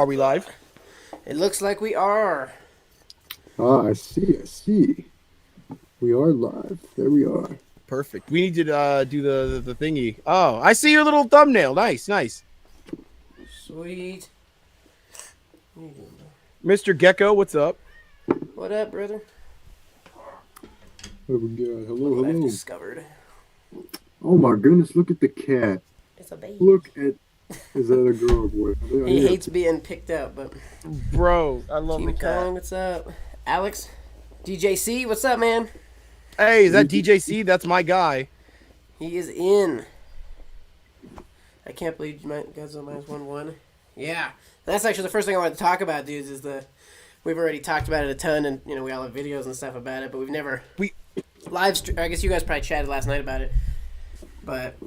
Are we live? It looks like we are. Ah, I see. We are live. There we are. Perfect. We need to do the thingy. Oh, I see your little thumbnail. Nice, nice. Sweet. Mr. Gecko, what's up? What up, brother? There we go. Hello, What I've hello. discovered. Oh my goodness, look at the cat. It's a baby. Look at. Is that a girl or boy? He hates being picked up, but. Bro, I love the King cat. Kong, what's up? Alex? DJC, what's up, man? Hey, is that DJC? That's my guy. He is in. I can't believe Godzilla minus 1-1. Yeah. That's actually the first thing I wanted to talk about, dudes, is we've already talked about it a ton, and, you know, we all have videos and stuff about it, but we've never... I guess you guys probably chatted last night about it, but...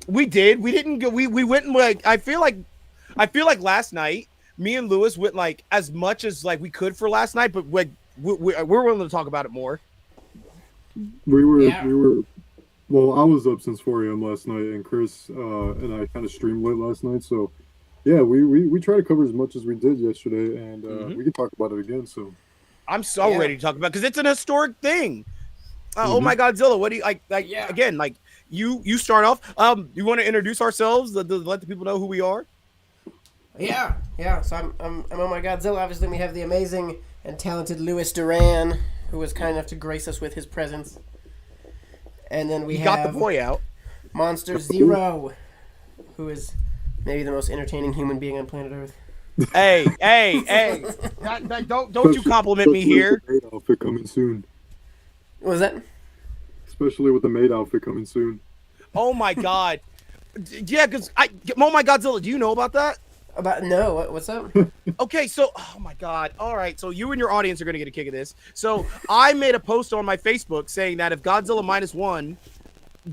We did. We didn't go... We went and, like... I feel like last night, me and Lewis went, like, as much as, like, we could for last night, but, like, we're willing to talk about it more. We were. Well, I was up since 4 a.m. last night, and Chris and I kind of streamed late last night, so... Yeah, we try to cover as much as we did yesterday, and we can talk about it again. So I'm so ready to talk about because it's an historic thing. Oh my Godzilla! What do you like? Again, like you start off. You want to introduce ourselves? Let the people know who we are. Yeah. So I'm on my Godzilla. Obviously, we have the amazing and talented Louis Duran, who was kind enough to grace us with his presence. And then we got the boy out. Monster Zero, who is maybe the most entertaining human being on planet Earth. Hey! Don't you compliment me here. With the maid outfit coming soon. What was that? Especially with the maid outfit coming soon. Oh my God! Yeah, because oh my Godzilla, do you know about that? What's up? Okay, so oh my God! All right, so you and your audience are gonna get a kick of this. So I made a post on my Facebook saying that if Godzilla -1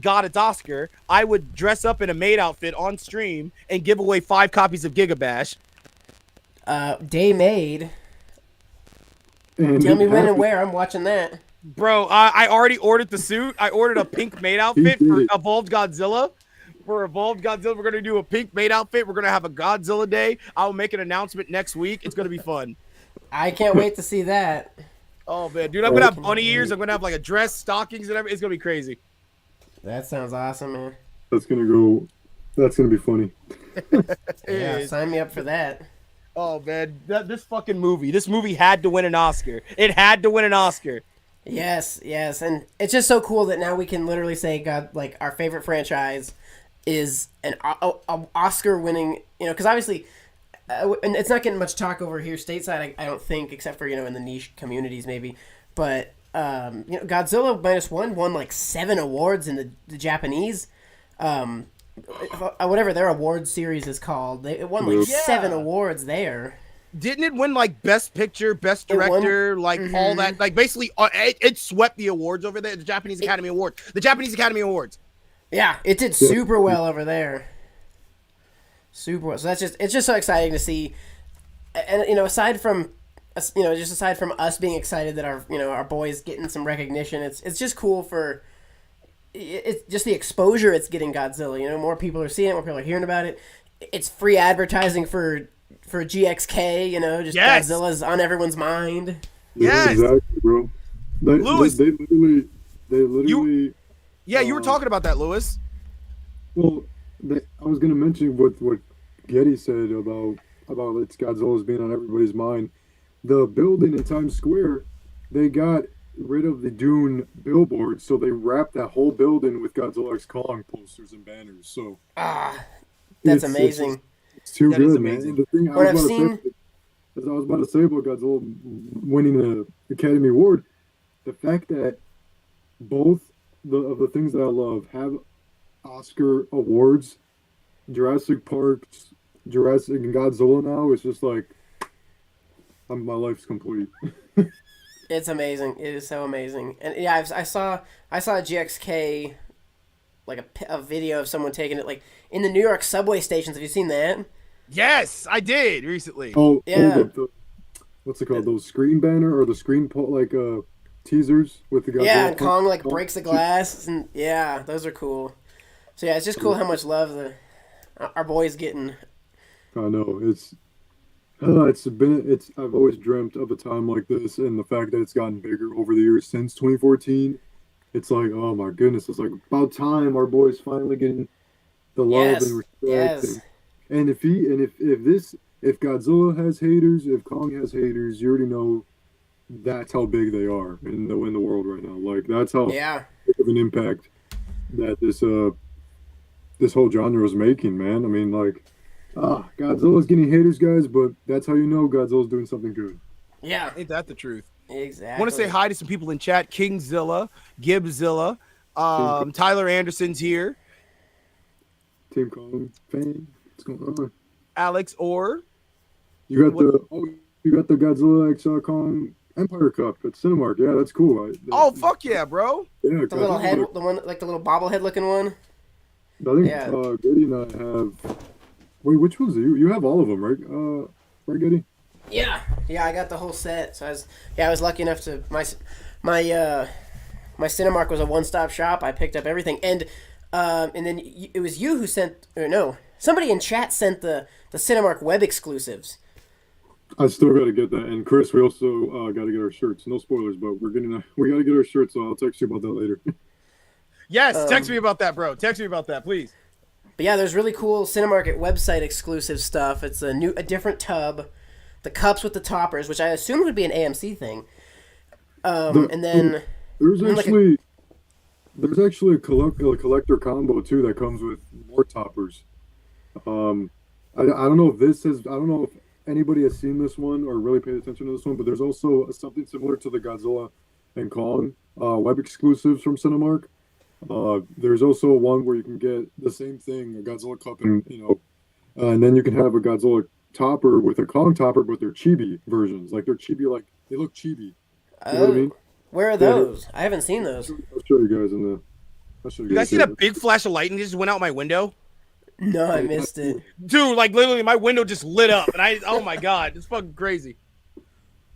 got its Oscar, I would dress up in a maid outfit on stream and give away 5 copies of Gigabash. Day made. Tell me when and where. I'm watching that. Bro, I already ordered the suit. I ordered a pink maid outfit for Evolved Godzilla. For Evolved Godzilla, we're going to do a pink maid outfit. We're going to have a Godzilla day. I'll make an announcement next week. It's going to be fun. I can't wait to see that. Oh, man. Dude, I'm going to have bunny ears. I'm going to have like a dress, stockings, and everything. It's going to be crazy. That sounds awesome, man. That's gonna be funny. Yeah, sign me up for that. Oh man, this movie had to win an Oscar. It had to win an Oscar. Yes, and it's just so cool that now we can literally say, God, like our favorite franchise is an Oscar-winning. You know, because obviously, and it's not getting much talk over here stateside. I don't think, except for in the niche communities maybe, but. Godzilla -1 won like 7 awards in the Japanese, whatever their award series is called. It won like 7 awards there. Didn't it win like Best Picture, Best Director, like all that? Like basically, it swept the awards over there. The Japanese Academy Awards. The Japanese Academy Awards. Yeah, it did super well over there. Super well. So it's just so exciting to see, and aside from us being excited that our boys getting some recognition, it's just cool for it's just the exposure it's getting Godzilla. More people are seeing it, more people are hearing about it. It's free advertising for GxK. Godzilla's on everyone's mind. Yes, exactly, bro. Lewis, they literally. You were talking about that, Lewis. Well, I was gonna mention what Getty said about it's Godzilla's being on everybody's mind. The building in Times Square, they got rid of the Dune billboard, so they wrapped that whole building with Godzilla X Kong posters and banners. So that's amazing. It's too that good, amazing. Man. The thing I was about to say about Godzilla winning the Academy Award, the fact that both of the things that I love have Oscar awards, Jurassic Park, Jurassic and Godzilla now, it's just like. My life's complete. It's amazing. It is so amazing. And yeah, I saw GxK, like a video of someone taking it like in the New York subway stations. Have you seen that? Yes, I did recently. Yeah. What's it called? Those screen banner or the screen teasers with the guy. Yeah, and Kong like breaks the glass, and yeah, those are cool. So yeah, it's just cool how much love our boys getting. I know I've always dreamt of a time like this, and the fact that it's gotten bigger over the years since 2014. It's like, oh my goodness, it's like about time our boy's finally getting the love and Yes, respect. yes, And if Godzilla has haters, if Kong has haters, you already know that's how big they are in the world right now. Like that's how yeah, big of an impact that this whole genre is making, man. I mean, like, Godzilla's getting haters, guys, but that's how you know Godzilla's doing something good. yeah, Ain't that the truth? I want to say exactly. hi to some people in chat. Kingzilla, Gibbzilla, Team Tyler Anderson's here. Team Kong fan, what's going on? Alex Orr. You got What? the Godzilla X Kong Empire Cup at Cinemark. Yeah, that's cool. Oh, fuck yeah, bro. Yeah, The little head, Godzilla. the one like the little bobblehead looking one. I think Yeah, Getty and I have. Wait, which ones do you? You have all of them, right? Right, Getty? yeah, yeah. I got the whole set. So I was lucky enough to my Cinemark was a one-stop shop. I picked up everything, and then it was you who sent, or no, somebody in chat sent the Cinemark web exclusives. I still got to get that. And Chris, we also got to get our shirts. No spoilers, but we got to get our shirts. So I'll text you about that later. Yes, text me about that, bro. Text me about that, please. But yeah, there's really cool Cinemarket website exclusive stuff. It's a different tub, the cups with the toppers, which I assumed would be an AMC thing. And then There's and then actually a collector combo too that comes with more toppers. I don't know if I don't know if anybody has seen this one or really paid attention to this one, but there's also something similar to the Godzilla and Kong web exclusives from Cinemark. There's also one where you can get the same thing, a Godzilla cup, and and then you can have a Godzilla topper with a Kong topper, but they're chibi versions. Like they're chibi, like they look chibi. You know what I mean? where are Yeah, those? I haven't seen those. I'll show you guys in the. I'll show you You guys guys see here. that big flash of lightning just went out my window? No, I missed it. Dude, like literally my window just lit up. And oh my God, it's fucking crazy.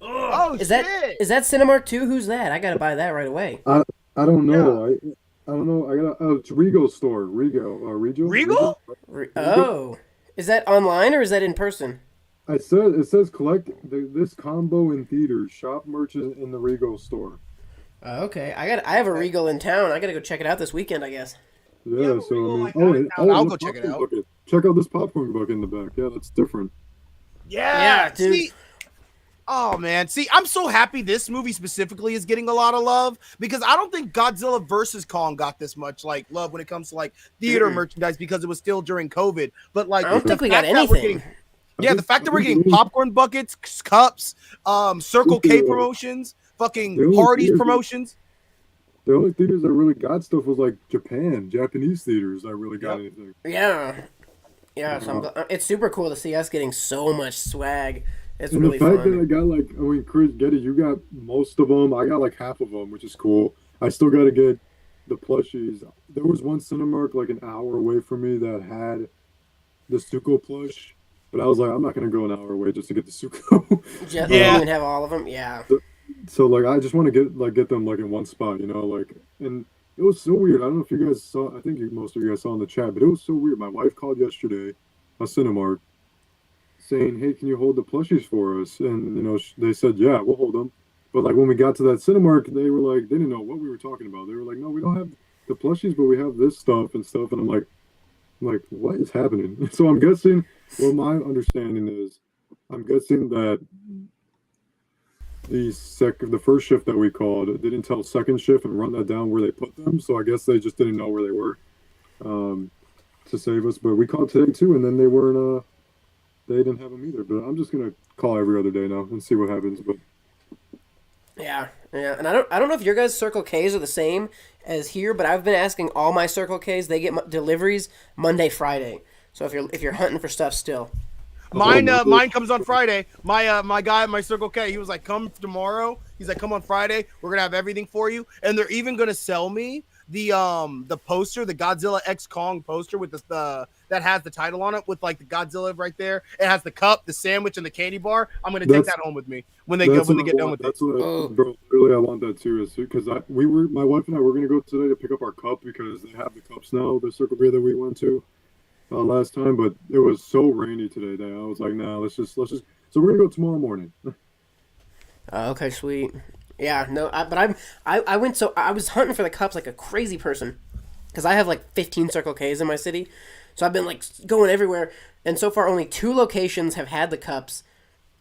Oh, Is shit. that Cinemark 2? Who's that? I gotta buy that right away. I don't know. I don't know. I got it's Regal store. Regal? Oh, is that online or is that in person? It says collect this combo in theaters. Shop merchant in the Regal store. Okay, I have a Regal in town. I gotta go check it out this weekend, I guess. Yeah. but So I Regal, mean, like, I'll look, go check it popcorn out. bucket. Check out this popcorn bucket in the back. Yeah, that's different. Yeah, dude. See, oh man, see, I'm so happy this movie specifically is getting a lot of love because I don't think Godzilla versus Kong got this much like love when it comes to like theater merchandise because it was still during COVID. But like, I don't the think we got fact that we're anything. yeah, the fact that we're getting popcorn buckets, cups, Circle K promotions, The fucking only Hardee's theaters, promotions. the only theaters that really got stuff was like Japanese theaters that really got anything. Yeah, yeah. So it's super cool to see us getting so much swag. It's And really the fact that fun. I got like, I mean, Chris, Getty, you got most of them. I got like half of them, which is cool. I still got to get the plushies. There was one Cinemark like an hour away from me that had the Suko plush, but I was like, I'm not gonna go an hour away just to get the Suko. Just Yeah. don't even have all of them. Yeah. So like, I just want to get them like in one spot, like, and it was so weird. I don't know if you guys saw. I think most of you guys saw in the chat, but it was so weird. My wife called yesterday, a Cinemark, saying, "Hey, can you hold the plushies for us?" And they said, "Yeah, we'll hold them." But like when we got to that Cinemark, they were like, they didn't know what we were talking about. They were like, "No, we don't have the plushies, but we have this stuff and stuff." And I'm like, what is happening? So I'm guessing. Well, my understanding is, I'm guessing that the first shift that we called didn't tell second shift and run that down where they put them. So I guess they just didn't know where they were to save us. But we called today too, and then they weren't. They didn't have them either. But I'm just gonna call every other day now and see what happens. But Yeah, yeah, and I don't know if your guys' Circle K's are the same as here, but I've been asking all my Circle K's. They get deliveries Monday, Friday. So if you're hunting for stuff still, Mine comes on Friday. My guy at my Circle K, he was like, "Come tomorrow." He's like, "Come on Friday. We're gonna have everything for you." And they're even gonna sell me the poster, the Godzilla X Kong poster with the that has the title on it with like the Godzilla right there. It has the cup, the sandwich, and the candy bar. I'm gonna take That's that home with me when they get what I done want. with it. That's what, Oh. bro. Really, I want that too. Is because my wife and I were gonna go today to pick up our cup because they have the cups now. The Circle Beer that we went to last time, but it was so rainy today that I was like, nah, let's just So we're gonna go tomorrow morning. Okay, sweet. Yeah, no, I went I was hunting for the cups like a crazy person, because I have like 15 Circle K's in my city, so I've been like going everywhere, and so far only 2 locations have had the cups,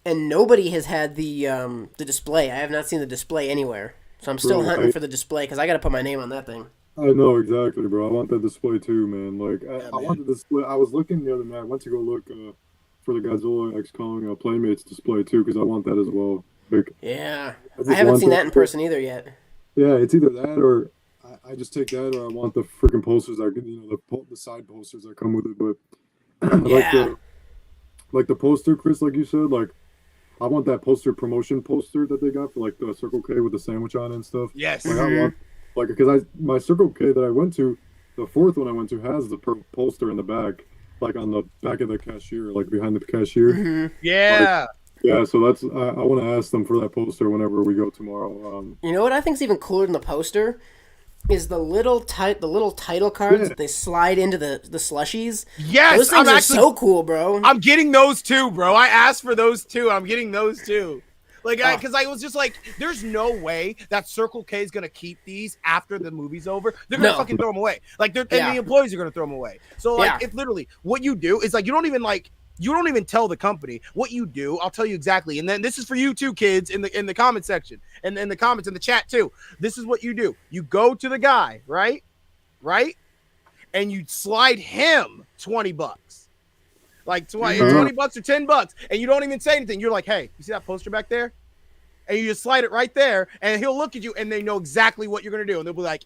and nobody has had the display. I have not seen the display anywhere, so I'm still Bro, hunting for the display because I got to put my name on that thing. I know exactly, bro. I want that display too, man. Like Yeah, I man. want the display. I was looking the other night. I went to go look for the Godzilla X Kong Playmates display too because I want that as well. Like Yeah, I I just haven't want seen that in person either yet. Yeah, it's either that or I just take that or I want the freaking posters that the side posters that come with it. But like Yeah, the poster, Chris, like you said, like I want that poster promotion poster that they got for like the Circle K with the sandwich on it and stuff. Yes. Like I want like because my Circle K that I went to, the fourth one I went to has the poster in the back, like on the back of the cashier, like behind the cashier. Yeah. Yeah, so that's I want to ask them for that poster whenever we go tomorrow. you know what I think's even cooler than the poster is the little title cards Yeah. that they slide into the slushies. Yes. Those things are so cool, bro. I'm getting those too, bro. I asked for those too. I'm getting those too. Like, Oh. because I was just like, there's no way that Circle K is gonna keep these after the movie's over. They're gonna No. fucking throw them away. Like, and Yeah. the employees are gonna throw them away. So, like, Yeah. if literally what you do is like, you don't even tell the company what you do. I'll tell you exactly. And then this is for you too, kids, in the comment section and in the comments in the chat too. This is what you do. You go to the guy, right, and you slide him $20. Like $20 or $10, and you don't even say anything. You're like, hey, you see that poster back there? And you just slide it right there, and he'll look at you, and they know exactly what you're gonna do, and they'll be like,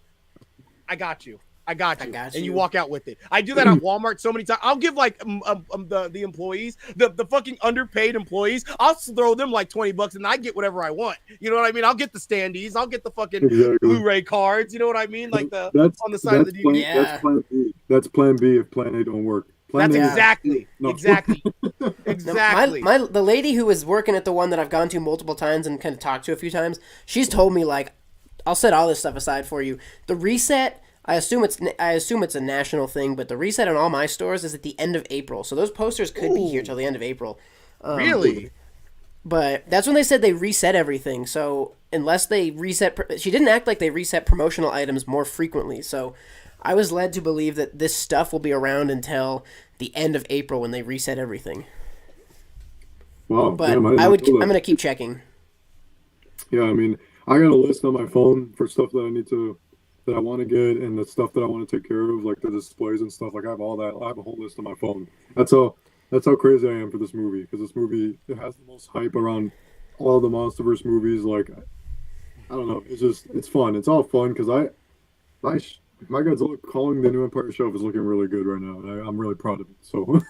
I got you. And you walk out with it. I do that at Walmart so many times. I'll give like the employees, the fucking underpaid employees, I'll throw them like $20 and I get whatever I want. You know what I mean? I'll get the standees, I'll get the fucking Blu-ray cards. You know what I mean? Like on the side of the DVD. Yeah. That's plan B. That's plan B if plan A don't work. Plan That's A- exactly, No. exactly, No, exactly. the lady who was working at the one that I've gone to multiple times and kind of talked to a few times, she's told me like, I'll set all this stuff aside for you. The reset, I assume it's a national thing, but the reset on all my stores is at the end of April, so those posters could be here till the end of April. Really? But that's when they said they reset everything. So unless they reset, she didn't act like they reset promotional items more frequently. So I was led to believe that this stuff will be around until the end of April when they reset everything. Wow, But damn, I'm didn't know that. gonna keep checking. Yeah, I mean, I got a list on my phone for stuff that I want to get and the stuff that I want to take care of, like the displays and stuff. Like I have all that. I have a whole list on my phone. That's how crazy I am for this movie because this movie it has the most hype around all the MonsterVerse movies. Like I don't know, it's fun. It's all fun because my Godzilla calling the New Empire Shelf is looking really good right now, and I'm really proud of it. So.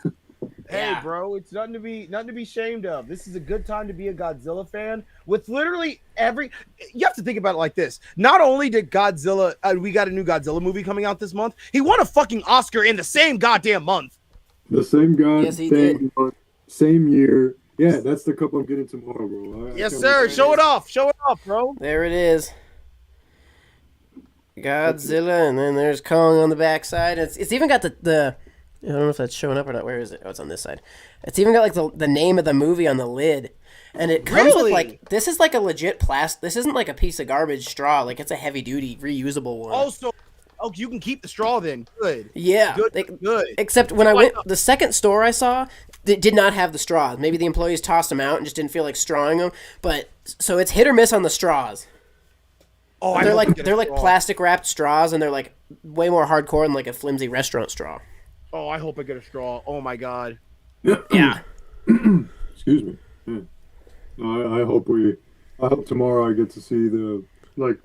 Hey, Yeah. bro, it's nothing to be ashamed of. This is a good time to be a Godzilla fan. With literally you have to think about it like this. Not only did Godzilla, we got a new Godzilla movie coming out this month. He won a fucking Oscar in the same goddamn month. The same guy, Yes, he did. same year. Yeah, that's the cup I'm getting tomorrow, bro. I Yes, can't sir. wait. Show it off, bro. There it is. Godzilla, and then there's Kong on the backside. It's even got the I don't know if that's showing up or not. Where is it? Oh, it's on this side. It's even got like the name of the movie on the lid. And it comes Really? with like, this is like a legit plastic. This isn't like a piece of garbage straw. Like it's a heavy duty reusable one. Also, you can keep the straw then. Good. Yeah. Good. Except when I went, the second store I saw, it did not have the straws. Maybe the employees tossed them out and just didn't feel like strawing them. But so it's hit or miss on the straws. Oh, I They're hope like we get a straw. plastic wrapped straws, and they're like way more hardcore than like a flimsy restaurant straw. Oh, I hope I get a straw. Oh my god. Yeah. Excuse me. Yeah. I hope tomorrow I get to see the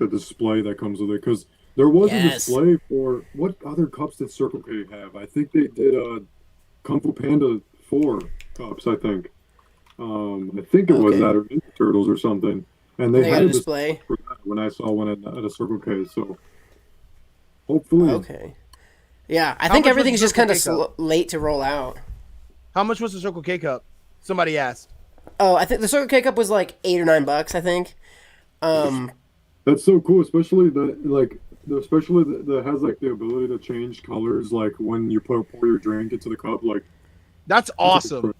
display that comes with it because there was a Yes. display for what other cups did Circle K have? I think they did Kung Fu Panda 4 cups. I think it was Okay. that or Ninja Turtles or something, and They they got had a a display. for that when I saw one at a Circle K. So hopefully, Okay. Yeah, I How think much was everything's the just kind Circle of K cup? late to roll out. How much was the Circle K cup? Somebody asked. Oh, I think the Circle K cup was like $8 or $9, I think. that's so cool, especially that has like the ability to change colors, like when you pour your drink into the cup, like. That's awesome.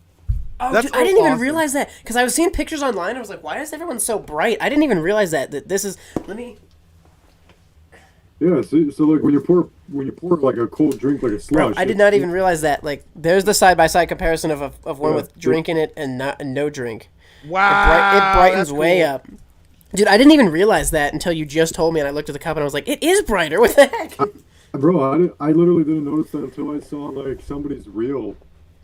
Oh, That's dude, I didn't even awesome. realize that because I was seeing pictures online. I was like, why is everyone so bright? I didn't even realize that this is. Let me. Yeah, so like when you pour like a cold drink like a Bro, slush. I did not even realize that. Like, there's the side by side comparison of one Yeah. with drink in it and not and no drink. Wow. It brightens that's way cool. up. Dude, I didn't even realize that until you just told me, and I looked at the cup and I was like, it is brighter. What the heck? Bro, I literally didn't notice that until I saw like somebody's reel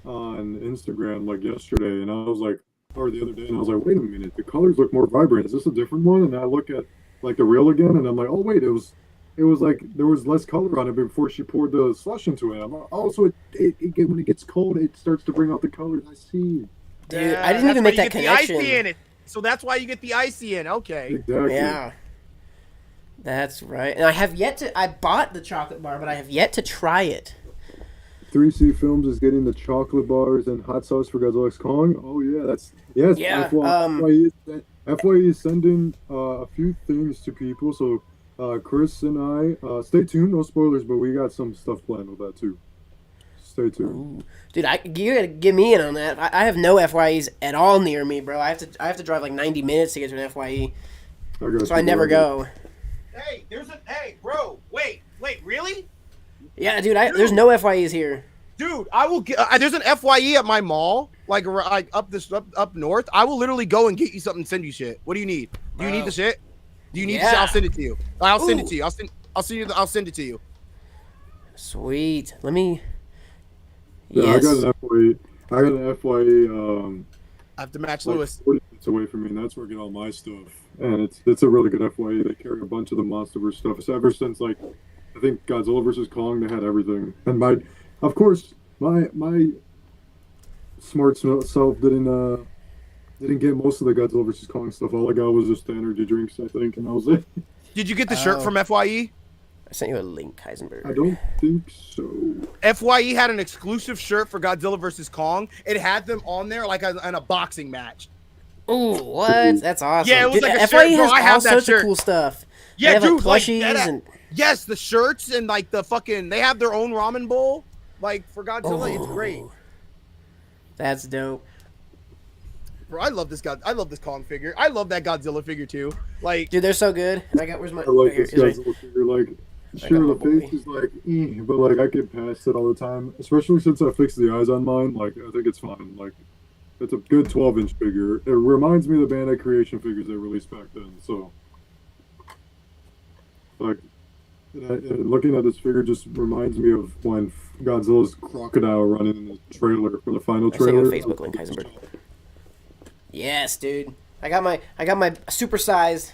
on Instagram like yesterday, and I was like, or the other day, and I was like, wait a minute, the colors look more vibrant. Is this a different one? And I look at like the reel again, and I'm like, oh wait, it was like there was less color on it before she poured the slush into it. I'm like, oh, so when it gets cold, it starts to bring out the colors. I see. Dude, I didn't that's even why make you that get the icy connection. in it. So that's why you get the icy in. Okay. Exactly. Yeah. That's right. And I have yet to. I bought the chocolate bar, but I have yet to try it. 3C Films is getting the chocolate bars and hot sauce for Godzilla X Kong. Oh yeah, that's yes. Yeah, FYE is sending a few things to people. So Chris and I, stay tuned. No spoilers, but we got some stuff planned with that too. Stay tuned. Ooh. Dude, you gotta get me in on that. I have no FYEs at all near me, bro. I have to drive like 90 minutes to get to an FYE, so I never go. Hey, hey, bro. Wait, really? Yeah, dude, there's no FYEs here. Dude, I will get. There's an FYE at my mall, like up north. I will literally go and get you something, and send you shit. What do you need? Do you need the shit? Do you need the shit? I'll send it to you. I'll send it to you. I'll send it to you. Sweet. Let me. Yeah, Yes. I got an FYE. I have to match Like Lewis. 40 minutes away from me, and that's where I get all my stuff. And it's a really good FYE. They carry a bunch of the MonsterVerse stuff. It's ever since like I think Godzilla versus Kong, they had everything. And of course, my smart self didn't get most of the Godzilla versus Kong stuff. All I got was just the energy drinks, I think, and that was it. Did you get the shirt from FYE? I sent you a link, Heisenberg. I don't think so. FYE had an exclusive shirt for Godzilla versus Kong. It had them on there like in a boxing match. Ooh, what? That's awesome. Yeah, it was Dude, like a FYE shirt, bro. has I have all that sorts shirt. of cool stuff. Yeah, they have, dude, like, like plushies and yes, the shirts and like the fucking they have their own ramen bowl like for Godzilla. It's great. That's dope. Bro, I love this Kong figure. I love that Godzilla figure too. Like, Dude, they're so good. Where's my? I like here, this here's Godzilla figure. Like, got sure, my the face boy. is like, but like I get past it all the time. Especially since I fixed the eyes on mine. Like, I think it's fine. Like, it's a good 12-inch figure. It reminds me of the Bandai Creation figures they released back then. So, like, and looking at this figure just reminds me of when Godzilla's crocodile running in the trailer for the final I sent you a trailer. Facebook link, Heisenberg. Yes, dude. I got my supersized,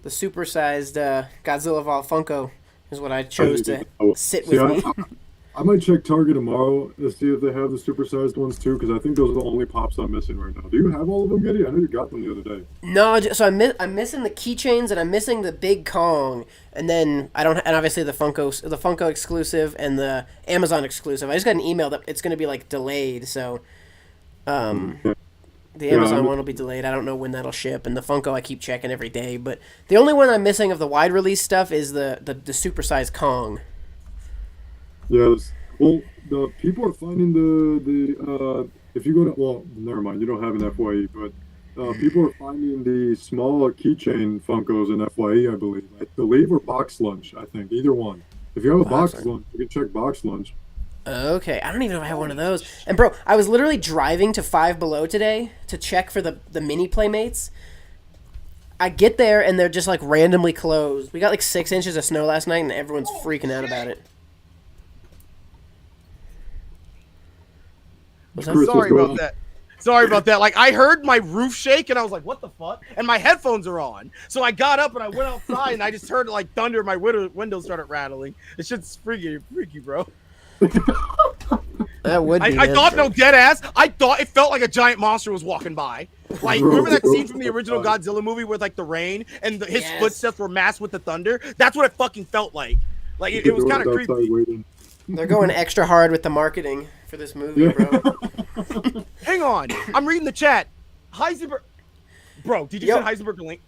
the supersized Godzilla Vol Funko is what I chose to sit with me. I might check Target tomorrow to see if they have the supersized ones too, because I think those are the only pops I'm missing right now. Do you have all of them, Getty? I know you got them the other day. No, so I'm missing the keychains and I'm missing the big Kong, and then and obviously the Funko exclusive and the Amazon exclusive. I just got an email that it's going to be like delayed, so the Amazon one will be delayed. I don't know when that'll ship, and the Funko I keep checking every day. But the only one I'm missing of the wide release stuff is the supersized Kong. Yes. Well, the people are finding the if you go to, well, never mind, you don't have an FYE, but people are finding the small keychain Funkos in FYE, I believe, or Box Lunch. I think either one. If you have a Box Lunch, you can check Box Lunch. Okay, I don't even know if I have one of those. And bro, I was literally driving to Five Below today to check for the mini Playmates. I get there and they're just like randomly closed. We got like 6 inches of snow last night and everyone's freaking out about it. Sorry about that. Like, I heard my roof shake and I was like, what the fuck? And my headphones are on. So I got up and I went outside and I just heard like thunder. My windows started rattling. It's just freaky, bro. That would be. I thought, no, dead ass. I thought it felt like a giant monster was walking by. Like, remember that scene from the original Godzilla movie with like the rain and his footsteps were masked with the thunder? That's what it fucking felt like. Like, it was kind of creepy. They're going extra hard with the marketing for this movie, bro. Hang on. I'm reading the chat. Heisenberg. Bro, did you send Heisenberg a link?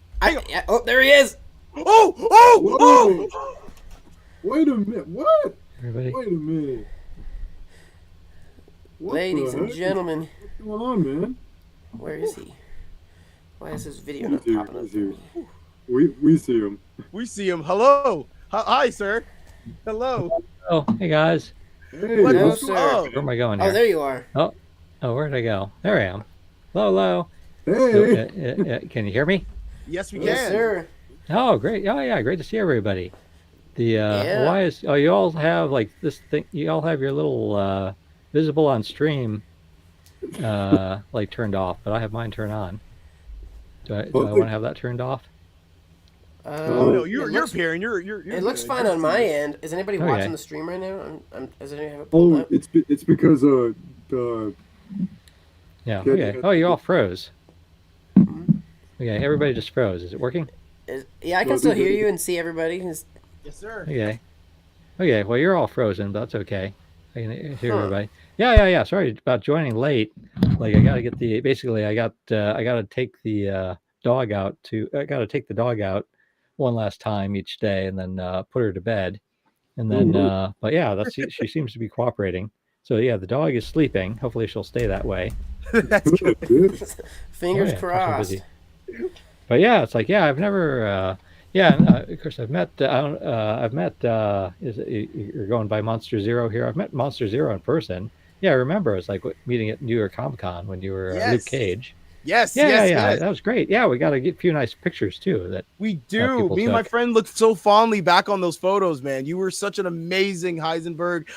Oh, there he is. Oh! Wait a minute. What? Everybody. Wait a minute. Ladies and gentlemen. What going on, man? Where is he? Why is his video He's not here. popping up He's for here. me? We see him. We see him. Hello. Hi, sir. Hello. Oh, hey guys. Hey, What? No, what's going sir. Oh, Where am I going Oh, here? there you are. Oh, oh, where'd I go? There I am. Hello, hello. So, Hey, can you hear me? yes, we Yes, can. sir. Oh, great. Oh, yeah, great to see everybody. The Yeah. why is you all have like this thing? You all have your little visible on stream like turned off, but I have mine turned on. Do I want to have that turned off? Oh no, Oh, you're looks, peering. You're it looks good. fine You're on my seeing. end. Is anybody Okay. watching the stream right now? Does anybody have it pulled up? it's because the Yeah. Kenny Okay. had Oh, you all froze. Okay, everybody just froze. Is it working? Yeah, I can still hear you and see everybody. Yes, sir. Okay. Okay. Well, you're all frozen, but that's okay. I can hear Huh. everybody. Yeah. Sorry about joining late. Like I gotta get basically I gotta take the dog out I gotta take the dog out one last time each day and then put her to bed. And then but yeah, she seems to be cooperating. So yeah, the dog is sleeping. Hopefully she'll stay that way. That's good. Fingers Oh, yeah, crossed. busy. But yeah, it's like I've never of course I've met you're going by Monster Zero here. I've met Monster Zero in person. Yeah, I remember it was like meeting at New York Comic Con when you were Luke Yes. Cage. Yes. Yeah, Yes. that was great. Yeah, we got a few nice pictures too that We do. people Me and my took. friend looked so fondly back on those photos, man. You were such an amazing Heisenberg.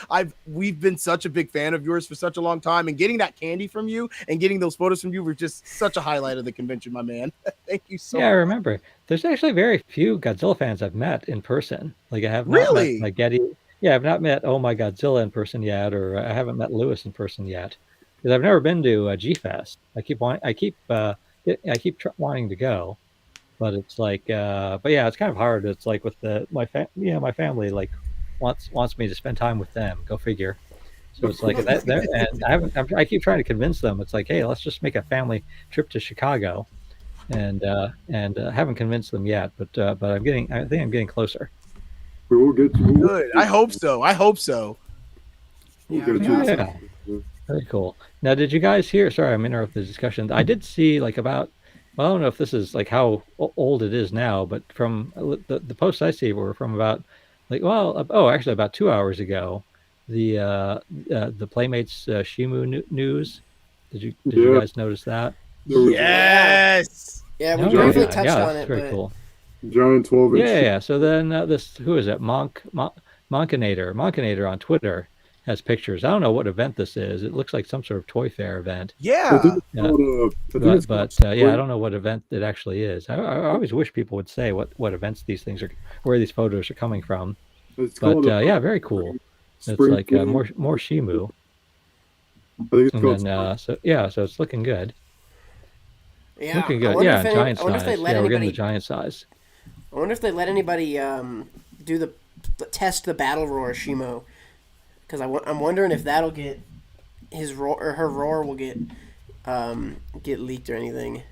We've been such a big fan of yours for such a long time, and getting that candy from you and getting those photos from you were just such a highlight of the convention, my man. Thank you so Yeah, I much. remember. There's actually very few Godzilla fans I've met in person. Like I have not met Really? like Getty. Yeah, I've not met Oh My Godzilla in person yet, or I haven't met Lewis in person yet, because I've never been to G Fest. I keep wanting to go, but it's like, but yeah, it's kind of hard. It's like with my family like wants me to spend time with them. Go figure. So it's like and I keep trying to convince them. It's like, hey, let's just make a family trip to Chicago, and haven't convinced them yet. But I think I'm getting closer. we will get you. Good. I hope so. I hope so. We'll Yeah, get it'd be you. awesome. Very cool. Now, did you guys hear? Sorry, I'm interrupting the discussion. I did see like about. Well, I don't know if this is like how old it is now, but from the posts I see were from about actually about 2 hours ago. The Playmates Shimu news. Did you Yeah, guys notice that? there was Yes. Yeah, we Oh, briefly yeah, touched on that's it, very but cool. a giant 12-inch. Yeah. So then who is it? Monkinator on Twitter has pictures. I don't know what event this is. It looks like some sort of toy fair event. I Yeah. think it's Yeah. called. I think it's called. Yeah, I don't know what event it actually is. I always wish people would say what events these things are, where these photos are coming from. It's But called. yeah, very cool. It's Spring like Fling. more Shimu, I think it's and called. then so it's looking good. yeah, Looking I good. wonder Yeah, if giant I wonder if they size. let Yeah, we're getting anybody. the giant size. I wonder if they let anybody do the test the battle roar Shimo, because I'm wondering if that'll get his roar or her roar will get leaked or anything.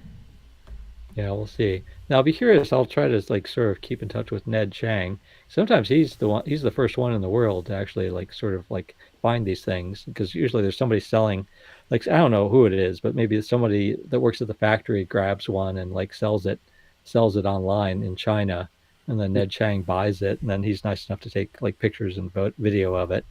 Yeah, we'll see. Now I'll be curious. I'll try to like sort of keep in touch with Ned Chang. Sometimes he's the first one in the world to actually like sort of like find these things, because usually there's somebody selling, like I don't know who it is, but maybe it's somebody that works at the factory grabs one and like sells it online in China, and then Ned Chang buys it, and then he's nice enough to take like pictures and video of it.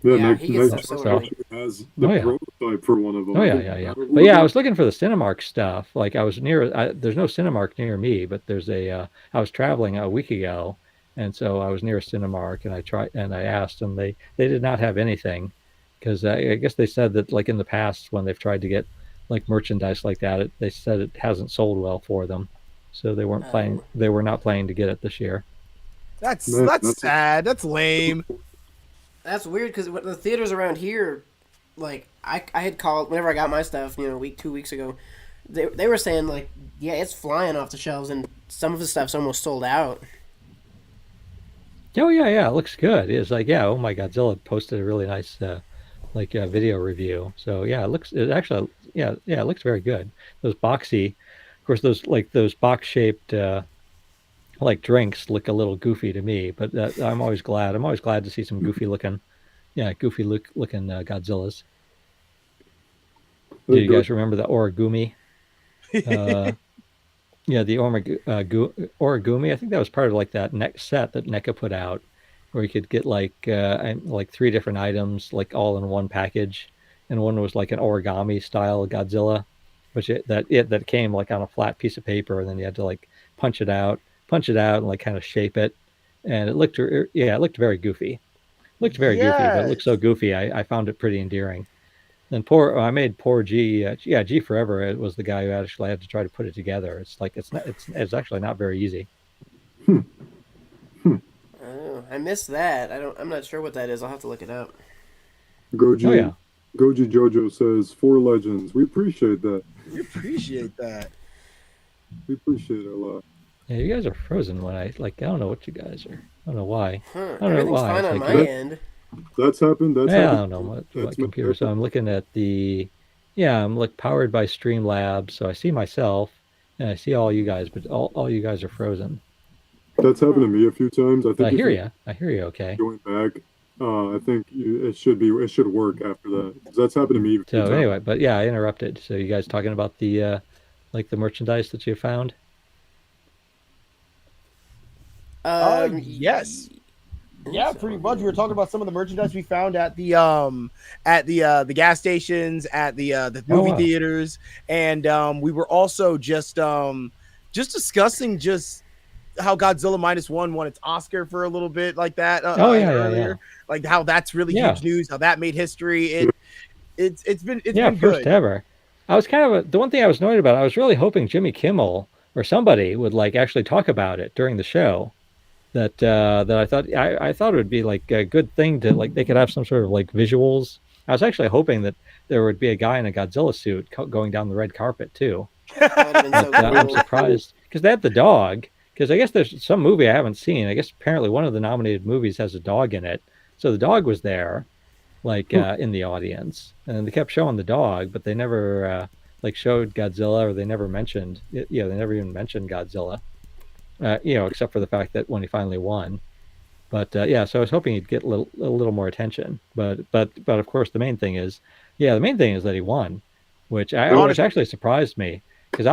Yeah, Yeah, he gets next stuff so Gen early. actually has the Oh, yeah. prototype for one of them. Oh I yeah, think yeah. that'll But yeah, I work was looking for the Cinemark stuff. Like I was there's no Cinemark near me, but there's I was traveling a week ago, and so I was near a Cinemark, and I asked, and they did not have anything, because I guess they said that like in the past when they've tried to get like merchandise like that, they said it hasn't sold well for them, so they were not planning to get it this year. That's Man, that's- sad. That's lame. That's weird because the theaters around here, like I had called whenever I got my stuff, 2 weeks ago. They were saying like, yeah, it's flying off the shelves, and some of the stuff's almost sold out. Oh yeah, it looks good. It's like, yeah, oh my Godzilla posted a really nice video review. So yeah, it actually it looks very good. Those boxy, of course, those box shaped like drinks look a little goofy to me, but I'm always glad. I'm always glad to see some goofy looking Godzillas. Do you guys remember the origami? Uh, yeah, the origami. I think that was part of like that next set that NECA put out, where you could get like 3 different items like all in one package, and one was like an origami style Godzilla, that came like on a flat piece of paper, and then you had to like punch it out, and like kind of shape it, and it looked very goofy. Looked very goofy, but it looked so Yes. goofy. I found it pretty endearing. And I made poor G. Yeah, G Forever. It was the guy who actually had to try to put it together. It's like it's actually not very easy. Oh, I missed that. I'm not sure what that is. I'll have to look it up. Goji Oh yeah, Goji Jojo says 4 legends. We appreciate that. We appreciate that. We appreciate it a lot. yeah. You guys are frozen when I like. I don't know what you guys are. I don't know why. Huh. I don't know Everything's why. fine It's on like my That, end. that's happened. That's yeah, I happened. don't know what That's my computer. So I'm looking at the. Yeah, I'm like powered by Streamlabs, so I see myself and I see all you guys, but all you guys are frozen. That's happened Huh. to me a few times. I But think I if hear you you. I hear you. Okay. join back, it should work after that. 'Cause that's happened to me a few So times. anyway, but yeah, I interrupted. So you guys talking about the like the merchandise that you found? Yes. I think Yeah, so. pretty much. We were talking about some of the merchandise we found at the gas stations, at the Oh movie wow. theaters, and we were also just discussing just how Godzilla minus one won its Oscar for a little bit like that Oh yeah, yeah, yeah. earlier, like how that's really Yeah. huge news, how that made history. It's Yeah, been first good. ever. I was kind of the one thing I was annoyed about. I was really hoping Jimmy Kimmel or somebody would like actually talk about it during the show. That I thought it would be like a good thing to like they could have some sort of like visuals. I was actually hoping that there would be a guy in a Godzilla suit going down the red carpet too. That would have been so But I'm cool. surprised because they had the dog. Because I guess there's some movie I haven't seen. I guess apparently one of the nominated movies has a dog in it. So the dog was there, like in the audience, and they kept showing the dog, but they never like showed Godzilla, or they never mentioned. They never even mentioned Godzilla. Except for the fact that when he finally won. But yeah, so I was hoping he'd get a little more attention. But of course, the main thing is that he won, which Honestly, actually surprised me because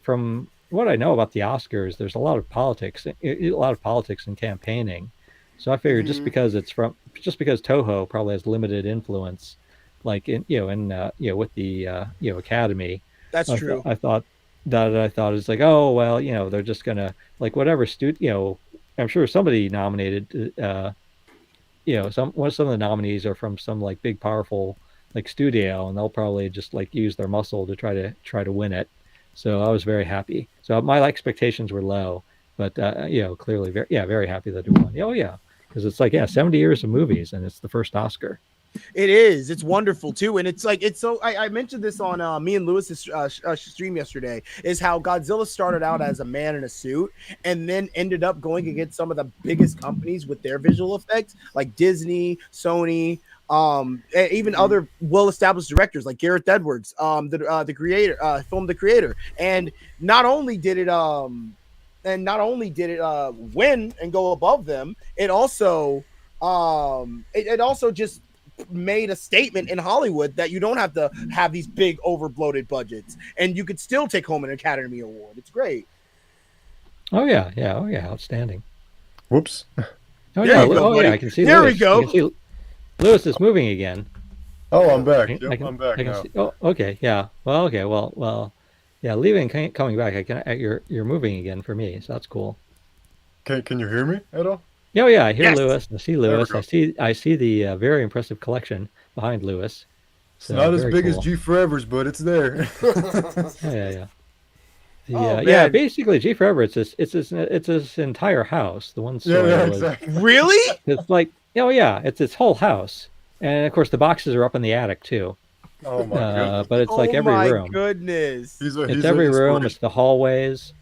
from what I know about the Oscars, there's a lot of politics, and campaigning. So I figured Hmm. just because Toho probably has limited influence, like with the Academy. that's true. I thought it's like, oh well, they're just gonna like whatever I'm sure somebody nominated some of the nominees are from some like big powerful like studio, and they'll probably just like use their muscle to try to win it. So I was very happy. So my expectations were low, but clearly very happy that it won. Oh yeah, because it's like 70 years of movies, and it's the first Oscar. It is. It's wonderful too, and it's like it's so. I mentioned this on me and Lewis's stream yesterday. Is how Godzilla started out as a man in a suit, and then ended up going against some of the biggest companies with their visual effects, like Disney, Sony, and even other well-established directors like Gareth Edwards, the creator, film The Creator, and not only did it win and go above them, it also it also just made a statement in Hollywood that you don't have to have these big overbloated budgets and you could still take home an Academy Award. It's great. Oh yeah, outstanding. Whoops. Oh There yeah, you go, oh yeah, buddy. I can see There we Lewis. go. I can see Lewis is moving again. Oh, I'm back. I Yep, can, I'm back I can now. see. Oh, okay, yeah. Well, okay, yeah. Leaving, coming back. You're moving again for me, so that's cool. Can you hear me at all? Yeah, oh, yeah. I hear Yes. Lewis. I see There we Lewis. go. I see the very impressive collection behind Lewis. It's So not as very big as cool. G Forever's, but it's there. Oh, yeah. Oh, Yeah. man. Basically, G Forever. It's this entire house. The one story yeah, was exactly. Really? it's like it's its whole house, and of course the boxes are up in the attic too. Oh my goodness. But it's like Oh every my room. goodness. It's every room. It's the hallways,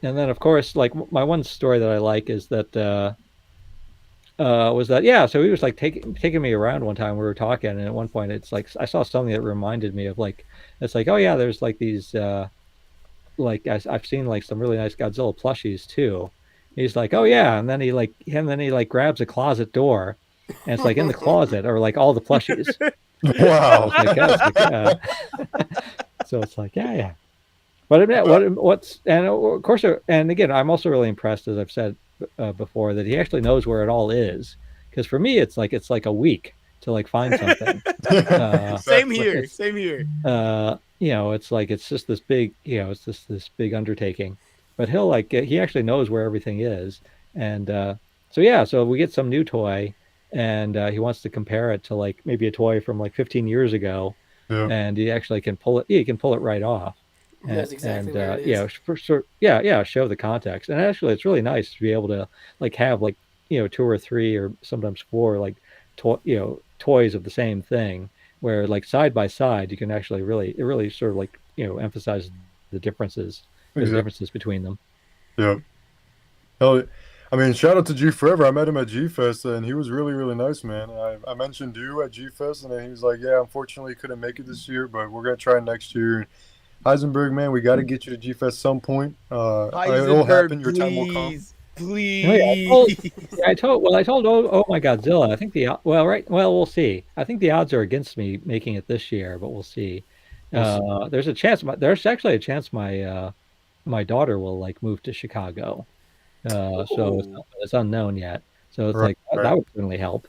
and then of course, like my one story that I like is that was that so he was like taking me around one time. We were talking, and at one point it's like I saw something that reminded me of like it's like there's like these like I've seen like some really nice Godzilla plushies too. He's like, oh yeah, and then he like grabs a closet door, and it's like in the closet are like all the plushies Wow. Like, yeah, it's like, yeah. So it's like, yeah. But I mean, what's and of course, and again, I'm also really impressed, as I've said before, that he actually knows where it all is. Because for me, it's like a week to like find something. Same Exactly. here. It's Same here. it's like it's just this big, it's just this big undertaking. But he'll like he actually knows where everything is, and so yeah, so we get some new toy, and he wants to compare it to like maybe a toy from like 15 years ago, Yeah. and he actually can pull it. He can pull it right off, Knows exactly and where it is. for sure, yeah, show the context. And actually, it's really nice to be able to like have like two or three or sometimes four like toys of the same thing where like side by side you can actually really sort of like emphasize the differences Exactly. between them. Yeah. Hell, I mean, shout out to G Forever. I met him at G Fest, and he was really, really nice, man. I mentioned you at G Fest, and then he was like, "Yeah, unfortunately, couldn't make it this year, but we're gonna try next year." Heisenberg, man, we got to get you to G Fest some point. It'll Heisenberg, happen. Your time will come. please, Oh yeah, please. I told oh my Godzilla. I think well we'll see. I think the odds are against me making it this year, but we'll see. We'll see. There's a chance. There's actually a chance my daughter will like move to Chicago. So Ooh. it's unknown yet. So it's Right, like right. that would certainly help.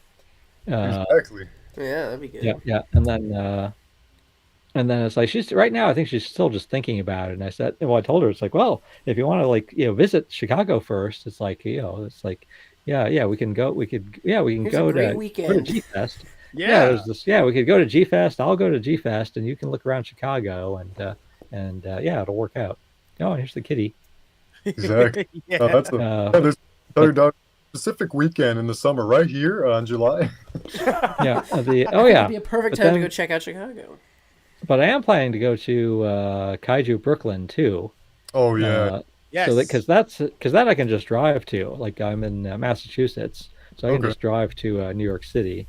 Uh, Exactly. Yeah, that'd be good. yeah, and then it's like she's right now. I think she's still just thinking about it. And I said, well, I told her it's like, well, if you want to like visit Chicago first, it's like it's like, yeah, we can go. We can Here's a go great to weekend. G Fest. Yeah, Yeah. there's this. Yeah, we could go to G Fest. I'll go to G Fest, and you can look around Chicago, and yeah, it'll work out. Oh, and here's the kitty. Exactly. No, Yeah. that's a there's tell But your dog specific weekend in the summer right here in July. yeah, the I oh think yeah, it'd be a perfect but time to go then check out Chicago. but I am planning to go to Kaiju Brooklyn too. Oh yeah. Uh, so that Yes. because that I can just drive to. Like I'm in Massachusetts, so I can Okay. just drive to New York City.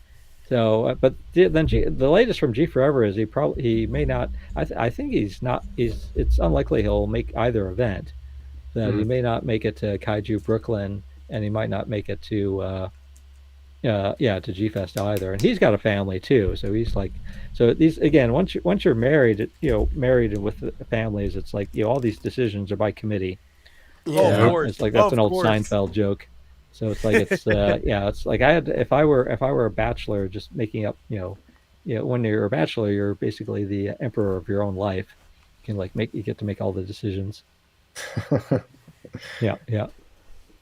So, but then the latest from G Forever is he may not. I think he's not. It's unlikely he'll make either event. That he Mhm. may not make it to Kaiju Brooklyn, and he might not make it to to G Fest either. And he's got a family too, so he's like, so these again, once you're married, married and with the families, it's like all these decisions are by committee. Oh, of Yeah. Yep. course. It's like that's Of an old course. Seinfeld joke. So it's like it's yeah, it's like I had if I were a bachelor, just making up, when you're a bachelor, you're basically the emperor of your own life. You can like you get to make all the decisions. Yeah. Yeah.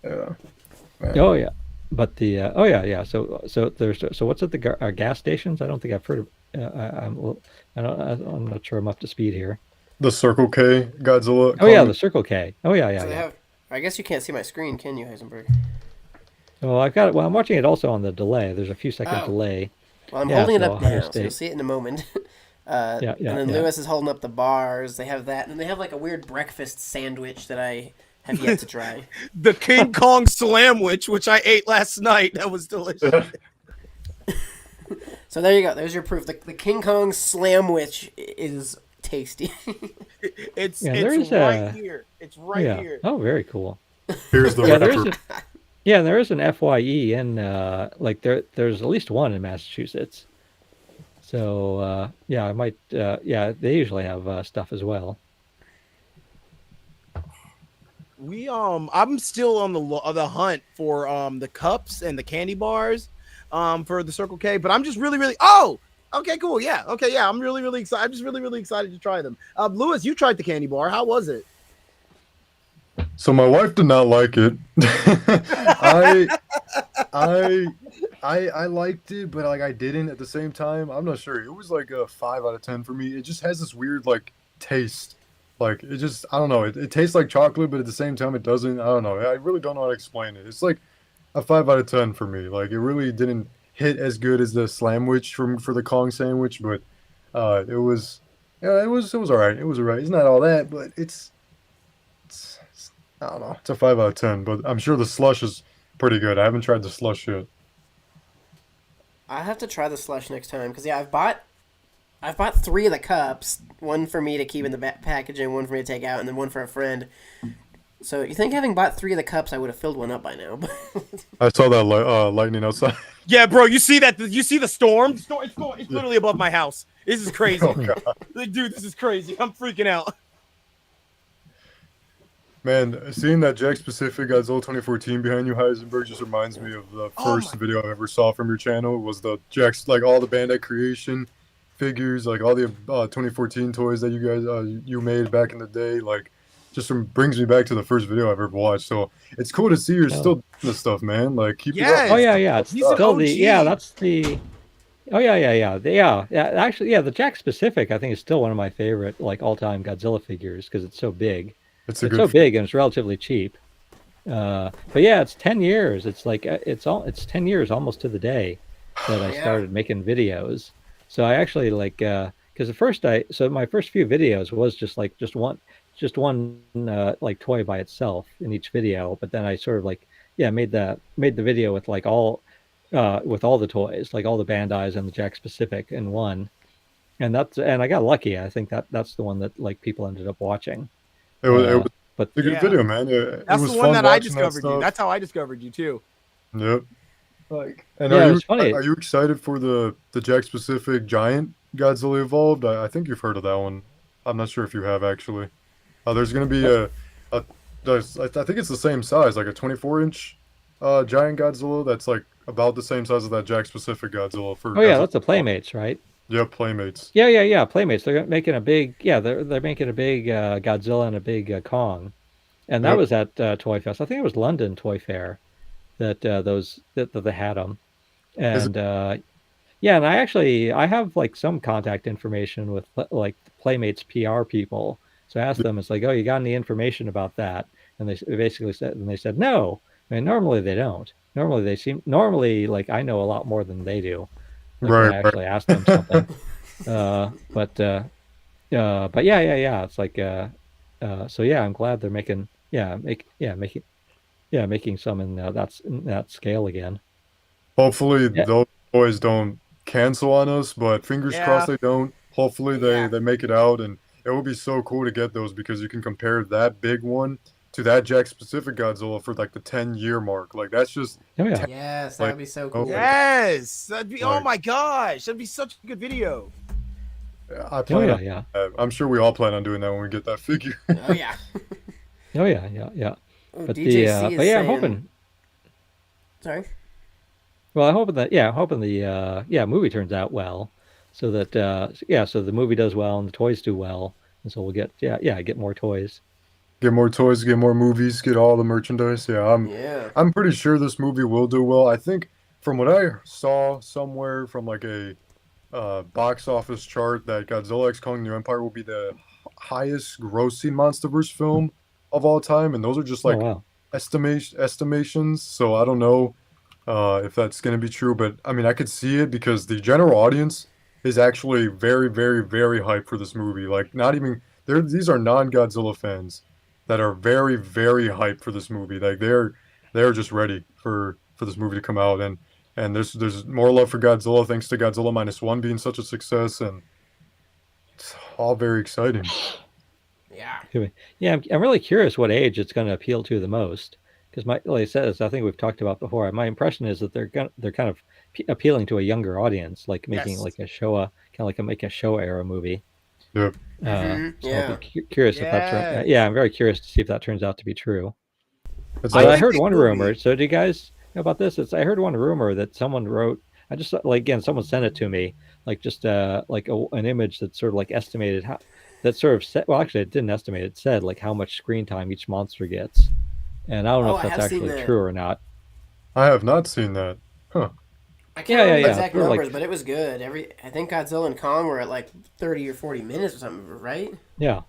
Man. Oh yeah, but the oh yeah. So there's so what's at the gas stations? I don't think I've heard of. Well, I'm not sure I'm up to speed here. The Circle K Godzilla Oh yeah, comedy. the Circle K. Oh yeah. So they have. I guess you can't see my screen, can you, Heisenberg? Well, I've got it. Well, I'm watching it also on the delay. There's a few second Oh. delay. Well, I'm Yeah, holding it so up higher now, so you'll state. see it in a moment. Yeah. And then Lewis is holding up the bars. They have that, and they have like a weird breakfast sandwich that I have yet to try. The King Kong slamwich, which I ate last night. That was delicious. So there you go. There's your proof. The King Kong slamwich is tasty. It's Yeah, it's there's right here. It's right yeah. here. Oh, very cool. Here's the Yeah, there is wrapper. there is an FYE in like there's at least one in Massachusetts. So yeah, I might yeah, they usually have stuff as well. I'm still on the hunt for the cups and the candy bars for the Circle K, but I'm just really okay, cool. Yeah. Okay, yeah. I'm really excited. I'm just really excited to try them. Lewis, you tried the candy bar. How was it? So my wife did not like it. I I I liked it, but like I didn't at the same time. I'm not sure. It was like a 5 out of 10 for me. It just has this weird like taste. Like it just I don't know. It tastes like chocolate, but at the same time it doesn't. I don't know. I really don't know how to explain it. It's like a 5 out of 10 for me. Like it really didn't hit as good as the slamwich for the Kong sandwich, but it was yeah, it was all right. It was all right. It's not all that, but it's I don't know. It's a 5 out of 10, but I'm sure the slush is pretty good. I haven't tried the slush yet. I have to try the slush next time because yeah, I've bought 3 of the cups. One for me to keep in the packaging, one for me to take out, and then one for a friend. So you think having bought 3 of the cups, I would have filled one up by now? I saw that lightning outside. Yeah, bro, you see that? You see the storm? It's literally above my house. This is crazy. Oh god, Like, dude, this is crazy. I'm freaking out. man! Seeing that Jack specific Godzilla 2014 behind you, Heisenberg, just reminds me of the Oh first video I ever saw from your channel. Was the Jack's like all the Bandai creation figures, like all the 2014 toys that you guys you made back in the day, like just brings me back to the first video I've ever watched. So it's cool to see you're still doing this stuff, man. Like keep it Yes. up. Oh yeah, yeah. It's He's an still the yeah. OG. That's the. Oh yeah, yeah, yeah. Yeah. Actually, yeah. The Jack specific, I think, is still one of my favorite like all-time Godzilla figures because it's so big. It's a It's good. so big and it's relatively cheap. But yeah, it's 10 years. It's like it's 10 years almost to the day that I Yeah. started making videos. So I actually like because my first few videos was just one like toy by itself in each video, but then I sort of like made the video with like all with all the toys, like all the Bandais and the Jack specific in one. And I got lucky. I think that's the one that like people ended up watching. It was But a good Yeah. video, man. It That's was the one fun that I watching that discovered you. stuff. That's how I discovered you too. Yep. Like, and Yeah, are it's funny. are you excited for the Jack specific giant Godzilla Evolved? I think you've heard of that one. I'm not sure if you have actually. There's gonna be I think it's the same size, like a 24-inch giant Godzilla that's like about the same size as that Jack specific Godzilla for Oh yeah, Godzilla that's the Evolved. Playmates, right? Yep, Playmates. Yeah. Playmates. They're making a big. Yeah, they're making a big Godzilla and a big Kong, and that Yep. was at Toy Fest. I think it was London Toy Fair that that they had them. Is it, And yeah, and I have like some contact information with like Playmates PR people. So I asked them, it's like, oh, you got any information about that? And they basically said, and they said no. I mean, normally they don't. Normally like I know a lot more than they do. Like when right, I right. actually asked them something. Uh, but but yeah. It's like so yeah, I'm glad they're making making some in that scale again. Hopefully Yeah, those toys don't cancel on us, but fingers crossed Yeah. they don't. Hopefully Yeah. they make it out, and it would be so cool to get those because you can compare that big one to that Jack specific Godzilla for like the 10-year mark. Like that's just oh yeah, Yes, that would be so cool. Okay. Yes, that'd be. Oh Like- my gosh, that'd be such a good video. I oh plan yeah, on yeah, I'm sure we all plan on doing that when we get that figure. Oh yeah. oh yeah. Oh, But DJC the is but yeah, I'm saying- hoping. Sorry. Well, I'm hoping the movie turns out well, so that so the movie does well and the toys do well, and so we'll get more toys. Get more toys, get more movies, get all the merchandise. Yeah, Yeah. I'm pretty sure this movie will do well. I think from what I saw somewhere from like a box office chart that Godzilla X Kong New Empire will be the highest grossing MonsterVerse film of all time, and those are just Oh like wow, estimations. So I don't know if that's going to be true, but I mean I could see it because the general audience is actually very, very, very hyped for this movie. Like not even these are non-Godzilla fans that are very, very hyped for this movie. Like they're just ready for this movie to come out, and there's more love for Godzilla thanks to Godzilla -1 being such a success, and it's all very exciting. Yeah. yeah. I'm really curious what age it's going to appeal to the most, because like I said, as I think we've talked about before, my impression is that they're kind of appealing to a younger audience, like making Yes. like a Showa kind of like make a show era movie. Yep. So Yeah. I'll be curious if that's right. Yes. Yeah, I'm very curious to see if that turns out to be true. It's I But I think heard they one will be. rumor. So do you guys know about this? I heard one rumor that someone wrote. I just like again, someone sent it to me, like just like an image that sort of like estimated how that sort of said. Well, actually, it didn't estimate. It said like how much screen time each monster gets, and I don't know Oh, if I that's have seen actually that. true or not. I have not seen that. Huh. I can't Yeah, remember yeah, the exact yeah. Like- numbers, but it was good. I think Godzilla and Kong were at like 30 or 40 minutes or something, right? Yeah.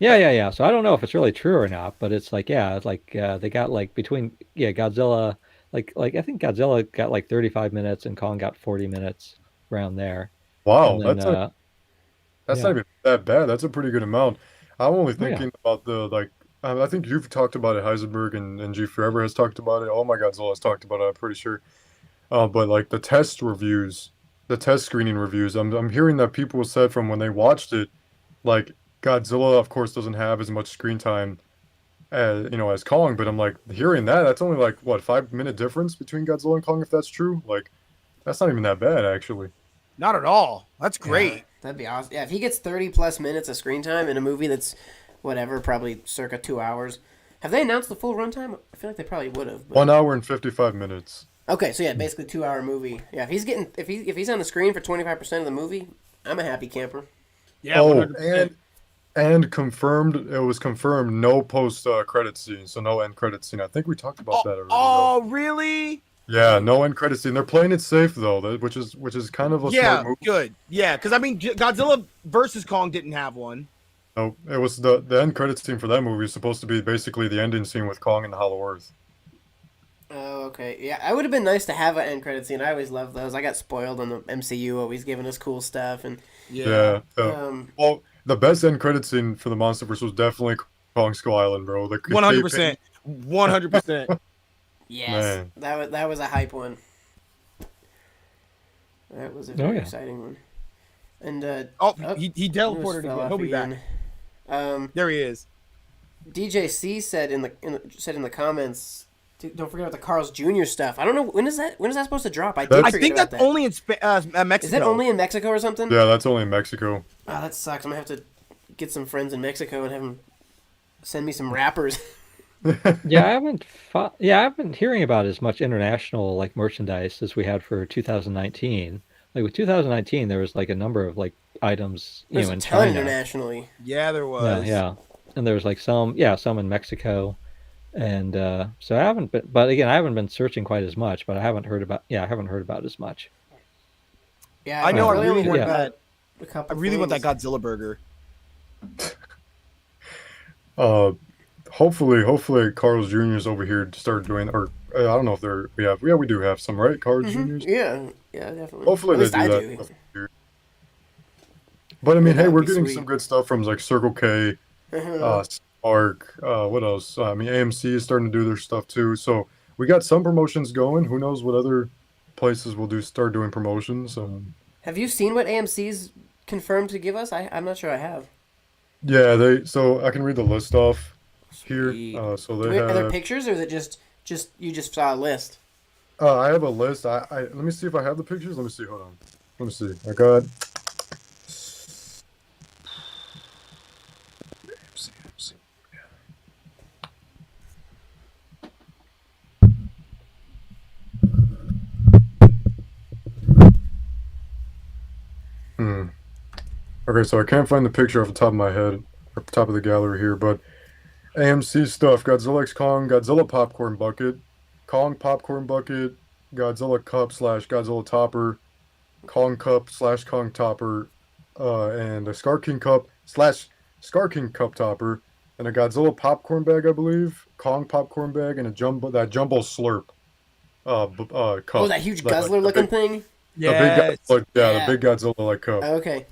So I don't know if it's really true or not, but it's like it's like they got like between Godzilla like I think Godzilla got like 35 minutes and Kong got 40 minutes around there. Wow, And then, that's yeah. not even that bad. That's a pretty good amount. I'm only Oh, yeah. thinking about the like. I think you've talked about it. Heisenberg and G Forever has talked about it. Oh my Godzilla has talked about it. I'm pretty sure. But like the test reviews, the test screening reviews, I'm hearing that people said from when they watched it, like Godzilla, of course, doesn't have as much screen time as Kong. But I'm like, hearing that's only like what 5 minute difference between Godzilla and Kong, if that's true. Like, that's not even that bad actually. Not at all. That's great. That'd be awesome. Yeah, if he gets 30+ minutes of screen time in a movie that's whatever, probably circa 2 hours. Have they announced the full runtime? I feel like they probably would have. 1 hour and 55 minutes. Okay, so yeah, basically 2 hour movie. Yeah, if he's on the screen for 25% of the movie, I'm a happy camper. Yeah. Oh, 100%. and confirmed. It was confirmed. No post credit scene, so no end credit scene. I think we talked about that already. Oh, really? Yeah, no end credit scene. They're playing it safe though, which is kind of a smart move. Good. Yeah, because I mean, Godzilla versus Kong didn't have one. No, it was the end credit scene for that movie is supposed to be basically the ending scene with Kong in the Hollow Earth. Oh, okay. Yeah, it would have been nice to have an end credit scene. I always loved those. I got spoiled on the MCU, always giving us cool stuff. And Yeah. Well, the best end credit scene for the MonsterVerse was definitely Kong Skull Island, bro. 100%. 100%. yes, Man. that was a hype one. That was a very exciting one. And he teleported again. He'll be back. There he is. DJC said in the comments, don't forget about the Carl's Jr. stuff. I don't know when is that supposed to drop? I think that's only in Mexico. Is that only in Mexico or something? Yeah, that's only in Mexico. Oh, that sucks. I'm gonna have to get some friends in Mexico and have them send me some wrappers. Yeah, I've been hearing about as much international like merchandise as we had for 2019. Like with 2019, there was like a number of like items, There's in a ton China. internationally. Yeah, there was. Yeah, and there was like some in Mexico, and so I haven't been. But again, I haven't been searching quite as much. But I haven't heard about as much. Yeah, I know. I really really only want heard that. a couple I really want that things. Godzilla burger. Hopefully Carl's Jr.'s over here to start doing, or I don't know if we do have some, right? Carl's Jr.'s. Yeah, definitely. Hopefully At they least do I that do. stuff here. But I mean, hey, That'd we're be getting sweet. some good stuff from like Circle K, Spark, what else? I mean, AMC is starting to do their stuff too. So we got some promotions going. Who knows what other places will start doing promotions. Have you seen what AMC's confirmed to give us? I'm not sure I have. Yeah, so I can read the list off here. Sweet. So they Are there have. pictures, or is it just you just saw a list? I have a list. I let me see if I have the pictures. Let me see. Hold on. Let me see. I got. Okay, so I can't find the picture off the top of my head, or top of the gallery here, but AMC stuff: Godzilla X Kong, Godzilla popcorn bucket, Kong popcorn bucket, Godzilla cup / Godzilla topper, Kong cup / Kong topper, and a Scar King cup / Scar King cup topper, and a Godzilla popcorn bag, I believe, Kong popcorn bag, and a jumbo slurp cup. Oh, that huge guzzler looking thing. Yeah. The big Godzilla like cup. Okay.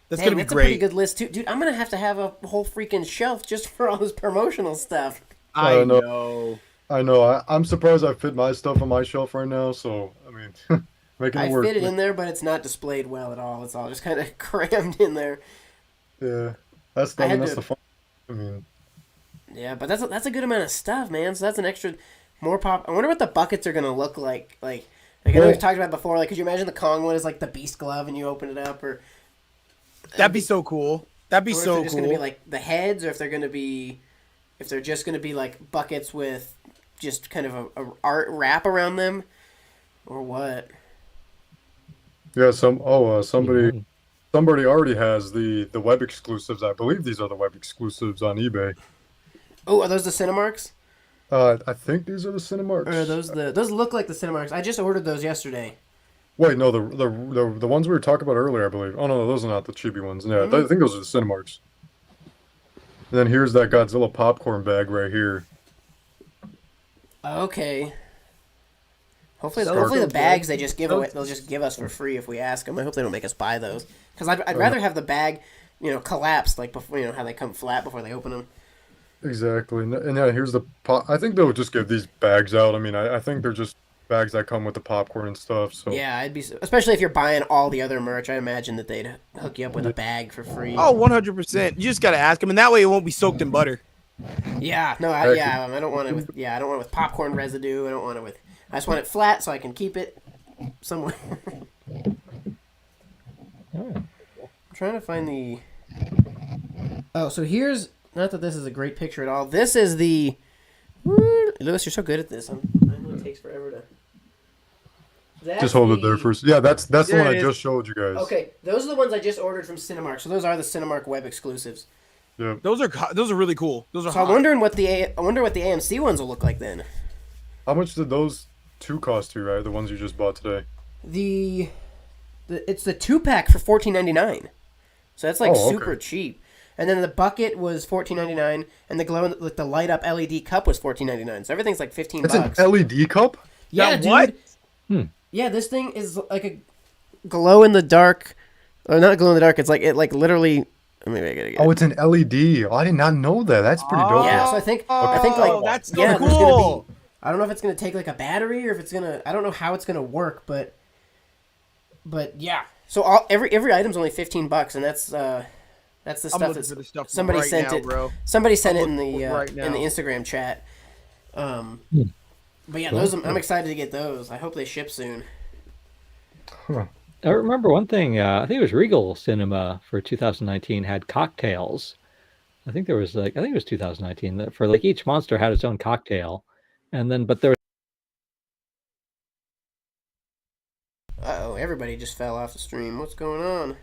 That's Dang, gonna be that's a pretty great. good list too, dude. I'm gonna have a whole freaking shelf just for all this promotional stuff. I know. know. I know. I'm surprised I fit my stuff on my shelf right now. So I mean, making it I work. fit it in there, but it's not displayed well at all. It's all just kind of crammed in there. Yeah, that's I had that's to- the fun. I mean, Yeah, but that's a good amount of stuff, man. So that's an extra more pop. I wonder what the buckets are gonna look like. Like I know we've talked about it before. Like, could you imagine the Kong one is like the beast glove and you open it up, or That'd be so cool. That'd be or if so they're just cool. gonna be like the heads, or if they're just gonna be like buckets with just kind of a art wrap around them, or what? yeah. Somebody already has the web exclusives. I believe these are the web exclusives on eBay. Oh, are those the Cinemarks? I think these are the Cinemarks. Or are those look like the Cinemarks? I just ordered those yesterday. Wait, no, the ones we were talking about earlier, I believe. Oh no, those are not the chibi ones. Yeah, I think those are the Cinemarks. And then here's that Godzilla popcorn bag right here. Okay. Hopefully Scar- the bags they just give away, they'll just give us for free if we ask them. I hope they don't make us buy those, because I'd rather have the bag, collapsed like before, how they come flat before they open them. Exactly, and yeah, here's the I think they'll just give these bags out. I mean, I think they're just bags that come with the popcorn and stuff. So Yeah, especially if you're buying all the other merch. I imagine that they'd hook you up with a bag for free. Oh, 100%. You just gotta ask them, and that way it won't be soaked in butter. Yeah, no, Actually, I don't want it with I don't want it with popcorn residue. I don't want it with. I just want it flat so I can keep it somewhere. All right. I'm trying to find the. Oh, so here's not that this is a great picture at all. This is the. Lewis, you're so good at this. I know it takes forever to. That's just hold it there the- first. Yeah, that's the There one I it is. just showed you guys. Okay, those are the ones I just ordered from Cinemark. So those are the Cinemark web exclusives. Yeah. Those are really cool. Those are So I'm hot. wondering what the AMC ones will look like then. How much did those two cost you, right? The ones you just bought today. It's the 2-pack for $14.99. So that's like Oh, okay. super cheap. And then the bucket was $14.99, and the light up LED cup was $14.99. So everything's like $15. It's an LED cup? Yeah, That what? dude. Yeah, this thing is like a glow in the dark, or not glow in the dark. It's like literally. Maybe I gotta get. Oh, it's an LED. Oh, I did not know that. That's pretty dope. Yeah, so I think Oh, that's so there's cool. gonna be. I don't know if it's gonna take like a battery or if it's gonna. I don't know how it's gonna work, but yeah. So every item's only $15, and that's the I'm stuff looking that's for this stuff somebody right sent now, it. bro. Somebody sent it I'm in the looking right in now. the Instagram chat. But yeah, those I'm excited to get those. I hope they ship soon. I remember one thing. I think it was Regal Cinema for 2019 had cocktails. I think it was 2019 that for like each monster had its own cocktail, and then but there was Uh-oh, everybody just fell off the stream. What's going on?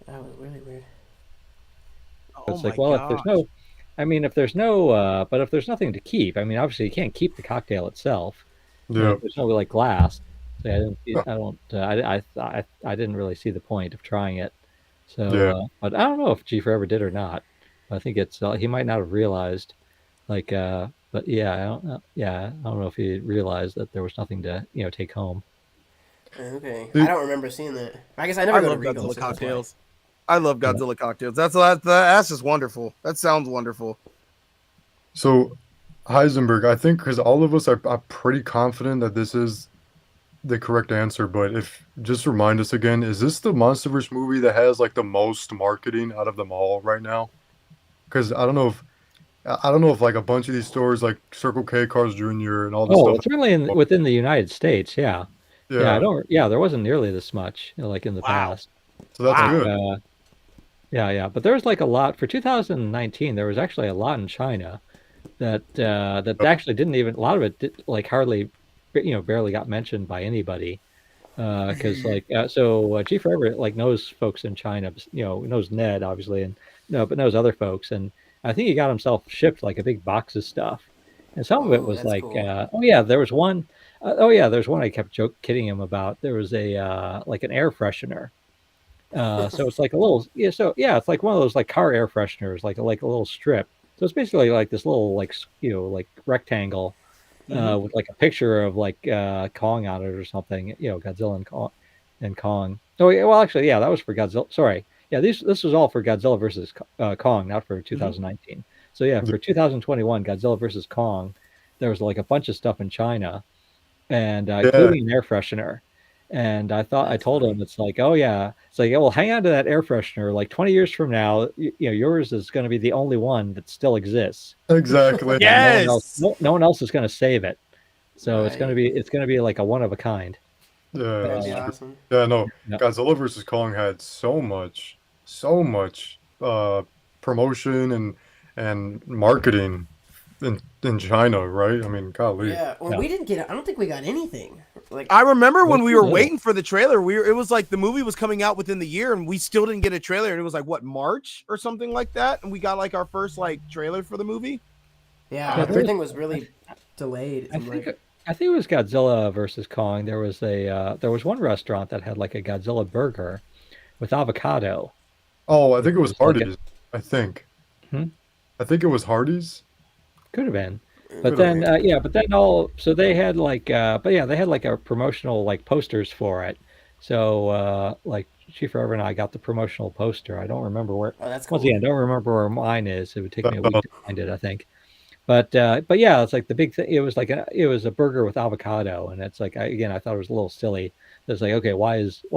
That was really weird. Oh it's my like, well, if there's gosh. no, I mean, if there's no, but if there's nothing to keep, I mean, obviously you can't keep the cocktail itself. Yeah. If there's no like glass. So I didn't really see the point of trying it. So, Yeah. but I don't know if G Forever did or not. I think it's he might not have realized, like, but yeah, I don't know. Yeah, I don't know if he realized that there was nothing to take home. Okay, Dude. I don't remember seeing that. I guess I never I go to love Regal. Godzilla So that's why. cocktails. I love Godzilla cocktails. That's just wonderful. That sounds wonderful. So, Heisenberg, I think because all of us are pretty confident that this is the correct answer, but if just remind us again, is this the MonsterVerse movie that has like the most marketing out of them all right now? Because I don't know if like a bunch of these stores like Circle K, Cars Jr. and all this Oh, stuff. it's really within the United States. Yeah. Yeah. I don't. Yeah, there wasn't nearly this much like in the Wow. past. So that's Wow. good. Yeah. But there was like a lot for 2019. There was actually a lot in China that actually didn't even. A lot of it like hardly, barely got mentioned by anybody. Because G Forever like knows folks in China. Knows Ned obviously, and but knows other folks. And I think he got himself shipped like a big box of stuff. And some of it Oh, was that's like, cool. there was one. There's one I kept kidding him about. There was a like an air freshener. So it's like a little, it's like one of those like car air fresheners, like a little strip. So it's basically like this little like like rectangle with like a picture of like Kong on it or something. Godzilla and Kong. Oh yeah, well actually that was for Godzilla. Sorry, yeah, this was all for Godzilla versus Kong, not for 2019. So yeah, for 2021 Godzilla versus Kong, there was like a bunch of stuff in China, and including an air freshener. And I told him, it's like, oh yeah, it's like, well, hang on to that air freshener. Like 20 years from now, yours is going to be the only one that still exists. Exactly. Yes. No one else is going to save it. So Right. it's going to be like a one of a kind. Yeah. That'd That's be true. awesome. Yeah. No. Yeah. Godzilla vs Kong had so much promotion and marketing in China, right? I mean, golly. Yeah. Well, we didn't get. I don't think we got anything. Like I remember when we were Yeah. waiting for the trailer. It was like the movie was coming out within the year, and we still didn't get a trailer. And it was like what, March or something like that, and we got like our first like trailer for the movie. yeah, Yeah, everything was really delayed. I and, think like, it was Godzilla versus Kong. There was one restaurant that had like a Godzilla burger with avocado. Oh, I think it was It's like a- Hardee's. I think. Hmm? I think it was Hardee's. Could have been. Could've But then, been. but then so they had like, they had like a promotional like posters for it. So like Chief Forever and I got the promotional poster. I don't remember where. Oh, that's cool. Once again, I don't remember where mine is. It would take me a week to find it, I think. But yeah, it's like the big thing. It was like it was a burger with avocado, and it's like I thought it was a little silly. It's like, okay, why does the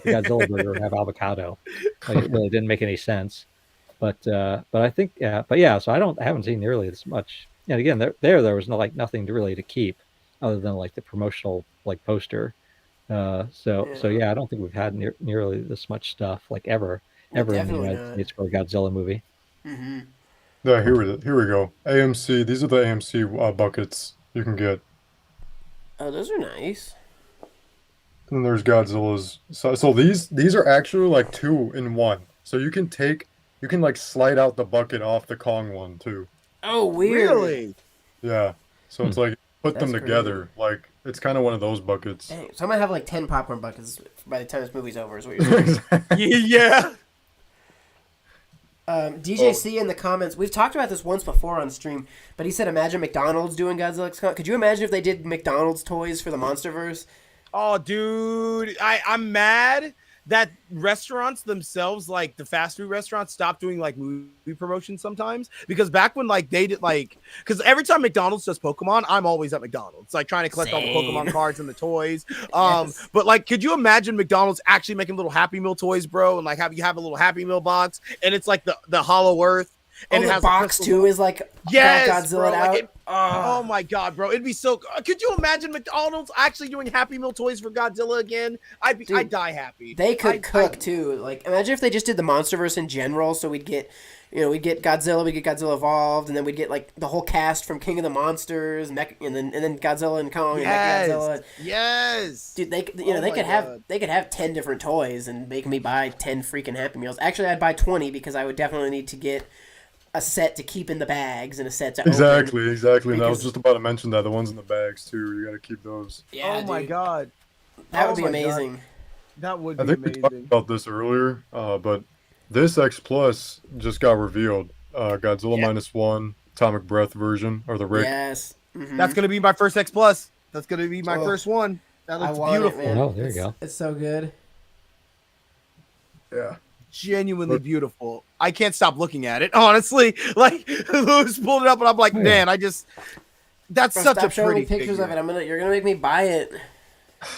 Godzilla burger have avocado? Like it really didn't make any sense. but I think but yeah. So I haven't seen nearly as much. And again, there was no like nothing to really to keep other than like the promotional like poster. So Yeah. yeah, I don't think we've had nearly this much stuff like Well, ever in the definitely United not. States for a Godzilla movie. Mm-hmm. Yeah, here we go. AMC. These are the AMC buckets you can get. Oh, those are nice. And then there's Godzilla's. So these are actually like two in one. So you can like slide out the bucket off the Kong one too. Oh, weird. Really? Yeah. So it's like put them That's together. Like it's kind of one of those buckets. Dang, so I might have like 10 popcorn buckets by the time this movie's over. Is what you're saying? Yeah. DJC in the comments, we've talked about this once before on stream, but he said, imagine McDonald's doing Godzilla X Kong. Could you imagine if they did McDonald's toys for the MonsterVerse? Oh, dude, I'm mad that restaurants themselves, like the fast food restaurants, stop doing like movie promotions sometimes. Because back when like they did like, because every time McDonald's does Pokemon, I'm always at McDonald's, like trying to collect all the Same. Pokemon cards and the toys. Yes. But like, could you imagine McDonald's actually making little Happy Meal toys, bro, and like have a little Happy Meal box, and it's like the Hollow Earth. And Oh, it the has box too is like yes, Godzilla bro, out. like oh my god, bro, it'd be so. Could you imagine McDonald's actually doing Happy Meal toys for Godzilla again? I'd die happy. They could cook too. Like, imagine if they just did the MonsterVerse in general. So we'd get, we'd get Godzilla, we'd get Godzilla Evolved, and then we'd get like the whole cast from King of the Monsters, and then Godzilla and Kong and Mechagodzilla. Yes, Dude, they Oh they my could God. they could have 10 different toys and make me buy 10 freaking Happy Meals. Actually, I'd buy 20 because I would definitely need to get a set to keep in the bags and a set to open. Exactly. And I was Because- just about to mention that the ones in the bags too. You got to keep those. Yeah, oh my dude. god, That Oh would be my God. amazing. that would I be think we talked amazing. about this earlier, but this X Plus just got revealed. Godzilla Yeah. -1 Atomic Breath version or the Rick. Yes. Mhm. That's gonna be my first X Plus. That's gonna be my Oh. first one. That I looks want beautiful. it, man. Oh, there you go. It's so good. Yeah. Genuinely beautiful. I can't stop looking at it. Honestly, like Louis pulled it up, and I'm like, Oh, yeah. man, that's Bro, such stop a showing pretty me pictures figure. of it. You're gonna make me buy it.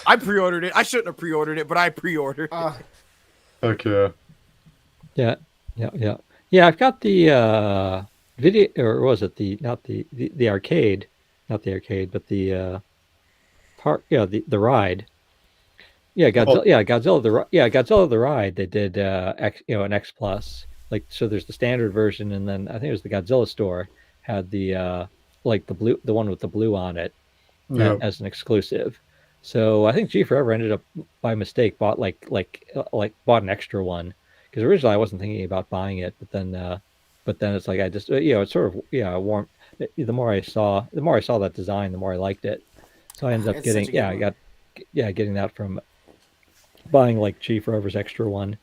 I pre-ordered it. I shouldn't have pre-ordered it, but I pre-ordered. Oh, Heck yeah. Yeah. I've got the video, or was it the arcade, not the arcade, but the part, the ride. Yeah, Godzilla the ride. They did an X Plus. Like, so there's the standard version, and then I think it was the Godzilla store had the like the one with the blue on it Yeah. as an exclusive. So I think G Forever ended up by mistake bought bought an extra one, because originally I wasn't thinking about buying it, but then it's like I just it's sort of warm. The more I saw that design, the more I liked it. So I ended up It's getting such a good one. getting that from buying like G Forever's extra one.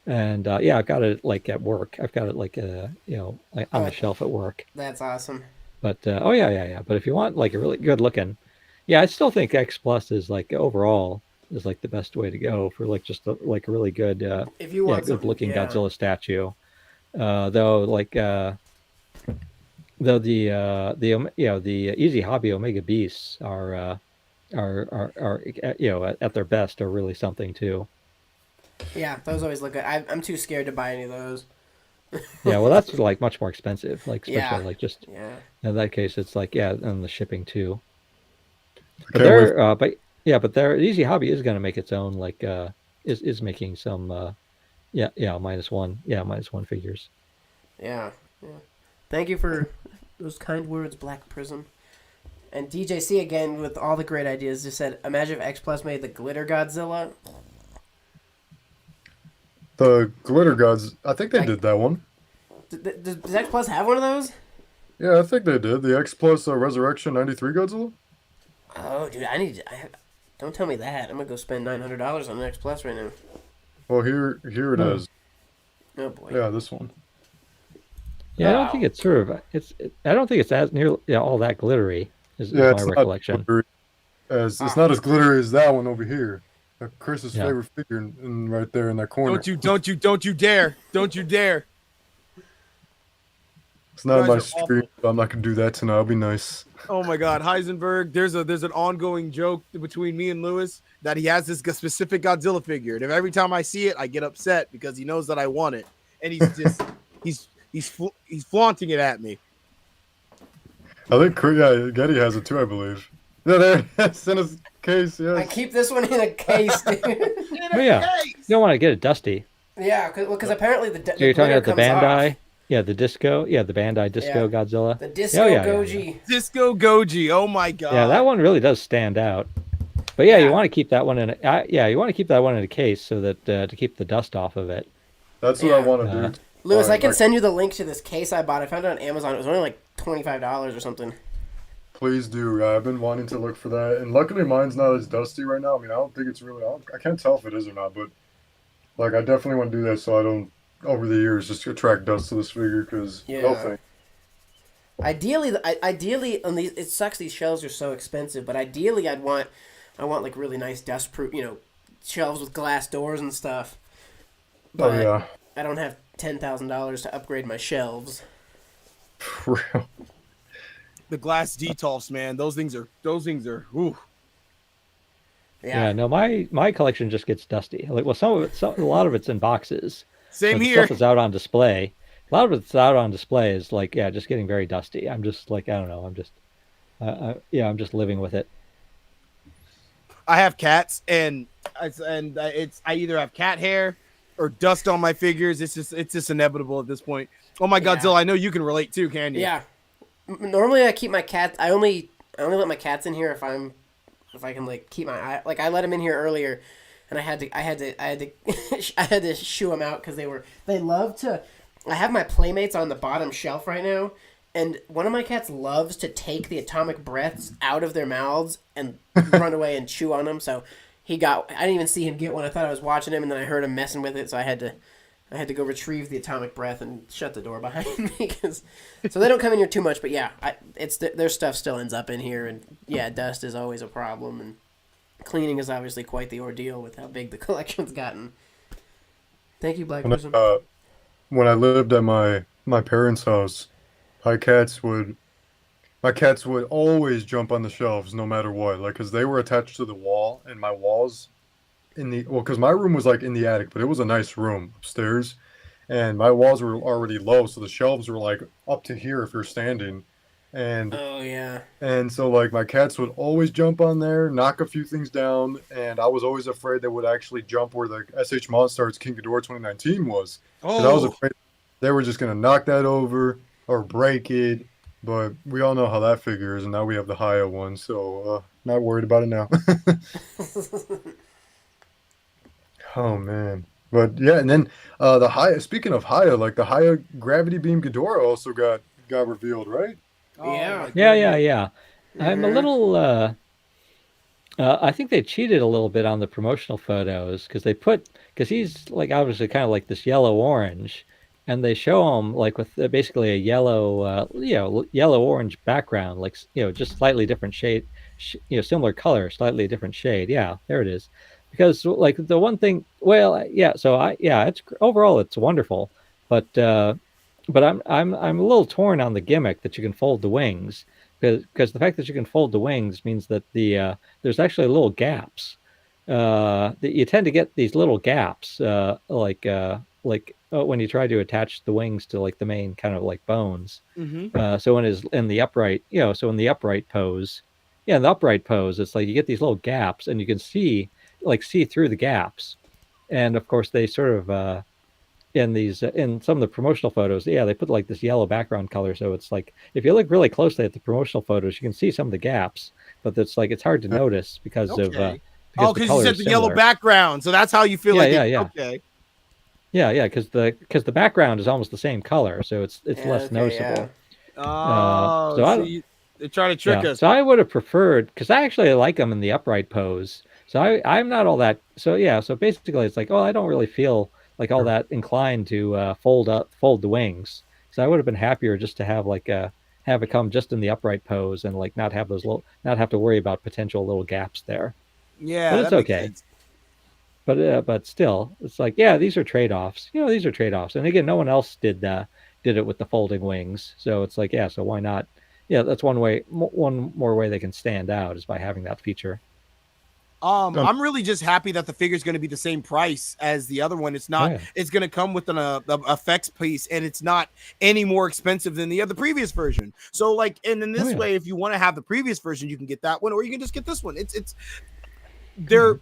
And I've got it like at work. I've got it like like on the shelf at work. that's awesome. But yeah. But if you want like a really good looking, I still think X Plus is like overall is like the best way to go for like just a really good If you want good something, looking yeah. Godzilla statue. Though the Easy Hobby Omega Beasts are at their best are really something too. Yeah, those always look good. I'm too scared to buy any of those. Yeah, well, that's like much more expensive. Like especially Yeah. like just Yeah. in that case, it's like and the shipping too. But Can't they're but their Easy Hobby is going to make its own like is making some -1 figures. Yeah. Thank you for those kind words, Black Prism. And DJC again with all the great ideas just said, imagine if X Plus made the glitter Godzilla. The Glitter Gods. I think they Like- did that one. Does X Plus have one of those? Yeah, I think they did. The X Plus Resurrection '93 Godzilla. Oh, dude, don't tell me that. I'm gonna go spend $900 on an X Plus right now. Well, here it is. Oh boy. Yeah, this one. Yeah, I don't Wow. think it's sort of I don't think it's as near all that glittery is Yeah, my recollection. It's not as glittery as that one over here. Chris's Yeah. favorite figure in right there in that corner. Don't you dare! Don't you dare! It's not You my guys are stream, so I'm not gonna do that tonight. I'll be nice. Oh my God, Heisenberg! There's an ongoing joke between me and Lewis that he has this specific Godzilla figure, and every time I see it, I get upset because he knows that I want it, and he's just he's flaunting it at me. I think Getty has it too, I believe. Yeah, there it is in his case. I Yes. keep this one in a case, dude. Oh yeah, you don't want to get it dusty. Yeah, because apparently the So you're talking about the glitter comes Bandai, off. yeah, the Bandai Disco Yeah. Godzilla. The Disco Oh, yeah, Goji. Disco Goji. Oh my god. Yeah, that one really does stand out. But yeah, you Yeah. want to keep that one in. You want to keep that one in a case so that to keep the dust off of it. That's what I Yeah. want to do. Lewis, I Fine, can like, send you the link to this case I bought. I found it on Amazon. It was only like $25 or something. Please do. I've been wanting to look for that, and luckily mine's not as dusty right now. I mean, I don't think it's really. I can't tell if it is or not, but like, I definitely want to do that so I don't, over the years, just attract dust to this figure. Because Yeah. no thanks. Ideally, on these, it sucks. These shelves are so expensive, but ideally, I want like really nice dust proof, shelves with glass doors and stuff. Oh But yeah, I don't have $10,000 to upgrade my shelves. for real. The glass detolfs, man. Those things are. Ooh. Yeah, no, my collection just gets dusty. Like, well, a lot of it's in boxes. Same But the here. stuff is out on display. A lot of it's out on display is like, yeah, just getting very dusty. I'm just like, I don't know. I'm just living with it. I have cats, and I either have cat hair or dust on my figures. It's just inevitable at this point. Oh my Yeah. Godzilla, I know you can relate too, can you? Yeah. Normally, I keep my cats. I only let my cats in here if I can like keep my eye. Like I let them in here earlier, and I had to I had to shoo them out because they love to. I have my playmates on the bottom shelf right now, and one of my cats loves to take the atomic breaths out of their mouths and run away and chew on them. So I didn't even see him get one. I thought I was watching him, and then I heard him messing with it, so I had to go retrieve the atomic breath and shut the door behind me, so they don't come in here too much. But yeah, their stuff still ends up in here, and yeah, dust is always a problem, and cleaning is obviously quite the ordeal with how big the collection's gotten. Thank you, Black Prism. When I lived at my parents' house, my cats would always jump on the shelves no matter what, like because they were attached to the wall, and my walls because my room was like in the attic, but it was a nice room upstairs, and my walls were already low, so the shelves were like up to here if you're standing, and Oh yeah. and so like my cats would always jump on there, knock a few things down, and I was always afraid they would actually jump where the SH Monstars King Ghidorah 2019 was. Because I was Oh, afraid they were just gonna knock that over or break it. But we all know how that figure is, and now we have the Haya one, so not worried about it now. Oh man. But yeah, and then the Haya, speaking of Haya, like the Haya Gravity Beam Ghidorah also got revealed, right? oh Yeah. my Yeah. goodness. I'm a Mhm. little. I think they cheated a little bit on the promotional photos because he's like obviously kind of like this yellow orange, and they show him like with basically a yellow, yellow orange background, like just slightly different shade, similar color, slightly different shade. Yeah, there it is. Because like the one thing, well, yeah, it's overall it's wonderful, but I'm a little torn on the gimmick that you can fold the wings because the fact that you can fold the wings means that there's actually little gaps. That you tend to get these little gaps, when you try to attach the wings to like the main kind of like bones. Mm-hmm. So in the upright, so in the upright pose, in the upright pose, it's like you get these little gaps, and you can see through the gaps. And of course, they sort of in some of the promotional photos, they put like this yellow background color, so it's like if you look really closely at the promotional photos, you can see some of the gaps, but it's hard to notice because of Okay. because Oh, the because you color said is the yellow similar. background, so that's how you feel like. Yeah. Okay. Yeah, because the background is almost the same color, so it's Yeah, less okay, noticeable. Oh, So I see, they're trying to trick Yeah, us. so I would have preferred because I actually like them in the upright pose. So I'm not all that. So yeah, so basically it's like, oh, I don't really feel like all that inclined to fold the wings. So I would have been happier just to have it come just in the upright pose and like not have to worry about potential little gaps there. But Yeah, it's that makes okay. sense. But still, it's like, yeah, these are trade-offs. These are trade-offs. And again, no one else did it with the folding wings. So it's like, yeah, so why not? Yeah, that's one more way they can stand out is by having that feature. I'm really just happy that the figure's going to be the same price as the other one. It's not. Oh, yeah. It's going to come with an effects piece, and it's not any more expensive than the other previous version. So, like, and in this yeah. way, if you want to have the previous version, you can get that one, or you can just get this one. It's they're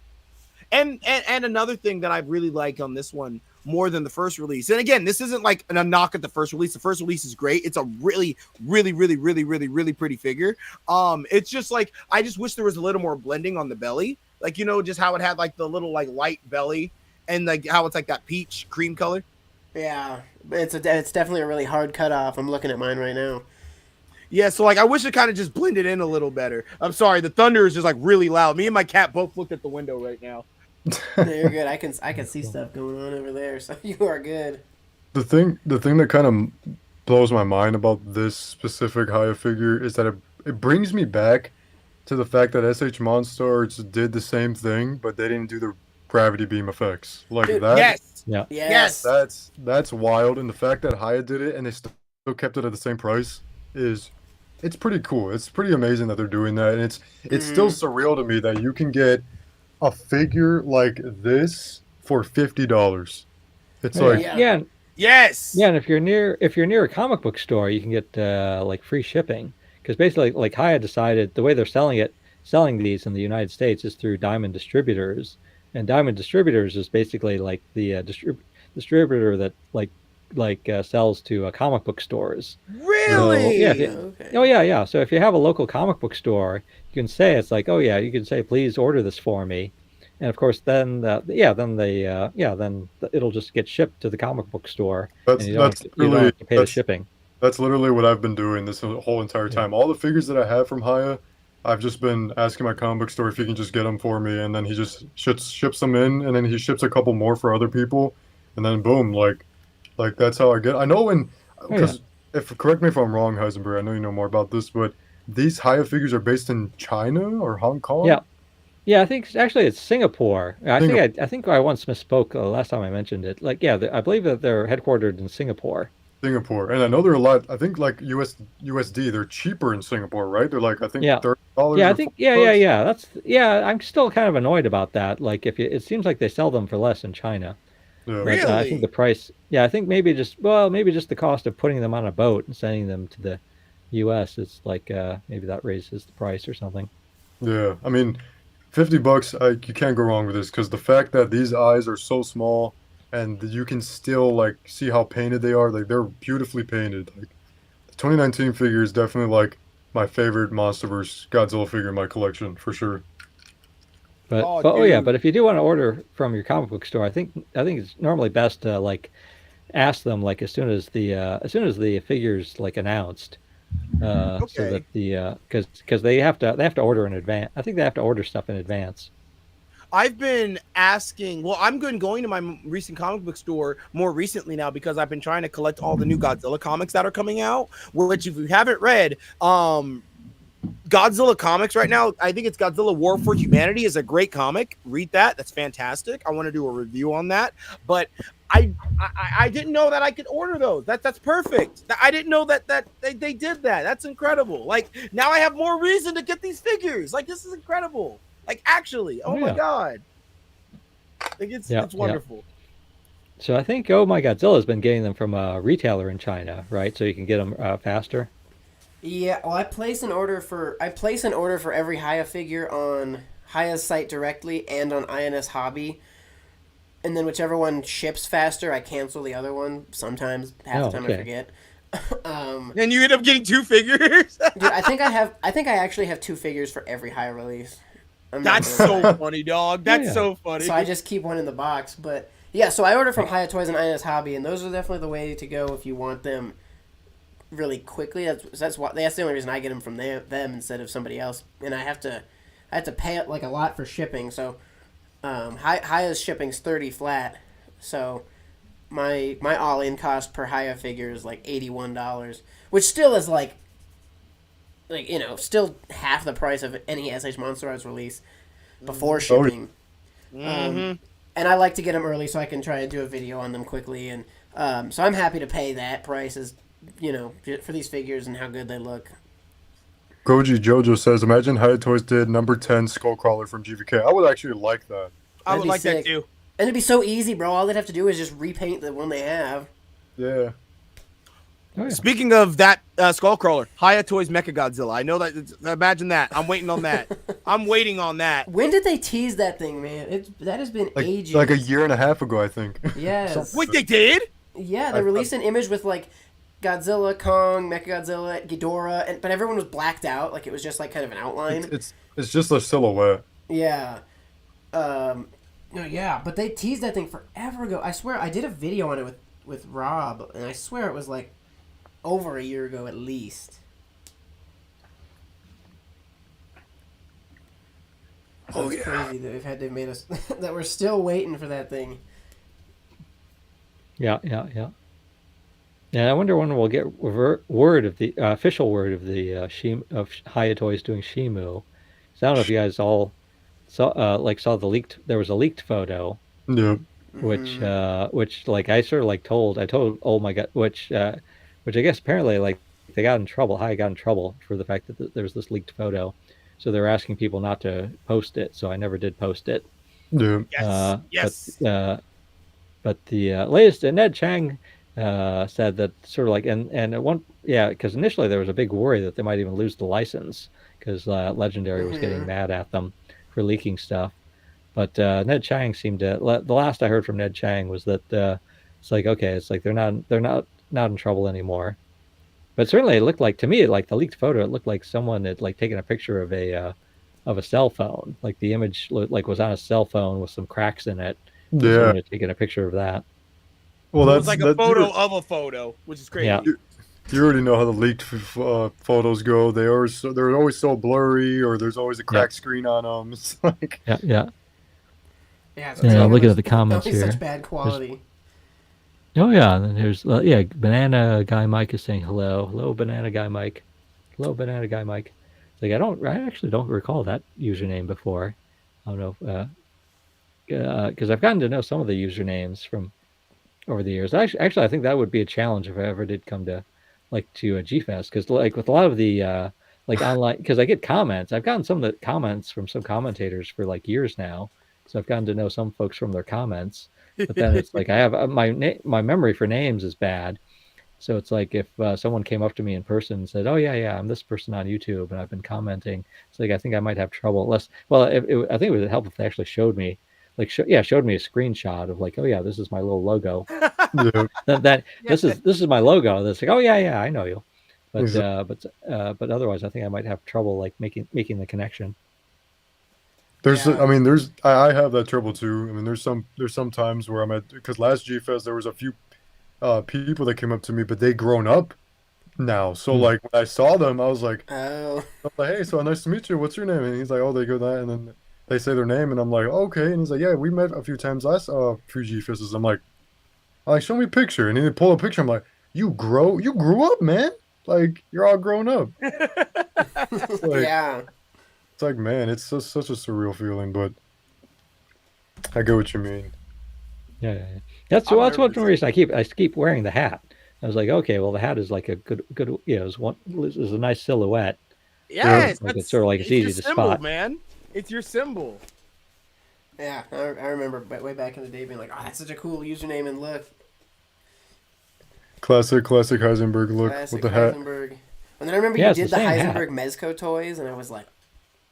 and another thing that I really like on this one more than the first release. And again, this isn't like a knock at the first release. The first release is great. It's a really, really, really, really, really, really pretty figure. It's just like I just wish there was a little more blending on the belly. Like, just how it had like the little like light belly and like how it's like that peach cream color. Yeah, it's definitely a really hard cutoff. I'm looking at mine right now. Yeah, so like I wish it kind of just blended in a little better. I'm sorry, the thunder is just like really loud. Me and my cat both looked at the window right now. No, you're good. I can see stuff going on over there, so you are good. The thing that kind of blows my mind about this specific Haya figure is that it brings me back to the fact that SH Monstars did the same thing, but they didn't do the gravity beam effects like Dude, that. Yes. Yeah. Yes. That's wild, and the fact that Haya did it and they still kept it at the same price it's pretty cool. It's pretty amazing that they're doing that, and it's still surreal to me that you can get a figure like this for $50. It's like Yeah. Yes. Yeah, and if you're near a comic book store, you can get like free shipping because basically, like Haya decided the way they're selling these in the United States is through Diamond Distributors, and Diamond Distributors is basically like the distributor that sells to comic book stores. Really? So, yeah. Okay. Oh yeah. So if you have a local comic book store, you can say it's like, oh yeah, you can say please order this for me, and of course then it'll just get shipped to the comic book store, and you don't have to pay the shipping. that's literally what I've been doing this whole entire time. All the figures that I have from Haya, I've just been asking my comic book store if he can just get them for me, and then he just ships them in, and then he ships a couple more for other people, and then boom, like that's how I get. I know when, because correct me if I'm wrong, Heisenberg. I know you know more about this, but these Haya figures are based in China or Hong Kong. Yeah, I think actually it's Singapore. I think I once misspoke last time I mentioned it. Like, yeah, I believe that they're headquartered in Singapore. Singapore, and I know they're a lot. I think like USD, they're cheaper in Singapore, right? They're like I think $30. Yeah, I think yeah. I'm still kind of annoyed about that. Like, it seems like they sell them for less in China. Yeah. But, I think the price. Yeah, I think maybe just the cost of putting them on a boat and sending them to the U.S. is like maybe that raises the price or something. Yeah, I mean, $50, you can't go wrong with this because the fact that these eyes are so small and you can still like see how painted they are, like they're beautifully painted. Like the 2019 figure is definitely like my favorite MonsterVerse Godzilla figure in my collection for sure. But if you do want to order from your comic book store, I think it's normally best to like ask them like as soon as the figure's like announced. So that because they have to order in advance. I think they have to order stuff in advance. I've been asking. Well, I'm going to my recent comic book store more recently now because I've been trying to collect all the new Godzilla comics that are coming out. Which, if you haven't read, Godzilla comics right now, I think it's Godzilla War for Humanity is a great comic. Read that. That's fantastic. I want to do a review on that. But I didn't know that I could order those. That's perfect. I didn't know that they did that. That's incredible. Like, now I have more reason to get these figures. Like, this is incredible. Like, actually, my god. Like, it's wonderful. So I think Oh My Godzilla has been getting them from a retailer in China, right? So you can get them faster. Yeah, well, I place an order for every Haya figure on Haya's site directly and on INS Hobby. And then whichever one ships faster, I cancel the other one. Sometimes, half the time I forget. And you end up getting two figures. Dude, I think I actually have two figures for every Haya release. That's so funny, dog. That's so funny. So I just keep one in the box. But yeah, so I order from Haya Toys and INS Hobby, and those are definitely the way to go if you want them really quickly. That's the only reason I get them from them instead of somebody else. And I have to pay like a lot for shipping. So Haya's shipping's $30 flat, so my all-in cost per Haya figure is like $81, which still is like still half the price of any SH Monster Arts release before shipping. And I like to get them early so I can try to do a video on them quickly, and so I'm happy to pay that price as for these figures and how good they look. Koji Jojo says, imagine Hayatoys did number 10 Skullcrawler from GvK. I would actually like that. I That'd would be like that sick. too. And it'd be so easy, bro. All they'd have to do is just repaint the one they have. Yeah. Oh, yeah. Speaking of that Skullcrawler, Hayatoy's Mechagodzilla. I know that. Imagine that. I'm waiting on that. I'm waiting on that. When did they tease that thing, man? That has been ages. Like a year and a half ago, I think. Yes. Wait, they did? Yeah, they released an image with like Godzilla, Kong, Mechagodzilla, Ghidorah, but everyone was blacked out. Like it was just like kind of an outline. It's just a silhouette. Yeah. No, yeah, but they teased that thing forever ago. I swear, I did a video on it with Rob, and I swear it was like over a year ago at least. So it's crazy that they've made us that we're still waiting for that thing. Yeah. Yeah, I wonder when we'll get word of the official word of the of Hayatoys doing Shimu. So I don't know if you guys all saw the leaked. There was a leaked photo, Yeah. which like I sort of like told. Oh my god, which I guess apparently like they got in trouble. Hay got in trouble for the fact that there was this leaked photo, so they're asking people not to post it. So I never did post it. Yeah. Yes. Yes. But the latest, Ned Chang said that sort of like, and at one, yeah, because initially there was a big worry that they might even lose the license because Legendary was getting mad at them for leaking stuff. But Ned Chang seemed to. The last I heard from Ned Chang was that it's like okay, it's like they're not in trouble anymore. But certainly it looked like to me, like the leaked photo, it looked like someone had like taken a picture of a cell phone, like the image like was on a cell phone with some cracks in it. Yeah. Someone had taken a picture of that. Well, It was like a photo of a photo, which is crazy. Yeah. You already know how the leaked photos go. They're always so blurry, or there's always a cracked screen on them. It's like Yeah. Yeah, I'm looking at the comments always here. such bad quality. Oh yeah, and then there's Banana Guy Mike is saying hello Banana Guy Mike, hello Banana Guy Mike. It's like I actually don't recall that username before. I don't know because I've gotten to know some of the usernames from over the years. Actually, I think that would be a challenge if I ever did come to a G-Fest because like with a lot of the like online because I get comments. I've gotten some of the comments from some commentators for like years now, so I've gotten to know some folks from their comments. But then it's like I have my memory for names is bad, so it's like if someone came up to me in person and said, "Oh yeah, I'm this person on YouTube and I've been commenting," it's like I think I might have trouble. I think it would help if they actually showed me, showed me a screenshot of like, "Oh yeah, this is my little logo." This is my logo. That's like, "Oh yeah, I know you," but otherwise, I think I might have trouble like making the connection. I have that trouble too. I mean, there's some times where I'm at because last G-Fest there was a few people that came up to me, but they grown up now. So like when I saw them, I was like, hey, so nice to meet you. What's your name? And he's like, oh, they go that, and then they say their name, and I'm like, okay. And he's like, yeah, we met a few times last few G-Fests. I'm like, show me a picture, and then they pull a picture. I'm like, you grew up, man. Like you're all grown up. Yeah. It's like, man, it's such a surreal feeling, but I get what you mean. Yeah. That's one reason I keep wearing the hat. I was like, okay, well, the hat is like a good, is a nice silhouette. Yes, like it's sort of like it's easy to symbol, spot, man. It's your symbol. Yeah, I remember way back in the day being like, oh, that's such a cool username and look. Classic Heisenberg look with the hat. Heisenberg. And then I remember you did the Heisenberg Mezco toys, and I was like,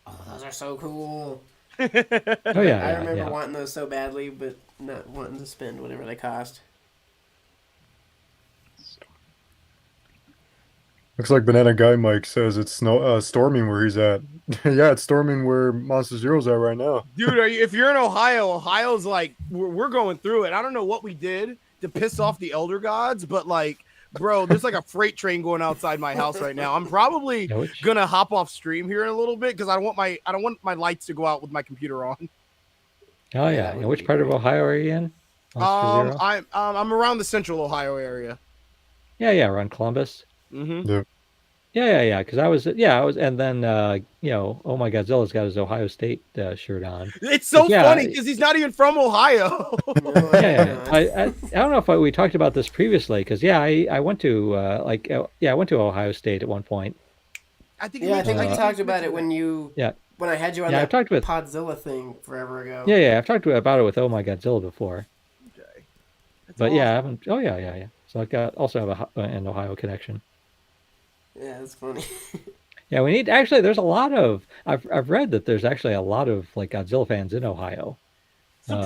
oh, those are so cool. Oh yeah, I remember wanting those so badly, but not wanting to spend whatever they cost. Looks like Banana Guy Mike says it's storming where he's at. Yeah, it's storming where Monster Zero's at right now. Dude, if you're in Ohio's like we're going through it. I don't know what we did to piss off the elder gods, but like, bro, there's like a freight train going outside my house right now. I'm probably gonna hop off stream here in a little bit because I don't want my lights to go out with my computer on. Oh yeah. And which part of Ohio are you in? I'm around the central Ohio area. Yeah, around Columbus. Mm-hmm. Yeah. Because I was, and then oh my Godzilla's got his Ohio State shirt on. It's so funny because he's not even from Ohio. I don't know if we talked about this previously because I went to I went to Ohio State at one point. I think Yeah, I think we you talked about it mentioned when I had you on Yeah, I've that talked with Podzilla thing forever ago. yeah, I've talked about it with Oh My Godzilla before. that. Okay. That's But yeah, I awesome. haven't. Oh yeah. So I got also have an Ohio connection. Yeah, that's funny. Yeah, we need actually. There's a lot of. I've read that there's actually a lot of like Godzilla fans in Ohio. Uh,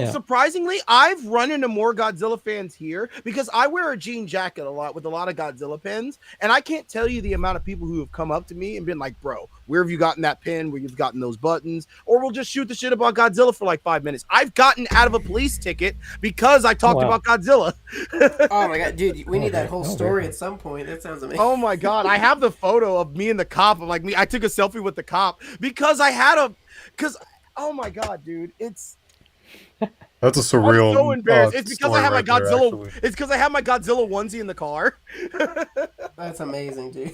yeah. Surprisingly, I've run into more Godzilla fans here because I wear a jean jacket a lot with a lot of Godzilla pins, and I can't tell you the amount of people who have come up to me and been like, "Bro, where have you gotten that pin? Where you've gotten those buttons?" Or we'll just shoot the shit about Godzilla for like 5 minutes. I've gotten out of a police ticket because I Oh talked wow. about Godzilla. Oh my god, dude, we Oh, need that very, whole very story cool. at some point. That sounds amazing. Oh my god, I have the photo of me and the cop. Like me, I took a selfie with the cop because because oh my god, dude, That's a I'm so surreal embarrassed. It's because I story have my right there, Godzilla. actually. It's because I have my Godzilla onesie in the car. That's amazing, dude.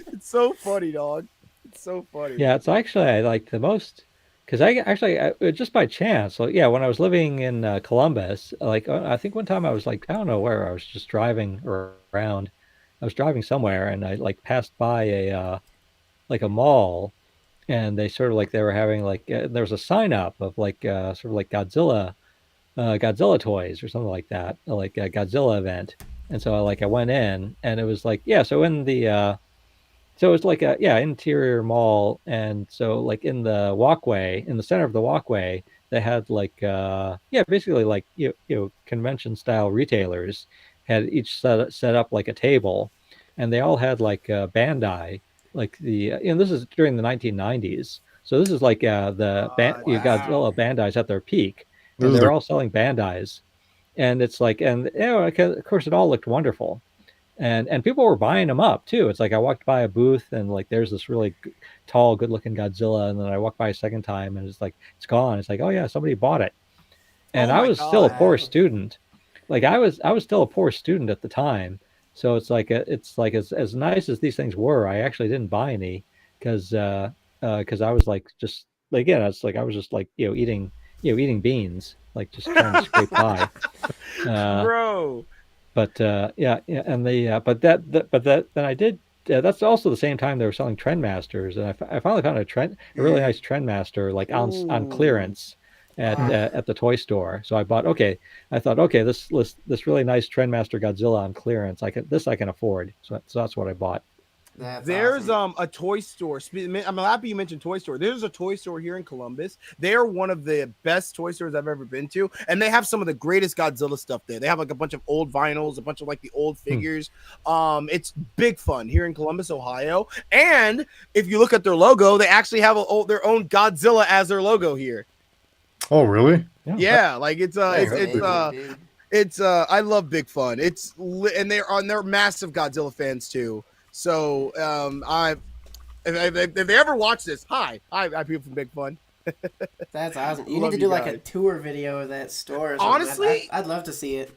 It's so funny, dog. It's so funny. Yeah, it's actually I like the most because I actually just by chance. So yeah, when I was living in Columbus, like I think one time I was like I don't know where I was just driving around. I was driving somewhere and I like passed by a like a mall and they sort of like they were having like there was a sign up of like sort of like Godzilla toys or something like that, like a Godzilla event. And so I went in and it was like yeah, so in the so it's like a yeah interior mall, and so like in the walkway, in the center of the walkway, they had like yeah basically like convention style retailers had each set up like a table, and they all had like Bandai, like the this is during the 1990s, so this is like you Wow. Godzilla Bandai's at their peak, This and is they're the all selling Bandai's, and it's like and of course it all looked wonderful, and people were buying them up too. It's like I walked by a booth and like there's this really tall, good-looking Godzilla, and then I walked by a second time and it's like it's gone. It's like oh yeah, somebody bought it, and Oh I my was still a god. poor Wow. student. Like I was still a poor student at the time, so it's like as nice as these things were, I actually didn't buy any because I was like just like again, it's like I was just like eating beans, like just trying to scrape by. Uh, Bro. yeah, and but that then I did. That's also the same time they were selling Trendmasters, and I finally found a really nice Trendmaster like on Ooh. clearance Wow. at the toy store. So I bought okay. I thought okay, this really nice Trendmaster Godzilla on clearance. I can afford. So that's what I bought. That's There's awesome. a toy store. I'm happy you mentioned toy store. There's a toy store here in Columbus. They are one of the best toy stores I've ever been to, and they have some of the greatest Godzilla stuff there. They have like a bunch of old vinyls, a bunch of like the old Hmm. figures. It's big fun here in Columbus, Ohio. And if you look at their logo, they actually have their own Godzilla as their logo here. Oh, really? Yeah, Yeah, like Dang, That's that's pretty amazing, cool. dude. I love Big Fun. And they're massive Godzilla fans too. So if they ever watch this, hi people from Big Fun. That's awesome. You need Love to you do like a guys. tour video of that store or something. Honestly, I'd love to see it.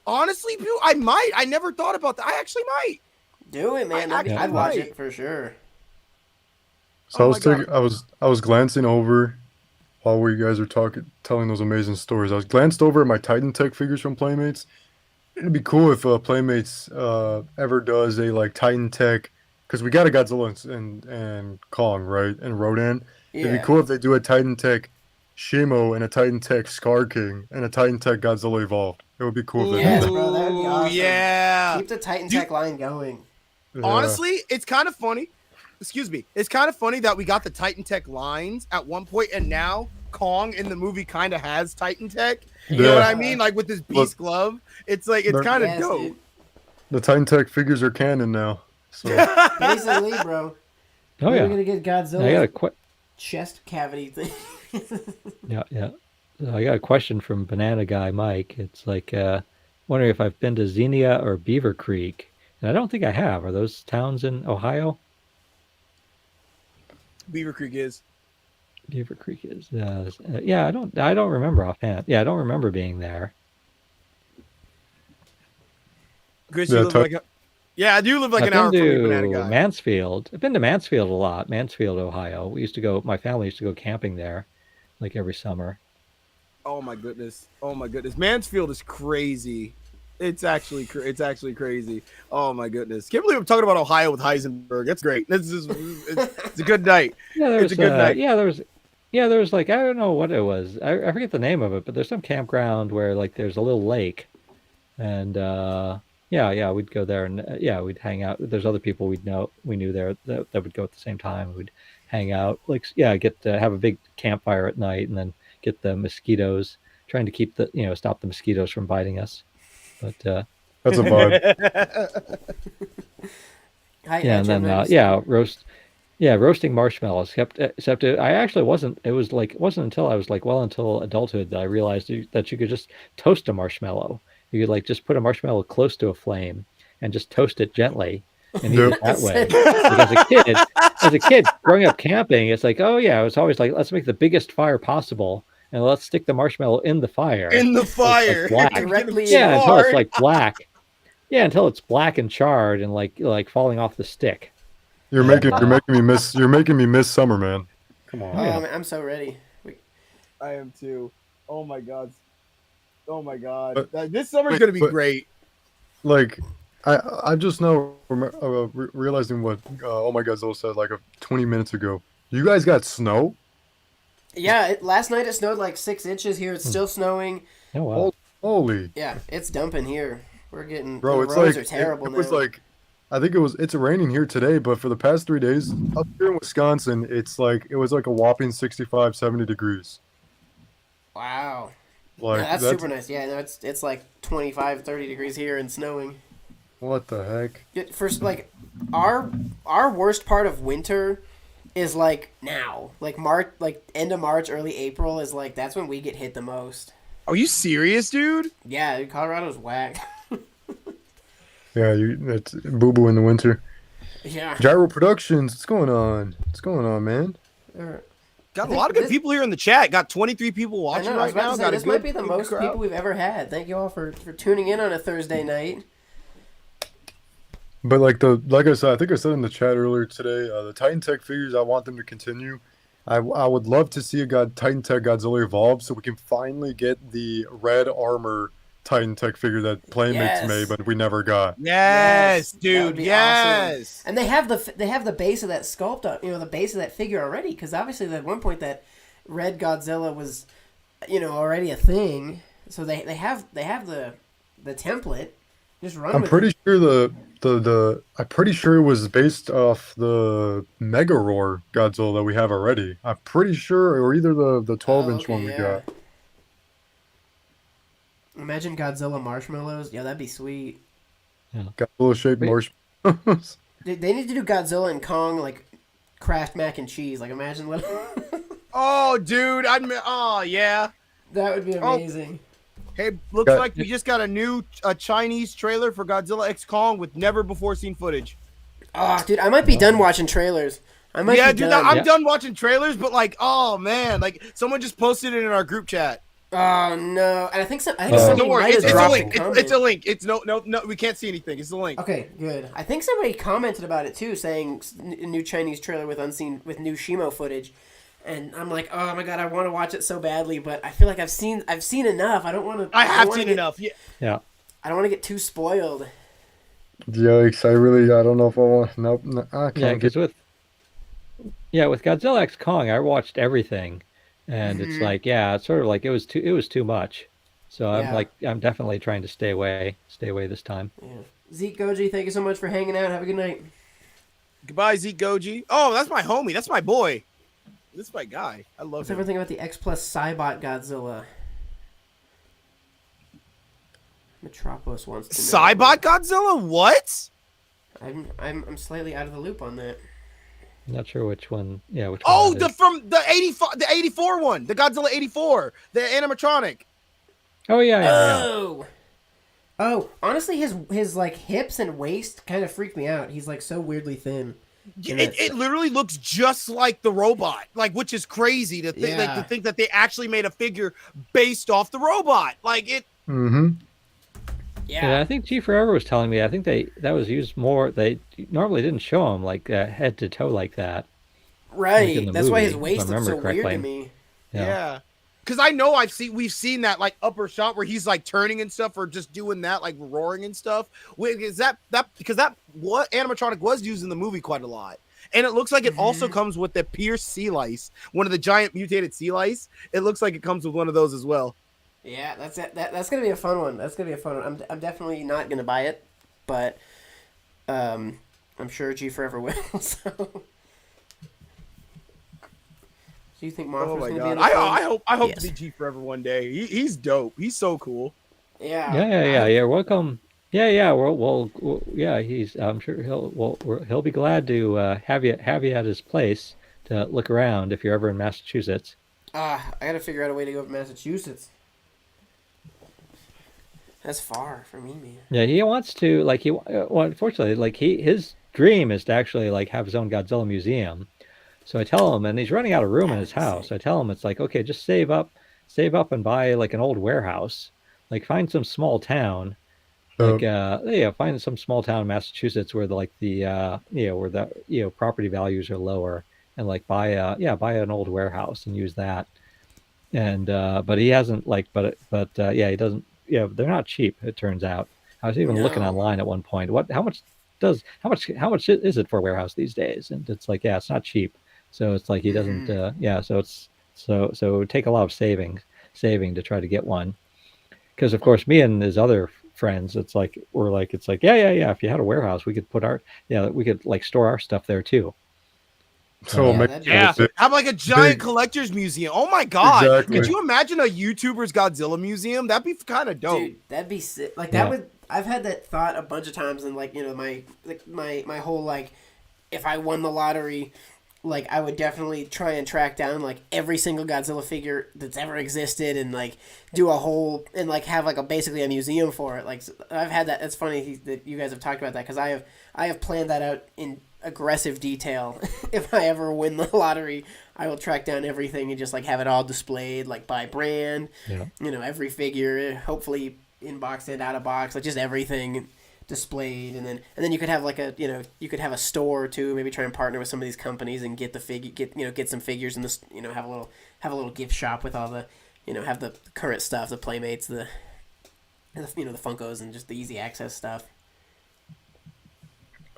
honestly, Pew, I might. I never thought about that. I actually might. Do it, man. I yeah. I'd actually watch might. it for sure. So Oh my god. I was glancing over while we guys are talking, telling those amazing stories. I was glanced over at my Titan Tech figures from Playmates. It'd be cool if Playmates ever does a like Titan Tech, because we got a Godzilla and Kong, right, and Rodan. It'd be Yeah. cool if they do a Titan Tech Shimo and a Titan Tech Scar King and a Titan Tech Godzilla Evolved. It would be cool if they did Yes, that. bro. That would be Ooh, awesome. yeah. Keep the Titan Do you- Tech line going. Yeah. Honestly, it's kind of funny. Excuse me. It's kind of funny that we got the Titan Tech lines at one point, and now Kong in the movie kind of has Titan Tech. You know what I Yeah. mean? Like with this Look, beast glove. It's like it's they're- kind of Yes, dope. dude. the Titan Tech figures are canon now. So Basically, bro. Oh We're yeah. gonna get I got Godzilla's a chest cavity thing. yeah. So I got a question from Banana Guy Mike. It's like wondering if I've been to Xenia or Beaver Creek, and I don't think I have. Are those towns in Ohio? Beaver Creek is. Beaver Creek is. Yeah, I don't remember offhand. Yeah, I don't remember being there. Chris, you yeah, live like a. Yeah, I do live like I've an been hour from you, Banana to Guy. Mansfield. I've been to Mansfield a lot. Mansfield, Ohio. We used to go. My family used to go camping there, like every summer. Oh my goodness. Oh my goodness. Mansfield is crazy. It's actually crazy. Oh my goodness! Can't believe I'm talking about Ohio with Heisenberg. That's great. It's a good night. Yeah, It's a good night. there was like, I don't know what it was. I forget the name of it, but there's some campground where like there's a little lake, and we'd go there and we'd hang out. There's other people we knew there that would go at the same time. We'd hang out, like get to have a big campfire at night, and then get the mosquitoes, trying to keep stop the mosquitoes from biting us. But That's a vibe. and then roasting marshmallows. Except I actually wasn't. It wasn't until I was like until adulthood that I realized that you could just toast a marshmallow. You could like just put a marshmallow close to a flame and just toast it gently and eat it that way. Because as a kid growing up camping, it's like, oh yeah, it was always like, let's make the biggest fire possible and let's stick the marshmallow in the fire. In the fire, like directly. Yeah, until it's like black. Yeah, until it's black and charred and like falling off the stick. You're making me miss summer, man. Come on. Oh, man, I'm so ready. I am too. Oh my god. This summer's gonna be great. Like, I just now realizing what oh my Godzilla said like 20 minutes ago. You guys got snow? Yeah, last night it snowed like 6 inches here. It's still snowing. Oh wow. Holy. Yeah, it's dumping here. We're getting Bro, the it's roads like are terrible it was now. like I think it's raining here today, but for the past 3 days up here in Wisconsin, it was like a whopping 65, 70 degrees. Wow. Like Yeah, that's super nice. Yeah, no, it's like 25, 30 degrees here and snowing. What the heck? First, like our worst part of winter is like now, like March, like end of March, early April is like that's when we get hit the most. Are you serious, dude? Yeah, Colorado's whack. Yeah, that's boo boo in the winter. Yeah. Gyro Productions, what's going on? What's going on, man? Got a lot of good people here in the chat. Got 23 people watching right now. This might be the most people we've ever had. Thank you all for tuning in on a Thursday night. But like I said, I think I said in the chat earlier today, the Titan Tech figures, I want them to continue. I would love to see Titan Tech Godzilla evolve so we can finally get the red armor Titan Tech figure that Playmates made, but we never got. Yes, dude. Yes. Awesome. And they have the base of that sculpt, the base of that figure already, because obviously at one point that red Godzilla was, already a thing. So they have the template. Just run. I'm pretty sure I'm pretty sure it was based off the Mega Roar Godzilla that we have already. I'm pretty sure, or either the 12-inch one we got. Imagine Godzilla marshmallows. Yeah, that'd be sweet. Yeah. Godzilla shaped marshmallows. They need to do Godzilla and Kong like Kraft mac and cheese. Like imagine what. Oh, dude! Yeah. That would be amazing. Hey, looks like we just got a Chinese trailer for Godzilla X Kong with never before seen footage. Oh, dude, I might be done watching trailers. I'm done watching trailers, but like, oh man, like someone just posted it in our group chat. Oh no! And I think somebody might have dropped a comment. It's a link. It's no. We can't see anything. It's a link. Okay, good. I think somebody commented about it too, saying a new Chinese trailer with new Shimo footage, and I'm like, oh my god, I want to watch it so badly, but I feel like I've seen enough. I don't want to. I have seen enough. Yeah. I don't want to get too spoiled. Yikes! I don't know if I want. Nope. I can't because with Godzilla X Kong, I watched everything. And it's like, it's sort of like it was too much. So I'm definitely trying to stay away this time. Yeah. Zeke Goji, thank you so much for hanging out. Have a good night. Goodbye, Zeke Goji. Oh, that's my homie. That's my boy. This is my guy. I love him. Everything about the X Plus Cybot Godzilla. Metropolis wants to know. Cybot Godzilla? What? I'm slightly out of the loop on that. I'm not sure which one. Yeah, which one? Oh, the 84 one, the Godzilla 84, the animatronic. Oh yeah. Oh, honestly, his like hips and waist kind of freak me out. He's like so weirdly thin. It literally looks just like the robot, like, which is crazy to think, to think that they actually made a figure based off the robot, like it. Mm-hmm. Yeah, I think G Forever was telling me. I think that was used more. They normally didn't show him like head to toe like that. Right. That's why his waist looks so weird to me. Yeah. Because I know we've seen that like upper shot where he's like turning and stuff, or just doing that like roaring and stuff. Is that because that what animatronic was used in the movie quite a lot, and it looks like it also comes with the Pierce sea lice, one of the giant mutated sea lice. It looks like it comes with one of those as well. Yeah, that's gonna be a fun one. That's gonna be a fun one. I'm definitely not gonna buy it, but I'm sure G Forever will. So. Do you think Mothra's Oh my going to be god! in the film? I hope Yes. to be G Forever one day. He's dope. He's so cool. Yeah. Welcome. Yeah. Yeah. He's. I'm sure he'll be glad to have you at his place to look around if you're ever in Massachusetts. I got to figure out a way to go to Massachusetts. That's far for me, man. Yeah, he wants to well, unfortunately, his dream is to actually like have his own Godzilla museum. So I tell him, and he's running out of room in his house. I tell him, it's like, okay, just save up and buy like an old warehouse. Like find some small town, find some small town in Massachusetts where where the property values are lower, and like buy an old warehouse and use that. And but he hasn't he doesn't. Yeah, they're not cheap. It turns out. I was even looking online at one point. How much is it for a warehouse these days? And it's like, yeah, it's not cheap. So it's like he doesn't. So it's so it would take a lot of saving to try to get one. Because of course, me and his other friends, it's like yeah. If you had a warehouse, we could we could like store our stuff there too. So Have like a giant collector's museum. Oh my god! Exactly. Could you imagine a YouTuber's Godzilla museum? That'd be kind of dope. Dude, that'd be sick. Like that would. I've had that thought a bunch of times, and like my whole like, if I won the lottery, like I would definitely try and track down like every single Godzilla figure that's ever existed, and like do a whole and like have like basically a museum for it. Like I've had that. It's funny that you guys have talked about that because I have planned that out in aggressive detail. If I ever win the lottery, I will track down everything and just like have it all displayed like by brand. Yeah. Every figure, hopefully in box and out of box, like just everything displayed, and then you could have like you could have a store too, maybe try and partner with some of these companies and get some figures and this have a little gift shop with all the have the current stuff, the Playmates, the Funkos, and just the easy access stuff.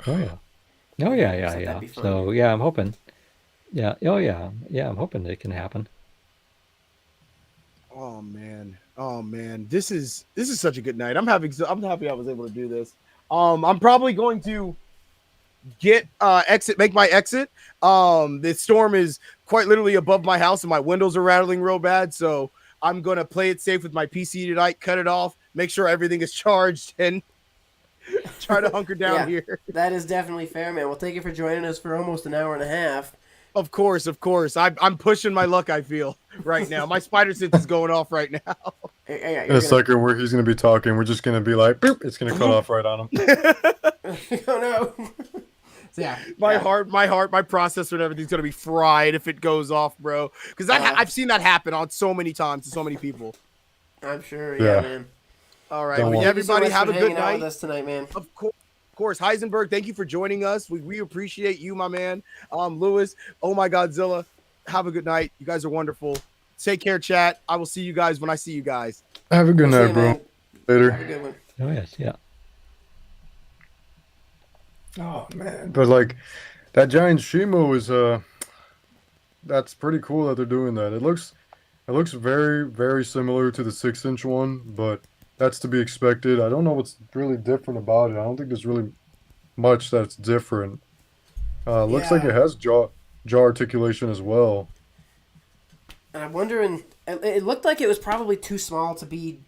Oh yeah. Yeah. So yeah, I'm hoping. Yeah. Oh yeah. Yeah, I'm hoping it can happen. Oh man, this is such a good night. I'm happy I was able to do this. I'm probably going to make my exit. The storm is quite literally above my house and my windows are rattling real bad, so I'm gonna play it safe with my PC tonight, cut it off, make sure everything is charged, and try to hunker down here. That is definitely fair, man. Well, thank you for joining us for almost an hour and a half. Of course. I'm pushing my luck, I feel, right now. My spider sense is going off right now. In a second where he's going to be talking, we're just going to be like, boop, it's going to cut off right on him. Oh, no. My processor and everything's going to be fried if it goes off, bro. Because I've seen that happen on so many times to so many people. I'm sure, man. All right, everybody have a good night. With us tonight, man. Of course, Heisenberg, thank you for joining us. We appreciate you, my man. Lewis, oh my Godzilla, have a good night. You guys are wonderful. Take care, chat. I will see you guys when I see you guys. Have a good night, bro. Man. Later. Have a good one. Oh yes, yeah. Oh man, but like that giant Shimo is that's pretty cool that they're doing that. It looks very, very similar to the 6-inch one, but that's to be expected. I don't know what's really different about it. I don't think there's really much that's different. Looks like it has jaw articulation as well. And I'm wondering, it looked like it was probably too small to be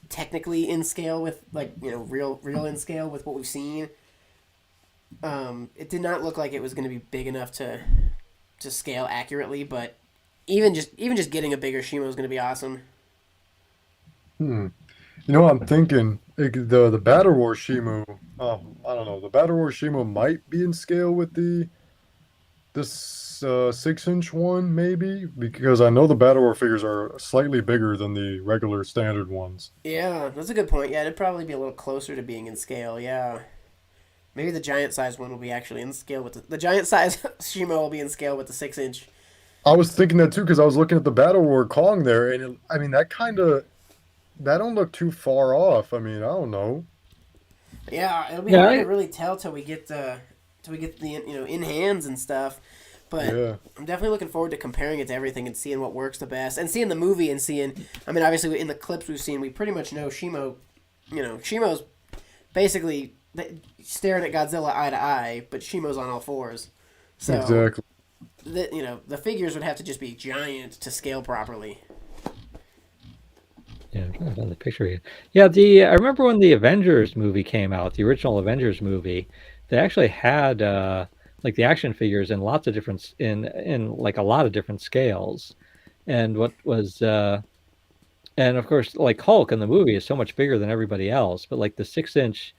technically in scale with, like, real in scale with what we've seen. It did not look like it was going to be big enough to scale accurately, but even just getting a bigger Shimo is going to be awesome. You know what I'm thinking? The Battle War Shimo, I don't know. The Battle War Shimo might be in scale with this 6-inch one, maybe, because I know the Battle War figures are slightly bigger than the regular standard ones. Yeah, that's a good point. Yeah, it'd probably be a little closer to being in scale. Yeah, maybe the giant size one will be actually in scale with the giant size Shimo will be in scale with the 6-inch. I was thinking that too because I was looking at the Battle War Kong there, and I mean that don't look too far off. I mean, I don't know. Yeah, it'll be Yeah, hard I, to really tell till we get the in hands and stuff. But Yeah, I'm definitely looking forward to comparing it to everything and seeing what works the best, and seeing the movie and seeing. I mean, obviously in the clips we've seen, we pretty much know Shimo. Shimo's basically staring at Godzilla eye to eye, but Shimo's on all fours. So exactly. the figures would have to just be giant to scale properly. yeah, I'm trying to find the picture here. Yeah, the I remember when the Avengers movie came out, the original Avengers movie, they actually had like the action figures in lots of different in like a lot of different scales. And what was and of course like Hulk in the movie is so much bigger than everybody else, but like the 6 inch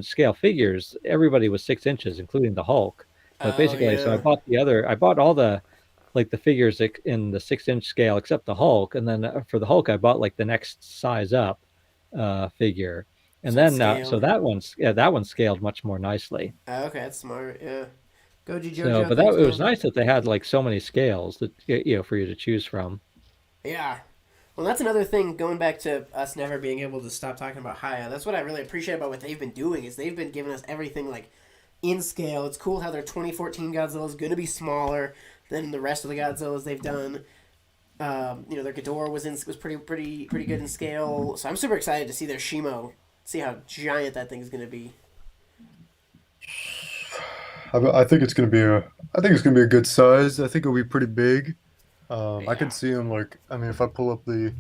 scale figures, everybody was 6 inches, including the Hulk. But Oh basically, so yeah, I bought all the like the figures in the 6 inch scale except the Hulk, and then for the Hulk I bought like the next size up figure, and so it's then scaled. so that one scaled much more nicely. Oh, okay, that's smart. Yeah, Goji So, Jojo, but that thanks, it was man. nice that they had like so many scales that for you to choose from. Yeah. Well, that's another thing. Going back to us never being able to stop talking about Haya. That's what I really appreciate about what they've been doing. Is they've been giving us everything like in scale. It's cool how their 2014 Godzilla is going to be smaller than the rest of the Godzillas they've done. Their Ghidorah was pretty good in scale. So I'm super excited to see their Shimo. See how giant that thing is going to be. I think it's gonna be I think it's gonna be a good size. I think it'll be pretty big. I could Yeah. see him like I mean, if I pull up the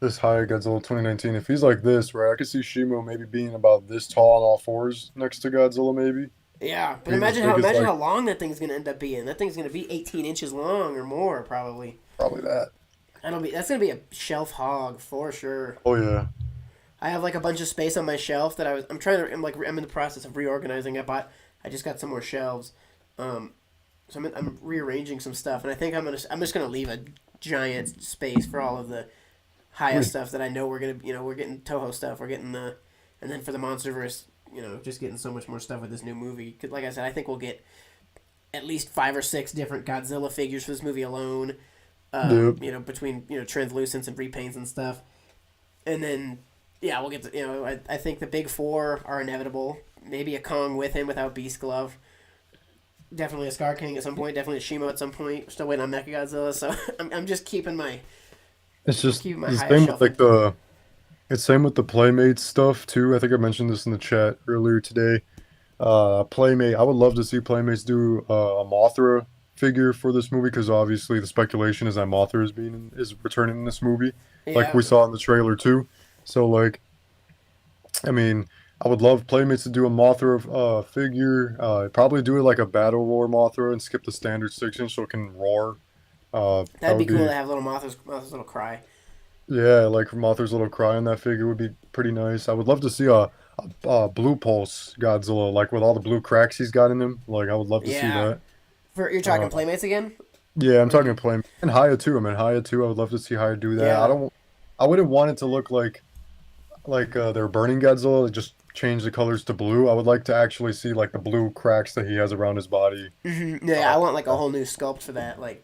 this high Godzilla 2019, if he's like this, right, I could see Shimo maybe being about this tall on all fours next to Godzilla, maybe Yeah, but being as big as imagine like how long that thing's gonna end up being. That thing's gonna be 18 inches long or more probably. probably that. That's gonna be a shelf hog for sure. Oh yeah, I have like a bunch of space on my shelf that I'm in the process of reorganizing. I just got some more shelves, um, so I'm rearranging some stuff, and I think I'm just gonna leave a giant space for all of the Haya Wait, stuff that I know we're getting Toho stuff, and then for the MonsterVerse, just getting so much more stuff with this new movie. 'Cause like I said, I think we'll get at least 5 or 6 different Godzilla figures for this movie alone. yep. Between translucents and repaints and stuff, and then yeah, we'll get to I think the big four are inevitable. Maybe a Kong with him without Beast Glove. Definitely a Scar King at some point. Definitely a Shimo at some point. Still waiting on Mechagodzilla. So I'm just It's just keeping my the highest same with shelf like empty. it's same with the Playmates stuff too. I think I mentioned this in the chat earlier today. Playmate. I would love to see Playmates do a Mothra figure for this movie because obviously the speculation is that Mothra is returning in this movie, like Yeah, we saw in the trailer too. So like, I mean, I would love Playmates to do a Mothra figure. Probably do it like a Battle Roar Mothra and skip the standard 6 inch so it can roar. That that'd be would cool be to have little Mothra's little cry. yeah, like Mothra's little cry on that figure would be pretty nice. I would love to see a Blue Pulse Godzilla, like with all the blue cracks he's got in him. Like I would love to see Yeah, that. for you're Uh, talking Playmates again? yeah, I'm Or talking Play and Haya too. I mean Haya too. I would love to see Haya do that. yeah, I wouldn't want it to look like they're burning Godzilla. Like, just change the colors to blue. I would like to actually see like the blue cracks that he has around his body. yeah. Uh, I want like a whole new sculpt for that. Like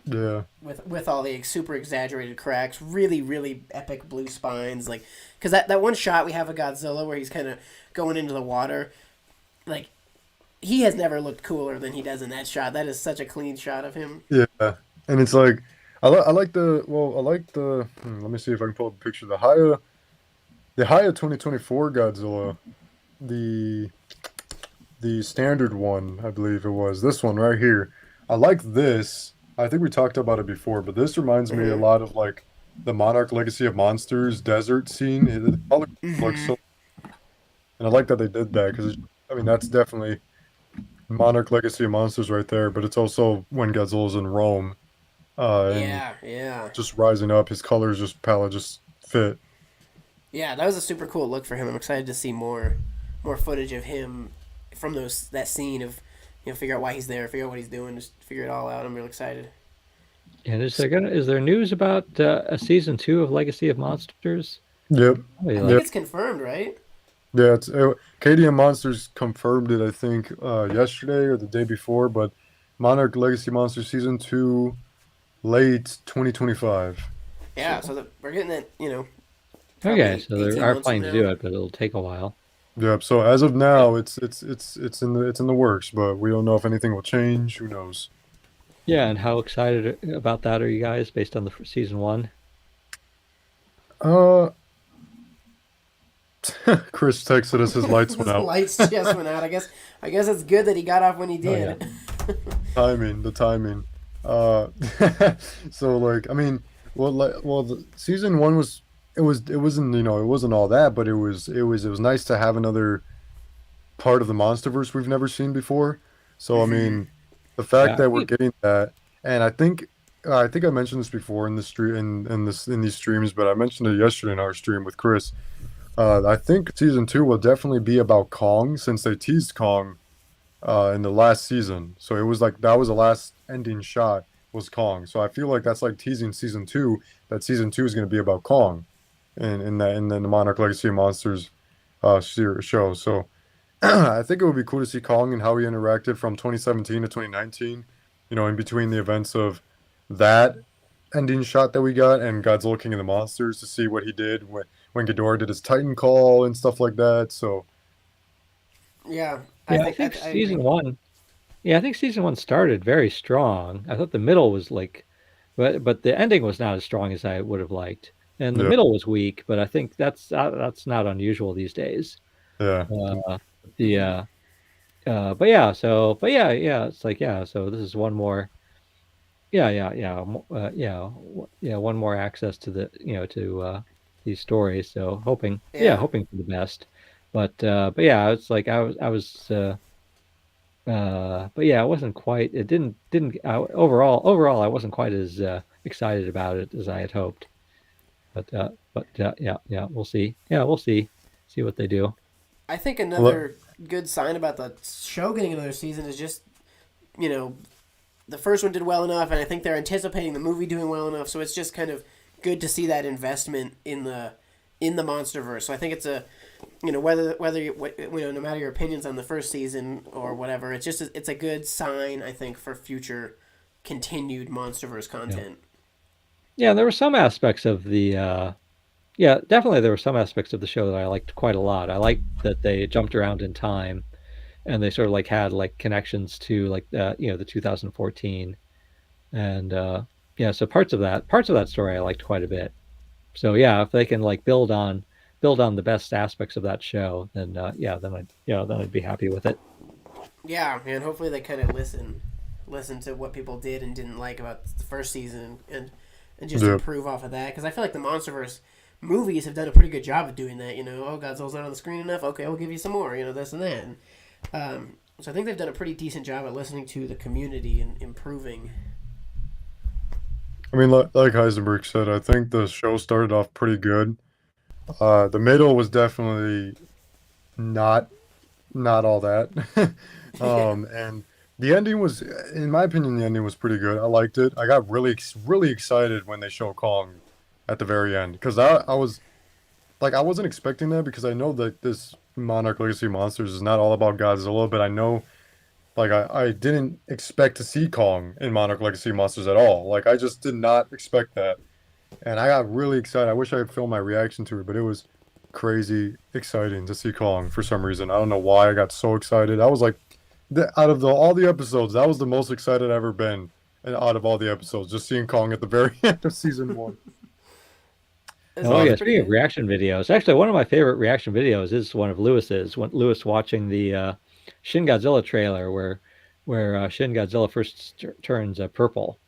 yeah, with all the super exaggerated cracks, really epic blue spines, like because that one shot we have of Godzilla where he's kind of going into the water, like he has never looked cooler than he does in that shot. That is such a clean shot of him. yeah, and it's like I like the I like the. Let me see if I can pull up a picture. The Haya 2024 Godzilla, the the standard one, I believe it was this one right here. I like this. I think we talked about it before, but this reminds me a Hmm. lot of like the Monarch Legacy of Monsters desert scene. The color looks Hmm. so, and I like that they did that because I mean that's definitely Monarch Legacy of Monsters right there. But it's also when Godzilla's in Rome, and Yeah, yeah, just rising up. His colors just palette just fit. yeah. That was a super cool look for him. I'm excited to see more footage of him from that scene of figure out why he's there, figure out what he's doing, just figure it all out. I'm real excited. And is there news about a season 2 of Legacy of Monsters? Yep, I Probably think like yep, it's confirmed, right? yeah. KDM Monsters confirmed it. I think yesterday or the day before, but Monarch Legacy Monsters Season 2, late 2025. Yeah, So, so we're getting it. Okay, Probably so they 18 are months from planning to now. do it, but it'll take a while. yep. So as of now, it's in the works, but we don't know if anything will change. Who knows? Yeah, and how excited about that are you guys based on the season one? Uh, Chris texted us his lights went His out. lights just went out. I guess it's good that he got off when he Oh yeah. did. The timing. Uh, so like, I mean, the season one was it wasn't it wasn't all that, but it was nice to have another part of the MonsterVerse we've never seen before. So I Hmm. mean, the fact Yeah, that we're getting that, and I think I mentioned this before in the stream in these streams, but I mentioned it yesterday in our stream with Chris. I think season two will definitely be about Kong since they teased Kong in the last season. So it was like that was the last ending shot was Kong. So I feel like that's like teasing season two that season two is going to be about Kong in the Monarch Legacy of Monsters show. So I think it would be cool to see Kong and how he interacted from 2017 to 2019. In between the events of that ending shot that we got and Godzilla King of the Monsters to see what he did when Ghidorah did his Titan call and stuff like that. So Yeah, I yeah, I think think I agree. season one. Yeah, I think season one started very strong. I thought the middle was like, but the ending was not as strong as I would have liked, and the yeah, middle was weak. But I think that's not unusual these days. yeah, Uh, the but yeah, but yeah, yeah, it's like yeah. So this is one more. Yeah, yeah, yeah, yeah. One more access to to these stories. So Yeah, hoping for the best. But yeah, it's like but yeah, it wasn't quite. It didn't overall I wasn't quite as excited about it as I had hoped. But yeah, yeah, we'll see. Yeah, we'll see what they do. I think Well, another good sign about the show getting another season is just you know the first one did well enough, and I think they're anticipating the movie doing well enough. So it's just kind of good to see that investment in the MonsterVerse. So I think it's a whether no matter your opinions on the first season or whatever, it's a good sign I think for future continued MonsterVerse Yeah, content. yeah. There were some aspects of the yeah, definitely there were some aspects of the show that I liked quite a lot. I liked that they jumped around in time and they sort of like had like connections to like the 2014 and yeah, so parts of that story I liked quite a bit. So yeah, if they can like build on the best aspects of that show, then yeah, then I'd be happy with it. Yeah, and hopefully they kind of listen to what people did and didn't like about the first season and just yeah. improve off of that. Because I feel like the MonsterVerse movies have done a pretty good job of doing that. Oh, Godzilla's not on the screen enough. Okay, we'll give you some more. This and that. So I think they've done a pretty decent job at listening to the community and improving. I mean, like Heisenberg said, I think the show started off pretty good. The middle was definitely not not all that. Yeah, And the ending was, in my opinion, the ending was pretty good. I liked it. I got really excited when they showed Kong at the very end because I was like, I wasn't expecting that because I know that this Monarch Legacy Monsters is not all about Godzilla, but I know, like, I didn't expect to see Kong in Monarch Legacy Monsters at all. Like, I just did not expect that. And I got really excited. I wish I could film my reaction to it, but it was crazy exciting to see Kong for some reason. I don't know why I got so excited. I was like, out of all the episodes, that was the most excited I've ever been, and out of all the episodes, just seeing Kong at the very end of season one. Oh it's yeah, Um, pretty speaking of good. reaction videos, actually one of my favorite reaction videos is one of Lewis's. When Lewis watching the Shin Godzilla trailer where Shin Godzilla first turns purple.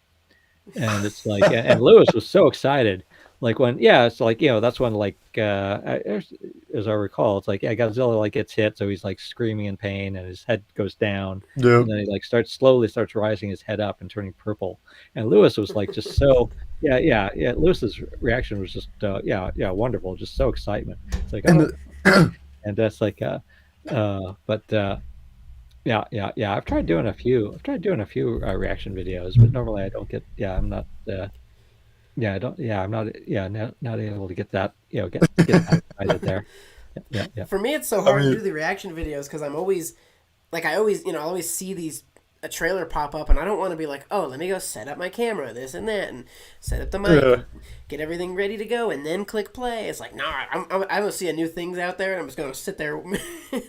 And it's like and Lewis was so excited like when yeah it's like that's when like as I recall it's like yeah Godzilla like gets hit so he's like screaming in pain and his head goes down yeah, and then he like starts rising his head up and turning purple and Lewis was like just so yeah Lewis's reaction was just yeah wonderful just so excitement it's like and oh the, and that's like but yeah, yeah, yeah. I've tried doing a few. I've tried doing a few reaction videos, but normally I don't get. Yeah, I'm not. Yeah, I don't. Yeah, I'm not. Yeah, not able to get that. Get that excited there. Yeah, yeah, For me, it's so I hard to mean, do the reaction videos because I'm always like I always see these a trailer pop up, and I don't want to be like, oh, let me go set up my camera, this and that, and set up the mic, Yeah. and get everything ready to go, and then click play. It's like, nah, I will see a new things out there, and I'm just gonna sit there,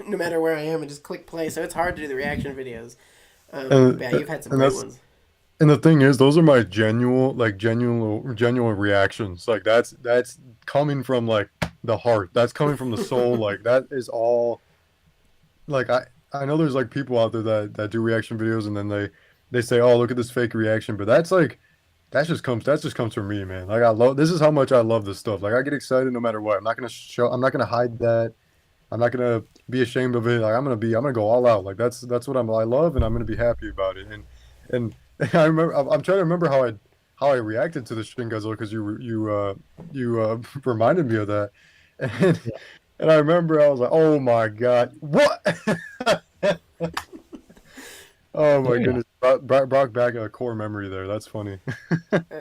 no matter where I am, and just click play. So it's hard to do the reaction videos. And, Yeah, you've had some and great that's ones. and the thing is, those are my genuine reactions. Like that's coming from like the heart. That's coming from the soul. Like that is all. Like I know there's like people out there that do reaction videos and then they say, oh, look at this fake reaction, but that's like that just comes from me, man. Like I love this is how much I love this stuff. Like I get excited no matter what. I'm not gonna hide that. I'm not gonna be ashamed of it. Like I'm gonna go all out. Like that's what I love, and I'm gonna be happy about it. And I remember I'm trying to remember how I reacted to the Shin Godzilla because you reminded me of that, and Yeah. and I remember I was like, oh my god, what? Oh Oh my yeah. goodness, brought back a core memory there. That's funny.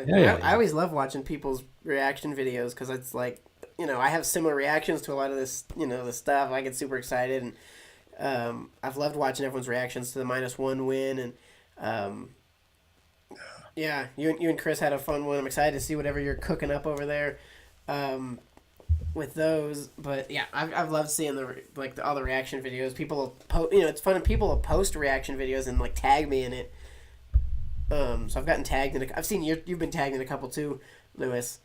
Yeah, yeah, I yeah. always love watching people's reaction videos because it's like, I have similar reactions to a lot of this, this stuff. I get super excited, and I've loved watching everyone's reactions to the -1 win, and um, yeah, you and Chris had a fun one. I'm excited to see whatever you're cooking up over there. Um, with those, but yeah, I've loved seeing all the reaction videos. People will it's fun, and people will post reaction videos and like tag me in it. So I've gotten tagged in. I've seen you've been tagged in a couple too, Lewis.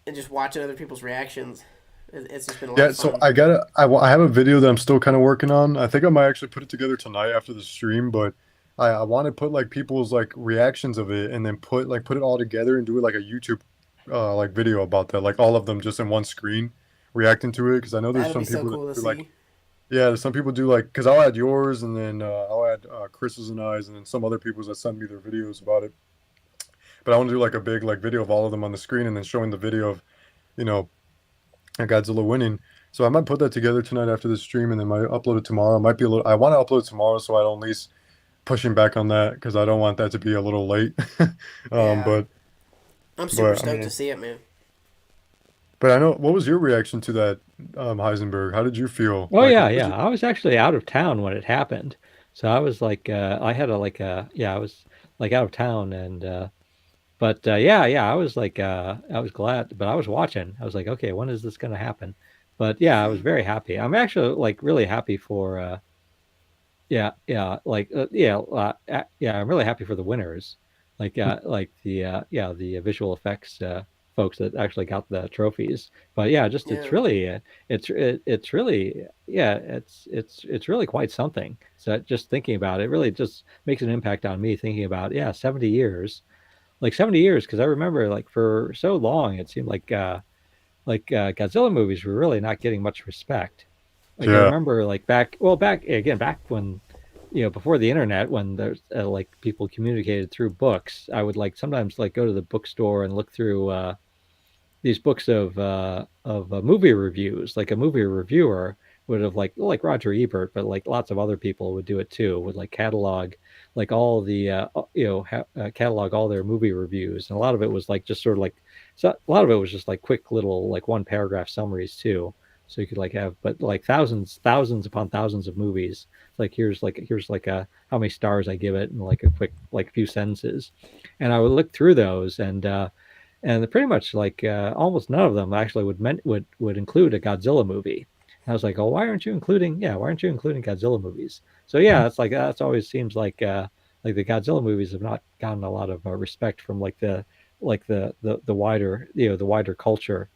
And just watching other people's reactions, it's just been a lot Yeah, of so fun. I have a video that I'm still kind of working on. I think I might actually put it together tonight after the stream, but I want to put like people's like reactions of it and then put it all together and do it like a YouTube like video about that, like all of them just in one screen reacting to it because I know there's That'd be some so people that cool to do like see. yeah, there's some people do like because I'll add yours and then I'll add Chris's and I's and then some other people's that send me their videos about it. But I want to do like a big like video of all of them on the screen and then showing the video of you know Godzilla winning. So I might put that together tonight after the stream, and then might upload it tomorrow. It might be a little. I want to upload it tomorrow, so I don't at least pushing back on that because I don't want that to be a little late. um, Yeah, but I'm super but I stoked to mean, see it, man. but I know what was your reaction to that, Heisenberg? How did you feel? Oh Like, yeah, what was yeah. your, I was actually out of town when it happened, so I was like, I had a like a yeah, I was like out of town, and but yeah, yeah, I was like, I was glad, but I was watching. I was like, okay, when is this gonna happen? But yeah, I was very happy. I'm actually like really happy for yeah, yeah, like yeah, yeah. I'm really happy for the winners, like the yeah the visual effects folks that actually got the trophies. But yeah, just it's Yeah, really it's really yeah it's really quite something. So just thinking about it really just makes an impact on me thinking about yeah 70 years, like 70 years because I remember like for so long it seemed like Godzilla movies were really not getting much respect. Like I yeah, remember like back again back when before the internet when there's like people communicated through books. I would like sometimes like go to the bookstore and look through these books of movie reviews. Like a movie reviewer would have like Roger Ebert, but like lots of other people would do it too. Would like catalog like all the catalog all their movie reviews, and a lot of it was like just sort of like so a lot of it was just like quick little like one paragraph summaries too. So you could like have but like thousands upon thousands of movies. Like here's like a how many stars I give it and like a quick like few sentences, and I would look through those and pretty much like almost none of them actually would include a Godzilla movie. And I was like, oh, why aren't you including Godzilla movies? So yeah, it's like that's always seems like the Godzilla movies have not gotten a lot of respect from like the wider the wider culture.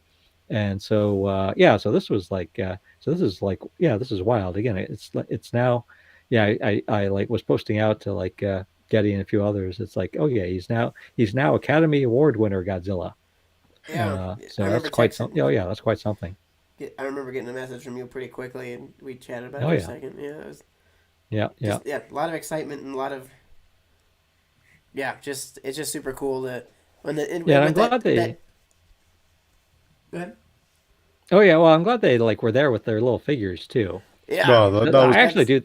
And so yeah, so this was like so this is like yeah, this is wild. Again, it's now yeah, I like was posting out to like Getty and a few others. It's like, oh yeah, he's now Academy Award winner Godzilla. yeah. I So that's remember quite something. texting. Oh yeah, that's quite something. I remember getting a message from you pretty quickly, and we chatted about it Oh for a yeah, second. Yeah, it was yeah, yeah, just a lot of excitement and a lot of just it's just super cool that yeah. And I'm with glad they. that. Go ahead. Oh yeah, well I'm glad they like were there with their little figures too. Yeah, no, that was I actually that's do.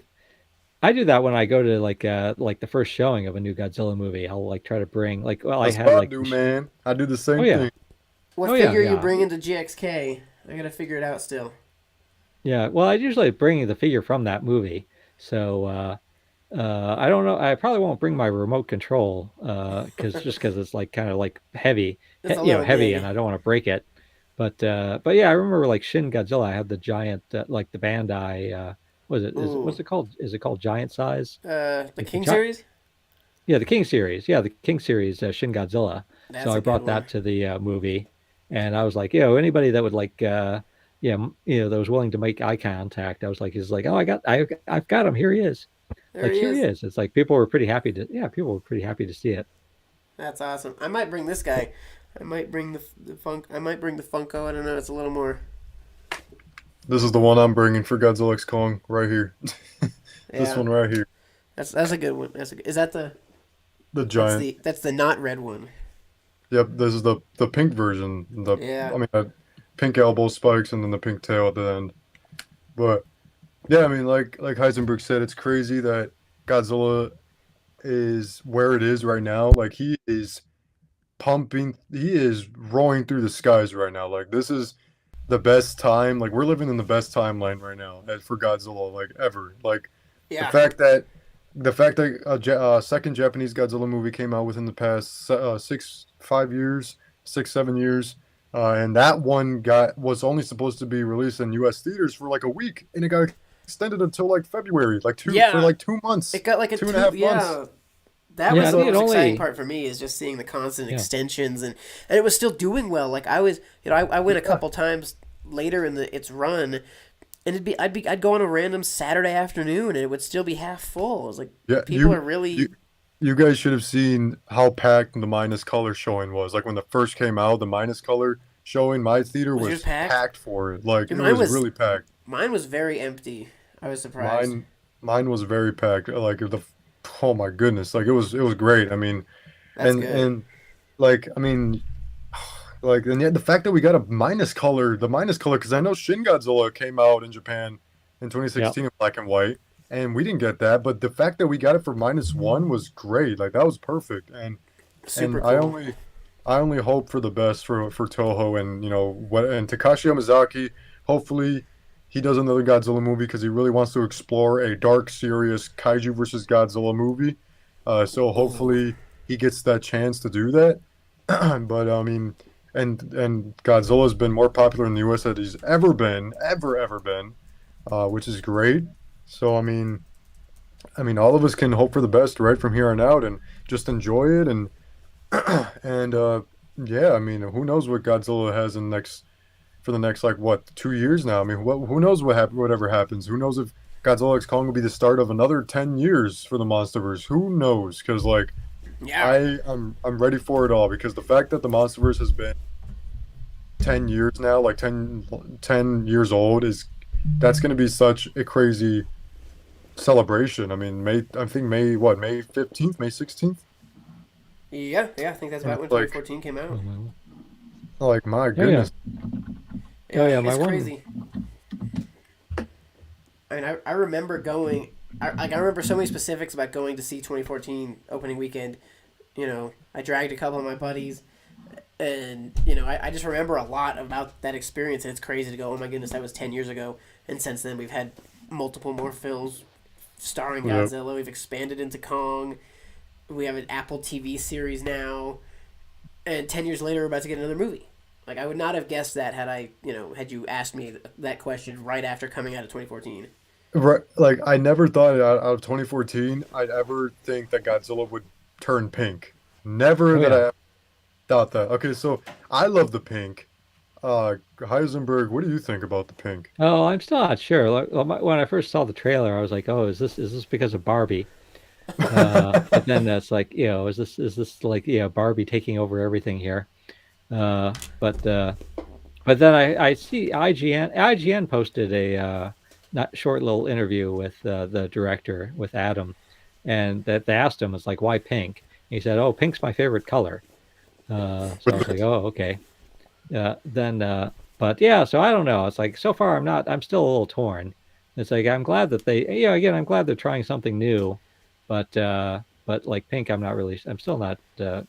I do that when I go to like the first showing of a new Godzilla movie. I'll like try to bring like well I that's have what I like do, man. I do the oh same yeah thing. what oh yeah figure you yeah bring into GxK. I gotta figure it out still. yeah. Well, I usually bring the figure from that movie. So I don't know. I probably won't bring my remote control because it's like kind of like heavy, It's a little heavy, and big. I don't want to break it. But yeah, I remember like Shin Godzilla. I had the giant like the Bandai. Was it is Ooh. what's it called? Is it called Giant Size? The Like the King series? yeah, the King series. Yeah, the King series, Shin Godzilla. So That's I a good brought one. that to the movie, and I was like, anybody that would like, yeah, that was willing to make eye contact. I was like, he's like, oh, I've got him. Here he is. There Like he here he is. is. It's like people were pretty happy to, yeah, people were pretty happy to see it. That's awesome. I might bring this guy. I might bring the funk. I might bring the Funko. I don't know. It's a little more. This is the one I'm bringing for Godzilla X Kong right here. This Yeah, one right here, that's a good one. Is that the the giant. that's the not red one? Yep, this is the pink version. Yeah. I mean, pink elbow spikes and then the pink tail at the end. But yeah, I mean, like Heisenberg said, it's crazy that Godzilla is where it is right now. Like he is roaring through the skies right now. Like this is the best time. Like we're living in the best timeline right now for Godzilla, like ever. Like the Yeah. fact that the fact that a second Japanese Godzilla movie came out within the past 5 years, 6 7 years, and that one was only supposed to be released in U.S. theaters for like a week, and it got extended until like February, Yeah. like 2 months, It got like a two and a two. half months. Yeah. That Yeah, was I the think it most exciting only, part for me is just seeing the constant yeah, extensions and it was still doing well. Like I was, I went a Yeah, couple times later in its run, and I'd go on a random Saturday afternoon and it would still be half full. I was like, yeah. people are You really. you guys should have seen how packed the minus color showing was. Like when the first came out, the minus color showing, my theater Was yours was packed? packed for it. Like Dude, it was really packed. mine was very empty. I was surprised. Mine mine was very packed. Like oh my goodness, like it was great. I mean, That's good. and like I mean, like and yet the fact that we got the minus color, because I know Shin Godzilla came out in Japan in yeah. 2016 in black and white, and we didn't get that. But the fact that we got it for -1 was great. Like that was perfect. And Super cool. I only hope for the best for Toho, and what, and Takashi Yamazaki. Hopefully, he does another Godzilla movie because he really wants to explore a dark, serious kaiju versus Godzilla movie. So Ooh. hopefully he gets that chance to do that. But I mean, and Godzilla's been more popular in the U.S. than he's ever been, ever been, which is great. So I mean, all of us can hope for the best right from here on out, and just enjoy it. And yeah, I mean, who knows what Godzilla has in next for the next like what 2 years now? I mean, who knows whatever happens? Who knows if Godzilla X Kong will be the start of another 10 years for the MonsterVerse? Who knows? Because like Yeah. I'm ready for it all, because the fact that the MonsterVerse has been 10 years now, like 10 years old, is that's going to be such a crazy celebration. I mean, I think May 15th, May 16th, Yeah. Yeah. I think that's and about when like 2014 came out. Hmm. my Oh yeah, goodness. oh Yeah. yeah. My It's one, crazy. I mean, I remember going. I remember so many specifics about going to see 2014 opening weekend. I dragged a couple of my buddies, and I just remember a lot about that experience. And it's crazy to go, oh my goodness, that was 10 years ago. And since then, we've had multiple more films starring Yep. Godzilla. We've expanded into Kong. We have an Apple TV series now, and 10 years later, we're about to get another movie. Like I would not have guessed that had you asked me that question right after coming out of 2014. Right, like I never thought out of 2014 I'd ever think that Godzilla would turn pink. Never oh that yeah. I thought that. Okay, so I love the pink. Heisenberg, what do you think about the pink? Oh, I'm still not sure. Like, well, when I first saw the trailer, I was like, oh, is this because of Barbie? But then that's like, is this like, Barbie taking over everything here? Uh, but uh, but then I see IGN posted a not short little interview with the director with Adam, and that they asked him, it's like, why pink? He said, oh, pink's my favorite color. So I was like, oh, okay. Then but yeah, so I don't know. It's like so far I'm still a little torn. It's like I'm glad that again, I'm glad they're trying something new, but like pink, I'm still not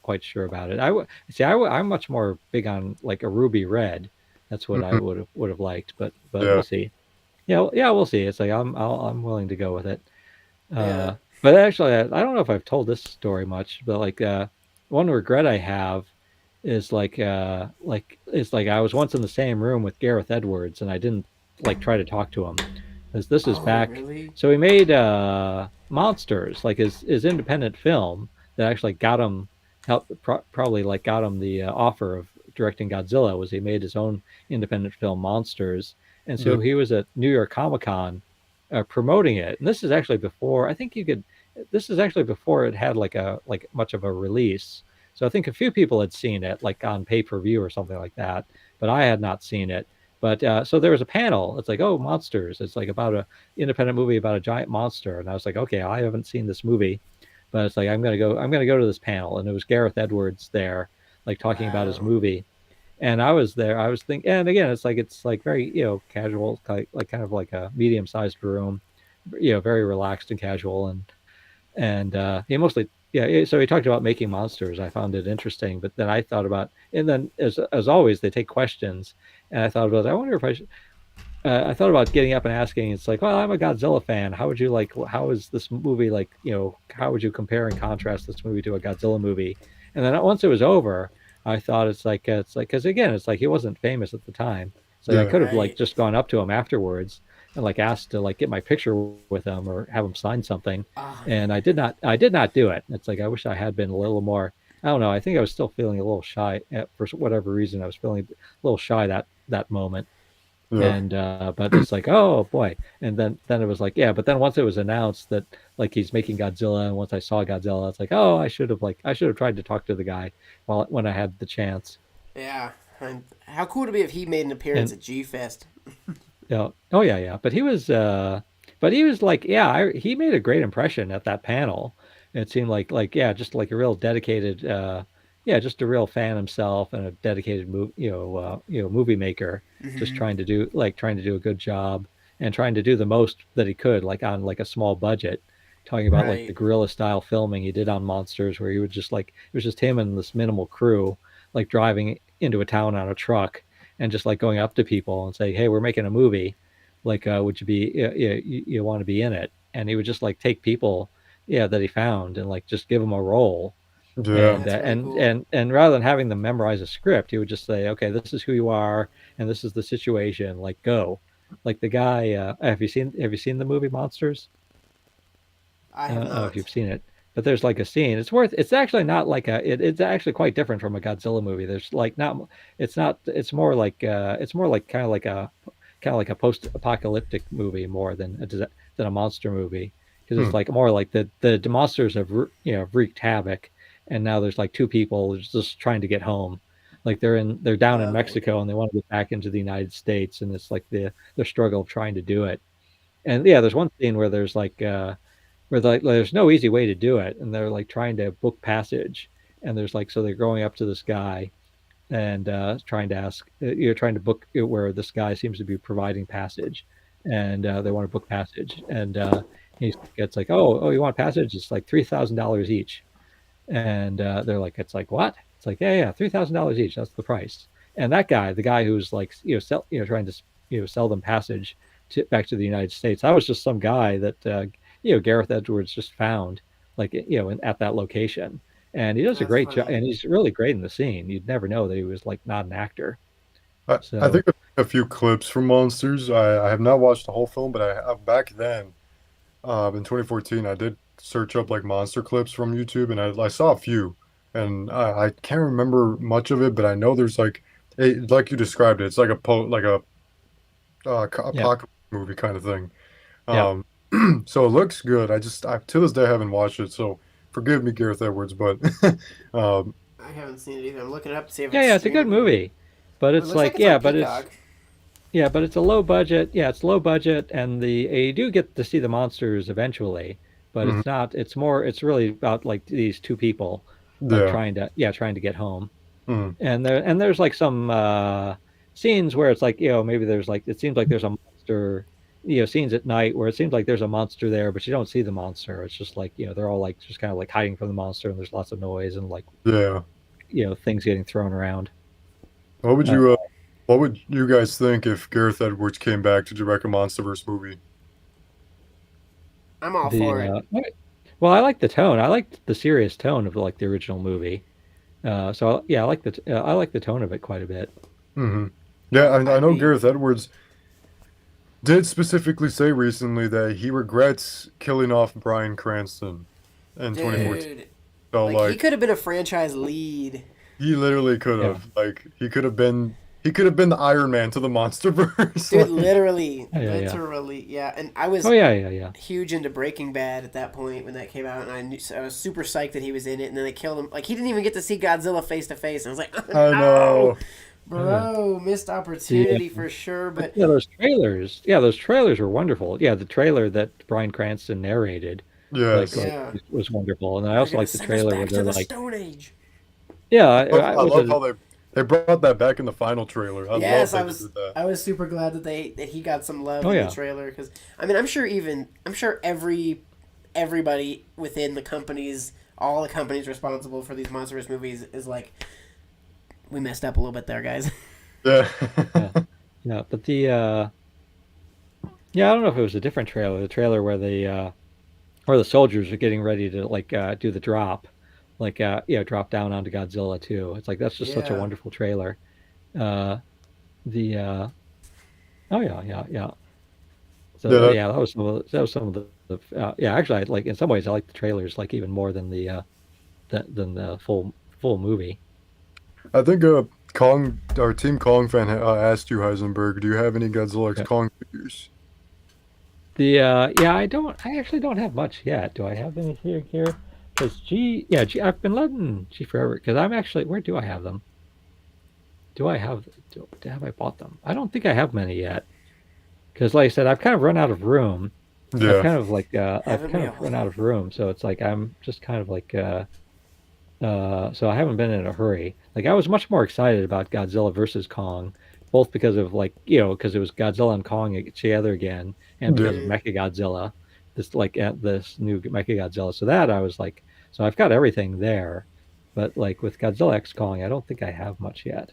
quite sure about it. I'm much more big on like a ruby red. That's what I Mhm. would have liked, but we'll Yeah. see. Yeah, yeah, we'll see. It's like I'm willing to go with it. Yeah. But actually, I don't know if I've told this story much, but like one regret I have is like I was once in the same room with Gareth Edwards and I didn't like try to talk to him. This is Oh, back. really? So he made Monsters, like his independent film that actually got him probably like got him the offer of directing Godzilla. Was he made his own independent film Monsters, and Yeah. so he was at New York Comic Con promoting it. And this is actually before I think you could. This is actually before it had like much of a release. So I think a few people had seen it like on pay per view or something like that, but I had not seen it. But so there was a panel. It's like, oh, monsters. It's like about a independent movie about a giant monster. And I was like, okay, I haven't seen this movie, but it's like I'm gonna go. I'm gonna go to this panel. And it was Gareth Edwards there, like talking about his Wow. movie. And I was there. I was thinking, and again, it's like very casual, like kind of like a medium sized room, very relaxed and casual. And he mostly so he talked about making monsters. I found it interesting, but then I thought about, and then as always they take questions, and I thought about, I wonder if I should I thought about getting up and asking. It's like, well, I'm a Godzilla fan. How would you like? How is this movie like? How would you compare and contrast this movie to a Godzilla movie? And then once it was over, I thought it's like because again, it's like he wasn't famous at the time, so I Yeah. could have like Right. just gone up to him afterwards and like asked to like get my picture with him or have him sign something, Oh, and man. I did not do it. It's like I wish I had been a little more. I don't know. I think I was still feeling a little shy for whatever reason. I was feeling a little shy that moment, Yeah. and but it's like, oh boy. And then it was like, yeah, but then once it was announced that like he's making Godzilla, and once I saw Godzilla, it's like, oh, I should have tried to talk to the guy when I had the chance. Yeah. And how cool would it be if he made an appearance And at G Fest? oh yeah, yeah, but he was like, yeah, he made a great impression at that panel. It seemed like yeah, just like a real dedicated yeah, just a real fan himself and a dedicated movie maker, just trying to do a good job and trying to do the most that he could, like on like a small budget. Talking about like the Right. guerrilla style filming he did on Monsters, where he would just like it was just him and this minimal crew, like driving into a town on a truck and just like going up to people and say, "Hey, we're making a movie. Like, would you be you want to be in it?" And he would just like take people, yeah, that he found and like just give them a role. Yeah. And That's really cool. rather than having them memorize a script, he would just say, "Okay, this is who you are, and this is the situation. Like, go." Like the guy, have you seen the movie Monsters? I I have don't know if not. you've seen it, but there's like a scene. It's actually not like it's actually quite different from a Godzilla movie. There's like not, it's more like kind of like a post-apocalyptic movie more than a monster movie, because Hmm. it's like more like the monsters have wreaked havoc, and now there's like two people just trying to get home. Like they're down in Okay. Mexico and they want to get back into the United States, and it's like the struggle of trying to do it. And yeah, there's one scene where there's like where like there's no easy way to do it, and they're like trying to book passage, and there's like so they're going up to this guy and trying to ask you're trying to book it where this guy seems to be providing passage, and they want to book passage, and it's like, oh, you want passage? It's like $3,000 each, and they're like, it's like what? It's like, yeah, $3,000 each. That's the price. And that guy, the guy who's like trying to sell them passage back to the United States, that was just some guy that Gareth Edwards just found like at that location, and he does a That's great job, funny. and he's really great in the scene. You'd never know that he was like not an actor. I So think a few clips from Monsters. I have not watched the whole film, but back then, in 2014, I did search up like monster clips from YouTube, and I saw a few, and I can't remember much of it, but I know there's like you described it. It's like a yeah, apocalypse movie kind of thing. yeah. Um, so it looks good. I to this day haven't watched it, so forgive me, Gareth Edwards, but um, I haven't seen it either. I'm looking it up to see if Yeah, it's yeah, it's a good streaming. movie, but It it's looks like like, it's on Peacock. yeah, but it's a low budget. Yeah, it's low budget, and you do get to see the monsters eventually, but mhm, it's not. It's more. It's really about like these two people, like yeah, trying to get home, mm, and there's like some scenes where it's like maybe there's like it seems like there's a monster. Scenes at night where it seems like there's a monster there, but you don't see the monster. It's just like they're all like just kind of like hiding from the monster, and there's lots of noise and like yeah. things getting thrown around. What would Uh, you what would you guys think if Gareth Edwards came back to direct a MonsterVerse movie? I'm all the for it. Well, I like the tone. I liked the serious tone of like the original movie. So yeah, I like the tone of it quite a bit. Hmm. Yeah, I I'd know be Gareth Edwards did specifically say recently that he regrets killing off Bryan Cranston in 2014. dude. So Like he like could have been a franchise lead. he literally could Yeah. have like he could have been the Iron Man to the MonsterVerse. Dude, Like literally, Yeah, yeah, yeah. literally, yeah. And I Oh was yeah, yeah, yeah. huge into Breaking Bad at that point when that came out, and I was super psyched that he was in it. And then they killed him. Like he didn't even get to see Godzilla face to face. And I was like, I no, know. Oh, yeah. bro, missed The, opportunity for sure. but But yeah, those trailers. Yeah, those trailers were wonderful. Yeah, the trailer that Bryan Cranston narrated, Yes. yeah, was wonderful, and I they're also gonna like the send us trailer where back to they're the like, Stone Age. yeah, I I was love a how they brought that back in the final trailer. I love Yes, that they did that. I was super glad that he got some love oh in the yeah, trailer because I mean I'm sure everybody within the companies, all the companies responsible for these monstrous movies is like, we messed up a little bit there, guys. Yeah. yeah, yeah. But the yeah, I don't know if it was a different trailer. The trailer where the soldiers are getting ready to like do the drop, like drop down onto Godzilla too. It's like that's just such a Yeah, wonderful trailer. Uh, the oh yeah, yeah, yeah. Yeah, So yeah, that was some of the yeah. Actually, like in some ways, I like the trailers like even more than than the full movie. I think Kong, our Team Kong fan asked you, Heisenberg, do you have any Godzilla X Yeah. Kong figures? The yeah, I actually don't have much yet. Do I have any here? Because I've been letting G forever because I'm actually where do I have them? Do I have have I bought them? I don't think I have many yet. Because like I said, I've kind of run out of room. Yeah. I've haven't we kind of all? run out of room, so it's like I'm just kind of like so I haven't been in a hurry. Like I was much more excited about Godzilla versus Kong, both because of like because it was Godzilla and Kong together again, and because of Mm-hmm. Mechagodzilla, this new Mechagodzilla. So that I was like, so I've got everything there, but like with Godzilla X Kong, I don't think I have much yet.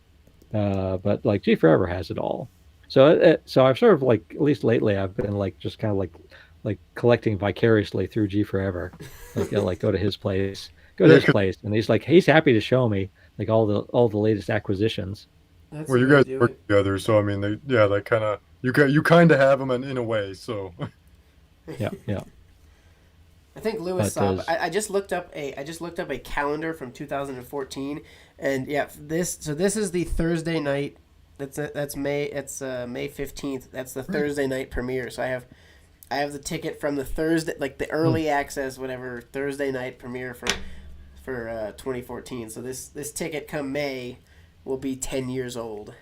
But like G Forever has it all. So I've sort of like at least lately I've been like just kind of like collecting vicariously through G Forever, like go to Yeah, his place, and he's happy to show me like all the latest acquisitions. That's well, the you way to guys do work it. together, so I mean, they kind of you kind of have them in a way. So Yeah, yeah. I think Lewis But saw. does I just looked up a calendar from 2014, and yeah, this is the Thursday night. That's May. It's May 15th. That's the Thursday night premiere. So I have the ticket from the Thursday, like the hmm, early access, whatever Thursday night premiere for 2014. So this ticket come May will be 10 years old.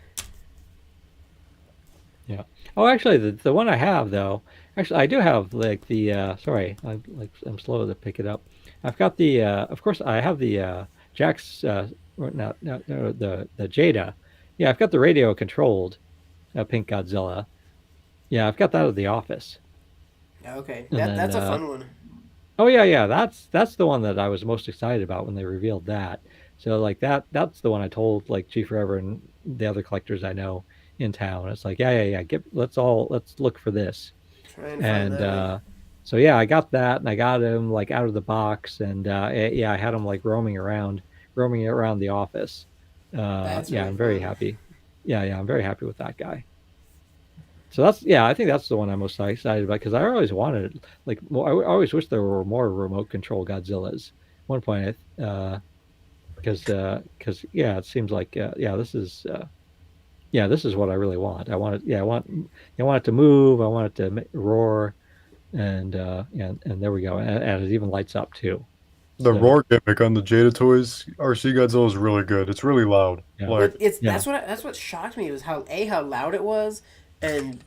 yeah. Oh, actually, the one I have though, actually I do have like the sorry, I'm slow to pick it up. I've got the of course I have the Jack's no, the Jada. Yeah, I've got the radio controlled Pink Godzilla. Yeah, I've got that at the office. Okay, And then that's a fun one. oh yeah, yeah, that's the one that I was most excited about when they revealed that. So like that's the one I told like Chief Forever and the other collectors I know in town. It's like yeah, let's look for this. Try and find And that one. so yeah, I got that and I got him like out of the box and yeah, I had him like roaming around the office. That's Yeah, really I'm very fun. happy. Yeah, I'm very happy with that guy. So that's yeah, I think that's the one I'm most excited about because I always wanted like I always wish there were more remote control Godzillas. One point, because yeah, it seems like yeah, this is what I really want. I want it. Yeah, I want it to move. I want it to roar, and there we go. And it even lights up too. the So roar gimmick on the Jada Toys RC Godzilla is really good. It's really loud. yeah, Like It's yeah, that's what shocked me was how loud it was, and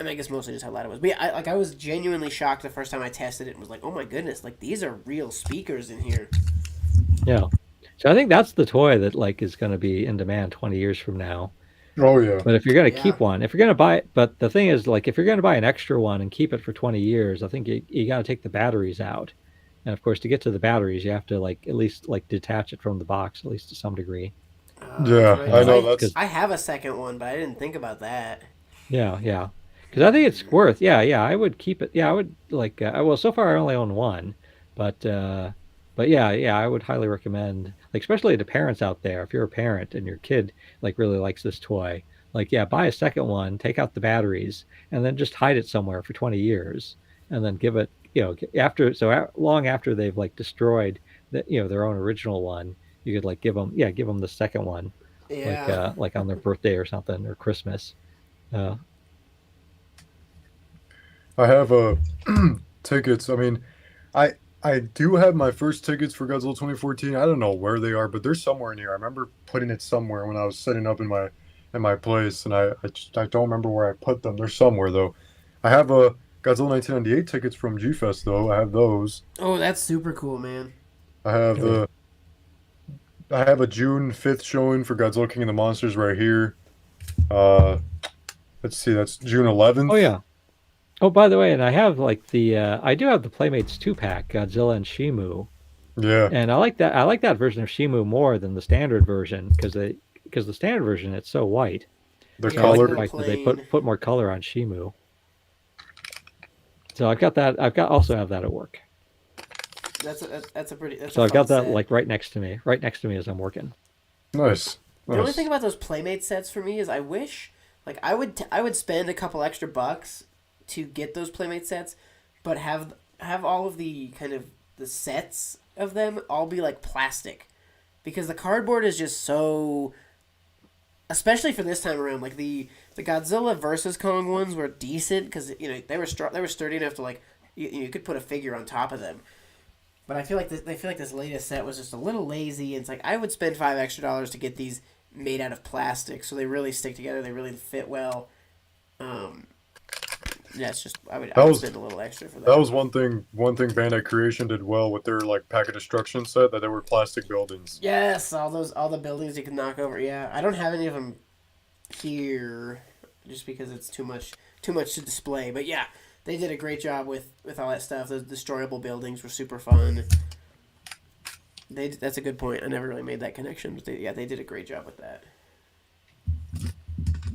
I mean I guess mostly just how loud it was. But yeah, I was genuinely shocked the first time I tested it and was like, oh my goodness, like these are real speakers in here. yeah. So I think that's the toy that like is going to be in demand 20 years from now. oh yeah, But if you're going to Yeah. keep one, if you're going to buy it, but the thing is, like, if you're going to buy an extra one and keep it for 20 years, I think you got to take the batteries out. And of course, to get to the batteries, you have to like at least like detach it from the box, at least to some degree. That's yeah. right. I Because know Because I have a second one, but I didn't think about that. yeah, because I think it's worth. Yeah, I would keep it. Yeah, I would like. Well, so far I only own one, But yeah, I would highly recommend, like, especially to parents out there. If you're a parent and your kid like really likes this toy, like, yeah, buy a second one, take out the batteries, and then just hide it somewhere for 20 years, and then give it, after long after they've like destroyed their own original one, you could like give them the second one, Yeah. like on their birthday or something, or Christmas. Uh, I have tickets. I mean, I I do have my first tickets for Godzilla 2014. I don't know where they are, but they're somewhere near. I remember putting it somewhere when I was setting up in my place, and I don't remember where I put them. They're somewhere though. I have a Godzilla 1998 tickets from G-Fest though. I have those. Oh, that's super cool, man. I have the I have a June 5th showing for Godzilla King of the Monsters right here. Uh, let's see, that's June 11th. oh yeah. Oh, by the way, and I do have the Playmates 2-pack, Godzilla and Shimu. Yeah, And I like that. I like that version of Shimu more than the standard version because the standard version it's so white. they're Yeah, I like the colored. fact that they plain. put more color on Shimu. So I've got that. Also have that at work. That's a pretty. That's So a I've got fun that set. like right next to me as I'm working. Nice. The only Nice. thing about those Playmate sets for me is I wish, like, I would spend a couple extra bucks to get those Playmate sets, but have all of the kind of the sets of them all be like plastic, because the cardboard is just so. Especially for this time around, like the Godzilla versus Kong ones were decent because they were they were sturdy enough to like you could put a figure on top of them. But I feel like this latest set was just a little lazy. And it's like I would spend $5 extra to get these made out of plastic, so they really stick together. They really fit well. Yeah, it's just I That would was spend a little extra for that. that was one thing Bandai Creation did well with their like Pack of Destruction set, that they were plastic buildings. Yes, all the buildings you can knock over. Yeah, I don't have any of them here, just because it's too much to display. But yeah, they did a great job with all that stuff. Those destroyable buildings were super fun. That's a good point. I never really made that connection, but they did a great job with that.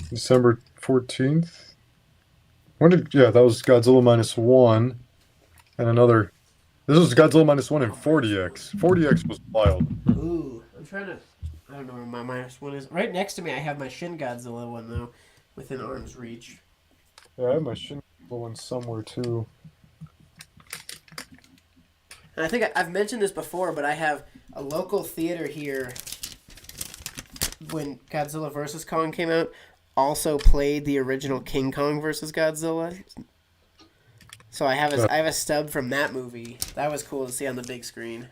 December 14th. That was Godzilla -1 and another. This was Godzilla -1 and 40X. 40X was wild. Ooh, I'm trying to. I don't know where my minus one is. Right next to me, I have my Shin Godzilla one though, within arm's reach. Yeah, I have my Shin one somewhere too. And I think I've mentioned this before, but I have a local theater here. When Godzilla vs. Kong came out, also played the original King Kong vs. Godzilla. So I have a stub from that movie. That was cool to see on the big screen.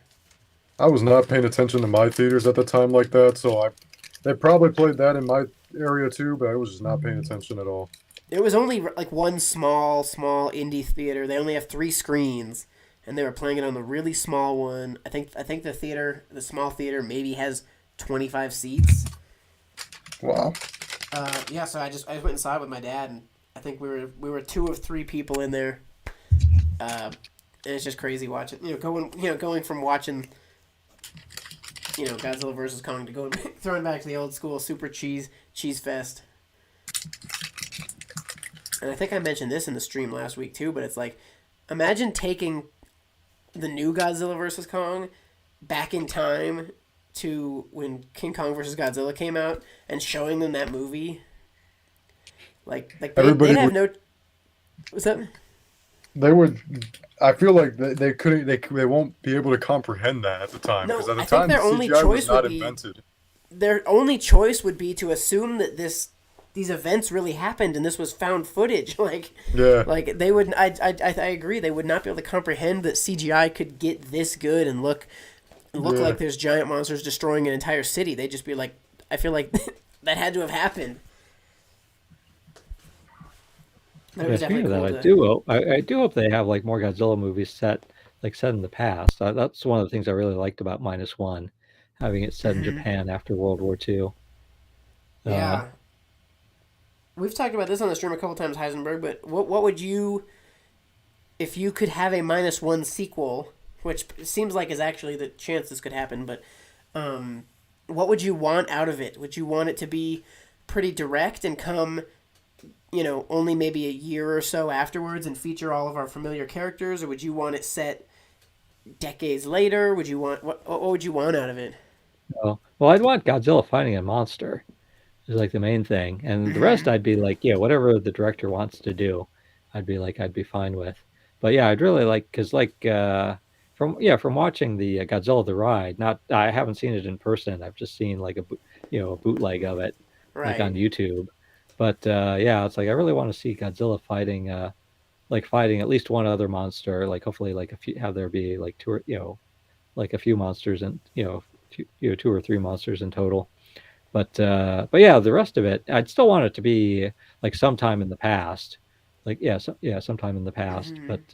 I was not paying attention to my theaters at the time like that, so they probably played that in my area too, but I was just not paying attention at all. It was only like one small indie theater. They only have 3 screens, and they were playing it on the really small one. I think the small theater maybe has 25 seats. Wow. Yeah, so I went and saw it with my dad, and I think we were 2 of 3 people in there. And it's just crazy watching, going from watching, Godzilla vs. Kong to throwing back to the old school super cheese fest. And I think I mentioned this in the stream last week too, but it's like, imagine taking the new Godzilla vs. Kong back in time to when King Kong vs. Godzilla came out and showing them that movie. Like they'd have no. What's that? They would. I feel like they couldn't. They won't be able to comprehend that at the time, No, because at the I think time their only CGI choice was not would be- invented. Their only choice would be to assume that these events really happened and this was found footage. Yeah. Like they would. I agree. They would not be able to comprehend that CGI could get this good and look Yeah. like there's giant monsters destroying an entire city. They'd just be like, I feel like that had to have happened. That was Speaking of definitely that, cool I do hope they have like more Godzilla movies set in the past. That's one of the things I really liked about -1, having it set in Japan after World War II. Yeah. We've talked about this on the stream a couple times, Heisenberg, but what would you, if you could have a -1 sequel, which seems like is actually the chance this could happen, but what would you want out of it? Would you want it to be pretty direct and come, only maybe a year or so afterwards and feature all of our familiar characters, or would you want it set decades later? Would you want what would you want out of it? Well, I'd want Godzilla fighting a monster is like the main thing, and the rest I'd be like, yeah, whatever the director wants to do, I'd be fine with. But yeah, I'd really like because from watching the Godzilla the ride, not I haven't seen it in person. I've just seen like a bootleg of it like on Right. YouTube. But yeah, it's like I really want to see Godzilla fighting fighting at least one other monster. Like hopefully like a few have there be like two or like a few monsters and two or three monsters in total. But yeah, the rest of it, I'd still want it to be like sometime in the past, like yeah, sometime in the past. But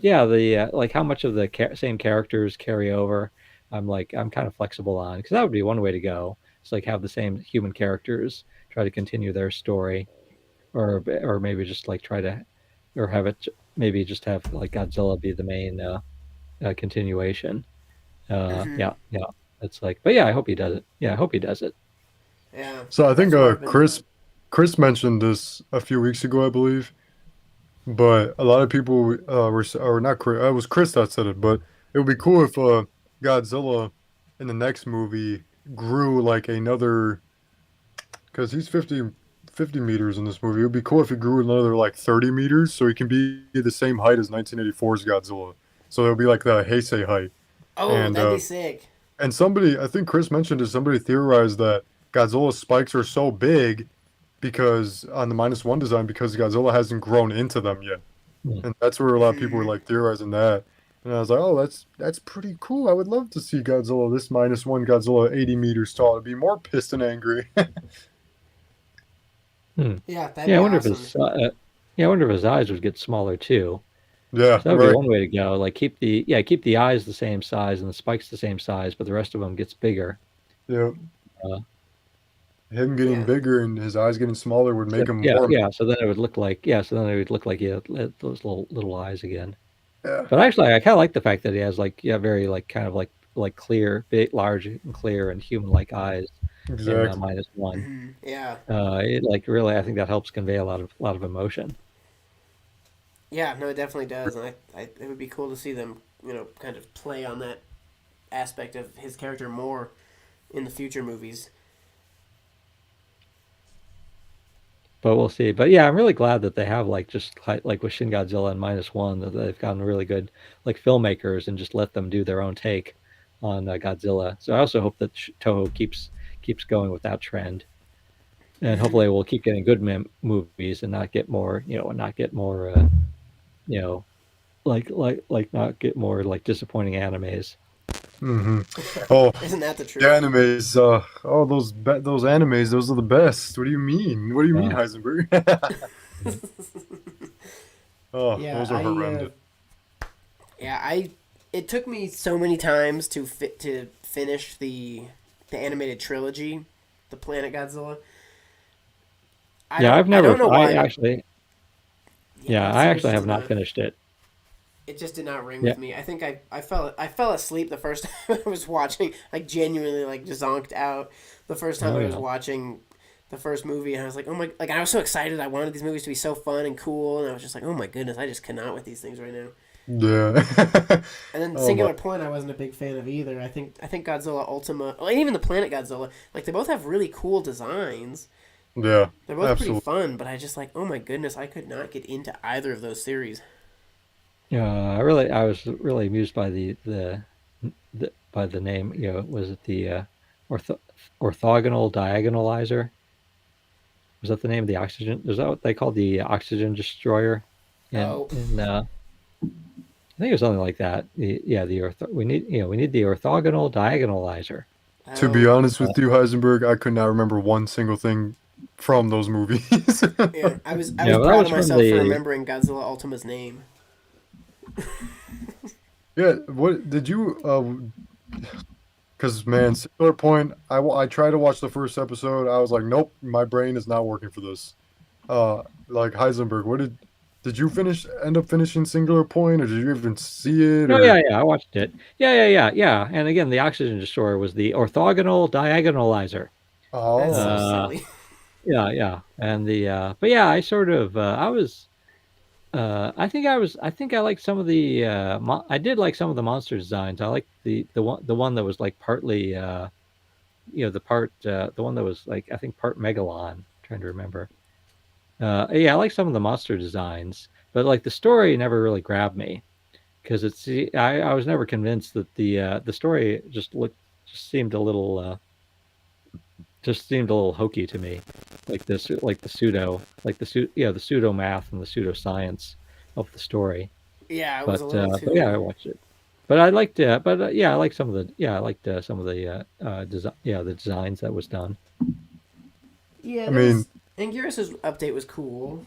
yeah, the like how much of the same characters carry over, I'm kind of flexible on because that would be one way to go. It's like have the same human characters try to continue their story, or maybe just like try to, or have it maybe just have like Godzilla be the main continuation. Yeah, yeah. It's like, but yeah, I hope he does it. Yeah, I hope he does it. Yeah. So I think That's what I've been. Chris mentioned this a few weeks ago, I believe. But a lot of people or not Chris. It was Chris that said it. But it would be cool if Godzilla in the next movie grew like another because he's 50 meters in this movie. It would be cool if he grew another like 30 meters so he can be the same height as 1984's Godzilla. So it'll be like the Heisei height. Oh, And that'd be sick. somebody, I think Chris mentioned it, somebody theorized that Godzilla's spikes are so big because on the -1 design because Godzilla hasn't grown into them yet. Hmm. And that's where a lot of people were like theorizing that. And I was like, oh, that's pretty cool. I would love to see Godzilla, this -1 Godzilla 80 meters tall, to be more pissed and angry. Hmm. Yeah, that'd Yeah, I be wonder if awesome. I wonder if his eyes would get smaller too. Yeah, So that would be right. one way to go. Like keep the eyes the same size and the spikes the same size, but the rest of them gets bigger. Yeah. Uh, Him getting Yeah. bigger and his eyes getting smaller would make him more. So then it would look like he had those little eyes again. Yeah, But actually, I kind of like the fact that he has like very like kind of like clear, big, large, and clear and human-like eyes in exactly. -1. Yeah. It like really, I think that helps convey a lot of emotion. Yeah. No, it definitely does, and it would be cool to see them, kind of play on that aspect of his character more in the future movies. But we'll see. But yeah, I'm really glad that they have like just like with Shin Godzilla and -1 that they've gotten really good like filmmakers and just let them do their own take on Godzilla. So I also hope that Toho keeps going with that trend, and hopefully we'll keep getting good movies and not get more and not get more you know not get more like disappointing animes. Hmm. Oh, Isn't that the the truth? animes. Oh, those animes. Those are the best. What do you mean? What do you mean, Uh, Heisenberg? Oh, Yeah, those are horrendous. yeah, I. It took me so many times to finish the animated trilogy, the Planet Godzilla. yeah, I've I never. don't know I why. actually. Yeah, Yeah, the I series actually just have did not not. finished it. It just did not ring Yeah. with me. I think I fell asleep the first time I was watching, like genuinely like zonked out the first time Oh I was yeah. watching the first movie, and I was like, oh my, like I was so excited. I wanted these movies to be so fun and cool, and I was just like, oh my goodness, I just cannot with these things right now. Yeah. And then Oh my. Singular Point, I wasn't a big fan of either. I think Godzilla Ultima, well, and even the Planet Godzilla, like they both have really cool designs. Yeah. They're both pretty Absolutely. fun, but I just like, oh my goodness, I could not get into either of those series. I was really amused by by the name. Was it the ortho, orthogonal diagonalizer? Was that the name of the oxygen? Is that what they called the oxygen destroyer? Oh, In I think it was something like that. We need the orthogonal diagonalizer. To be oh, honest with you, Heisenberg, I could not remember one single thing from those movies. yeah. I was Yeah, well, that proud was of from myself for the remembering Godzilla Ultima's name. Yeah. What did you? Because man, Singular Point. I tried to watch the first episode. I was like, nope, my brain is not working for this. Like Heisenberg, what did you end up finishing Singular Point, or did you even see it, No, or? yeah, I watched it. Yeah. And again, the oxygen destroyer was the orthogonal diagonalizer. That's so Oh, Uh, silly. yeah, and the but yeah, I sort of I was I think I liked some of the I did like some of the monster designs. I liked the one that was like partly the one that was like I think part Megalon. I'm trying to remember. Yeah, I like some of the monster designs, but like the story never really grabbed me because I was never convinced that the story just seemed a little hokey to me, like the the pseudo math and the pseudo science of the story. Yeah, it was a little But yeah, too. I watched it. But I liked but yeah, I liked I liked some of the the designs that was done. Yeah, I there mean, was. Anguirus's update was cool.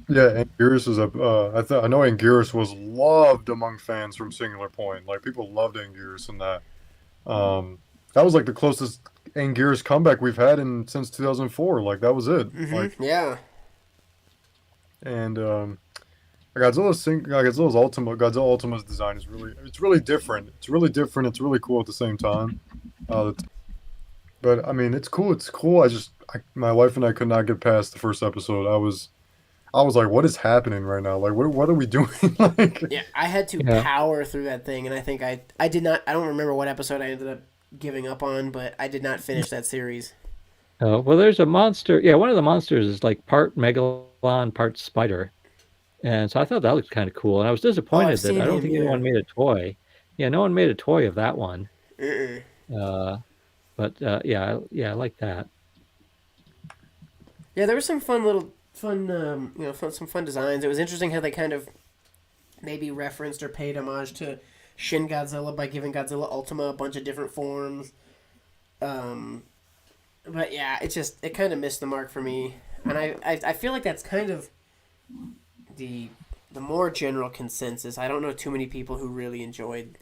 yeah, Anguirus is a. I know Anguirus was loved among fans from Singular Point. Like people loved Anguirus in that. That was like the closest Anguirus comeback we've had in since 2004. Like that was it. Yeah. And Godzilla Ultima's design is really different. It's really different. It's really cool at the same time. Uh, but I mean, it's cool. It's cool. My wife and I could not get past the first episode. I was like, what is happening right now? Like, what are we doing? Like, Yeah, I had to Yeah. power through that thing, and I think I did not. I don't remember what episode I ended up giving up on, but I did not finish that series. Well, there's a monster. Yeah, one of the monsters is like part megalon, part spider, and so I thought that looked kind of cool. And I was Oh, I've disappointed that I seen don't him. think Yeah. anyone made a toy. Yeah, no one made a toy of that one. Mm-mm. Uh, but yeah, I like that. Yeah, there were some fun, some fun designs. It was interesting how they kind of maybe referenced or paid homage to Shin Godzilla by giving Godzilla Ultima a bunch of different forms. Um, but yeah, it kind of missed the mark for me, and I feel like that's kind of the the more general consensus. I don't know too many people who really enjoyed.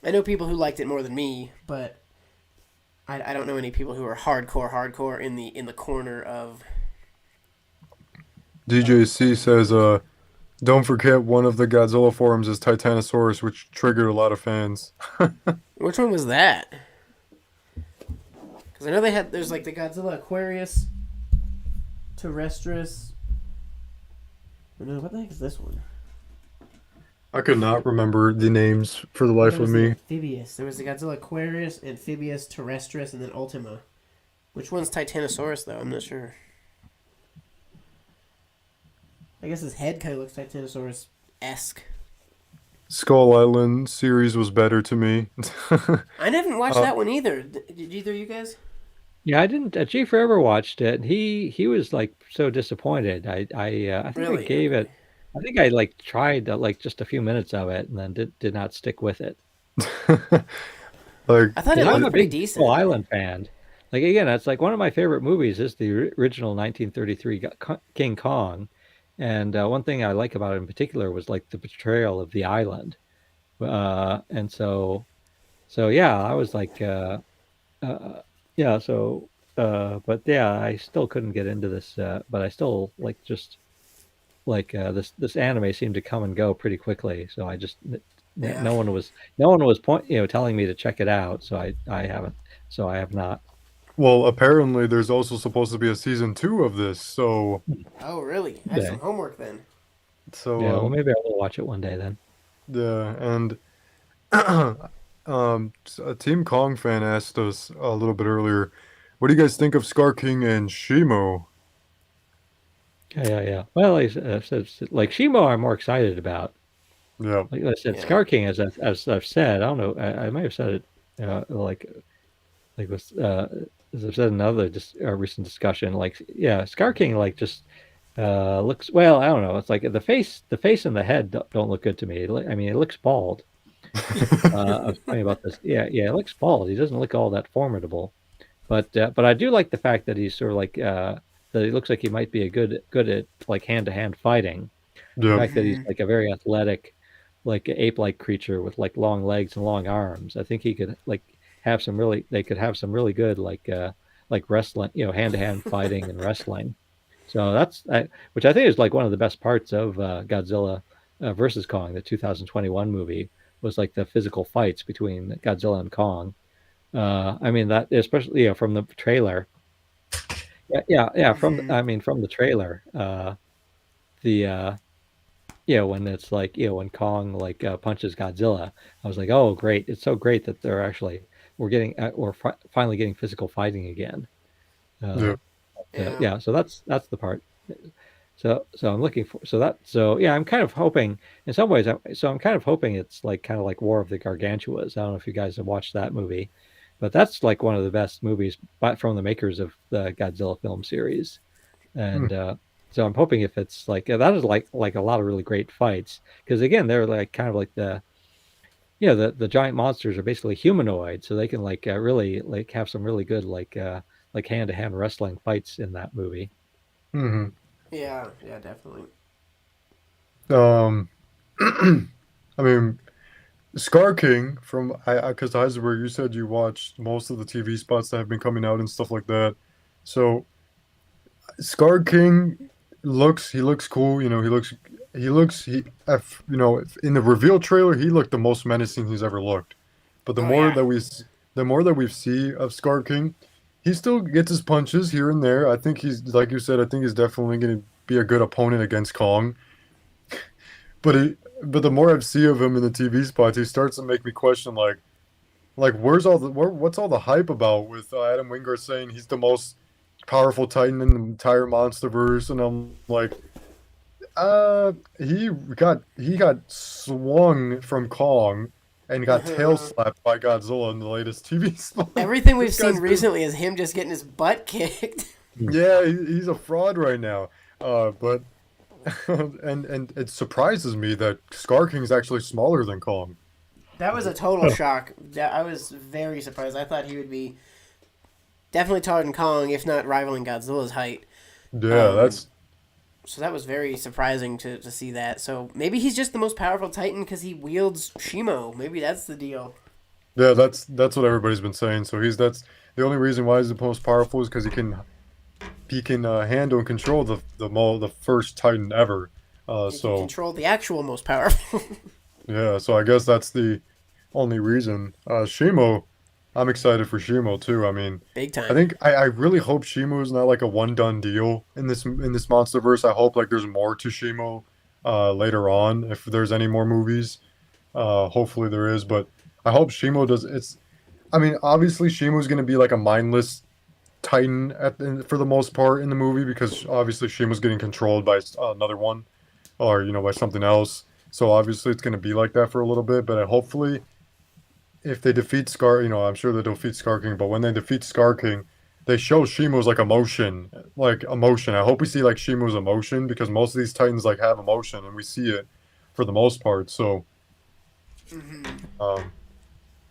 I know people who liked it more than me, but I don't know any people who are hardcore in the corner of. DJC says, don't forget one of the Godzilla forms is Titanosaurus, which triggered a lot of fans. Which one was that? Because I know there's like the Godzilla Aquarius, Terrestris. No, what the heck is this one? I could not remember the names for the life There of was the me. Amphibious. There was the Godzilla Aquarius, Amphibious, Terrestris, and then Ultima. Which one's Titanosaurus though? I'm not sure. I guess his head kind of looks Titanosaurus esque. Skull Island series was better to me. I didn't watch uh, that one either. Did either of you guys? Yeah, I didn't. G Forever watched it. He was like so disappointed. I think I Really? gave it. Okay. I think I like tried like just a few minutes of it and then did not stick with it. like, I thought Because it I'm looked a pretty big Skull decent. Island fan. Like again, that's like one of my favorite movies is the original 1933 King Kong, and one thing I like about it in particular was like the portrayal of the island. And so yeah, I was like yeah, so but yeah, I still couldn't get into this. But I still like just like this anime seemed to come and go pretty quickly. So I just Yeah. no one was telling me to check it out. So I haven't. So I have not. well, apparently there's also supposed to be a season 2 of this. So, Oh, really? I have some Okay. homework then. so Yeah. Well, maybe I will watch it one day then. yeah, and a Team Kong fan asked us a little bit earlier, what do you guys think of Scar King and Shimo? Yeah. Well, I said like Shimo, I'm more excited about. Yeah, Like I said, Yeah. Scar King, as I've said, I don't know. I might have said it like with as I've said in another recent discussion. Like yeah, Scar King like just looks well. I don't know. It's like the face and the head don't look good to me. I mean, it looks bald. I was talking about this. Yeah, it looks bald. He doesn't look all that formidable. But I do like the fact that he's sort of like that he looks like he might be a good at like hand to hand fighting. The yeah, fact that he's Mm-hmm. like a very athletic, like ape like creature with like long legs and long arms. I think he could like have some really they could have some really good like wrestling, hand to hand fighting and wrestling. So which I think is like one of the best parts of Godzilla versus Kong, the 2021 movie, was like the physical fights between Godzilla and Kong. I mean that especially from the trailer. Yeah. Mm-hmm. From the trailer, the when it's like when Kong like punches Godzilla, I was like, oh great, it's so great that we're finally getting physical fighting again. Uh, Yeah. Yeah. yeah, so that's the part. So I'm looking for so yeah, I'm kind of hoping in some ways. I'm kind of hoping it's like kind of like War of the Gargantuas. I don't know if you guys have watched that movie, but that's like one of the best movies from the makers of the Godzilla film series. Hmm. And so I'm hoping if it's like that is like a lot of really great fights because again they're like kind of like the giant monsters are basically humanoid, so they can like really like have some really good like hand to hand wrestling fights in that movie. Hmm. Yeah. Yeah. Definitely. Um, I mean, Scar King from because Heisenberg, you said you watched most of the TV spots that have been coming out and stuff like that. So Scar King he looks cool. You know, in the reveal trailer he looked the most menacing he's ever looked. But Oh yeah. the more that we see of Scar King, he still gets his punches here and there. I think he's like you said. I think he's definitely going to be a good opponent against Kong. But but the more I see of him in the TV spots, he starts to make me question like what's all the hype about with Adam Wingard saying he's the most powerful Titan in the entire MonsterVerse, and I'm like, he got swung from Kong and got tail slapped by Godzilla in the latest TV spot. Everything we've This seen guy's been, recently is him just getting his butt kicked. yeah, he's a fraud right now. But and it surprises me that Scar King is actually smaller than Kong. That was a total shock. I was very surprised. I thought he would be definitely taller than Kong, if not rivaling Godzilla's height. Yeah, Um, so that was very surprising to see that. So maybe he's just the most powerful Titan because he wields Shimo. Maybe that's the deal. that's what everybody's been saying. So that's the only reason why he's the most powerful is because he can handle and control the first Titan ever. He can So control the actual most powerful. yeah, so I guess that's the only reason. Shimo, I'm excited for Shimo too. I mean, Big I time. think I really hope Shimo is not like a one done deal in this MonsterVerse. I hope like there's more to Shimo later on if there's any more movies. Hopefully there is, but I hope Shimo does. I mean, obviously Shimo's gonna be like a mindless Titan for the most part in the movie because obviously Shima's getting controlled by another one or by something else. So obviously it's going to be like that for a little bit, but hopefully if they defeat Scar, I'm sure they defeat Scar King, but when they defeat Scar King, they show Shimu's like emotion, like emotion. I hope we see like Shimu's emotion because most of these Titans like have emotion and we see it for the most part. So um,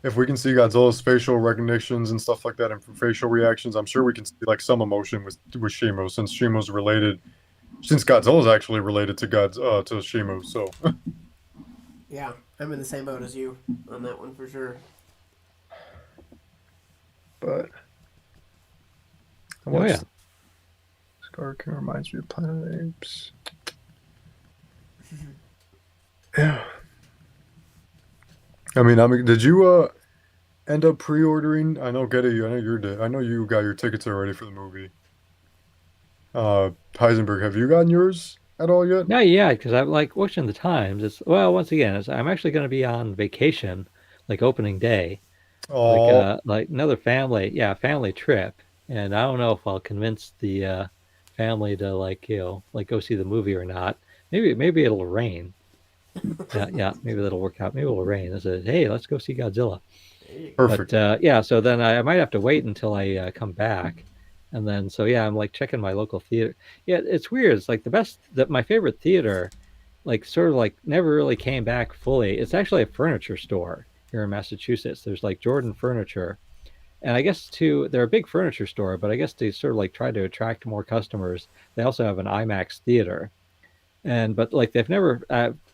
if we can see Godzilla's facial recognitions and stuff like that and facial reactions, I'm sure we can see like some emotion with Shimu since Shimu's related, since Godzilla's actually related to Shimu. So Yeah, I'm in the same boat as you on that one for sure. but I Oh yeah. watched Scar King reminds me of Planet of the Apes. Yeah. I mean, did you end up pre-ordering? I know Getty, I know you did. I know you got your tickets already for the movie. Heisenberg, have you gotten yours at all yet? No, yeah, because I'm like watching the times. Once again, I'm actually going to be on vacation, like opening day, Oh, like another family trip, and I don't know if I'll convince the family to like like go see the movie or not. Maybe it'll rain. Yeah, maybe that'll work out. Maybe it'll rain. I said, hey, let's go see Godzilla. There you go. But perfect. yeah, so then I might have to wait until I come back, and then so yeah, I'm like checking my local theater. Yeah, it's weird. It's like that my favorite theater, like sort of like never really came back fully. It's actually a furniture store here in Massachusetts. There's like Jordan Furniture, and I guess they're a big furniture store, but I guess they sort of like try to attract more customers. They also have an IMAX theater, and but like they've never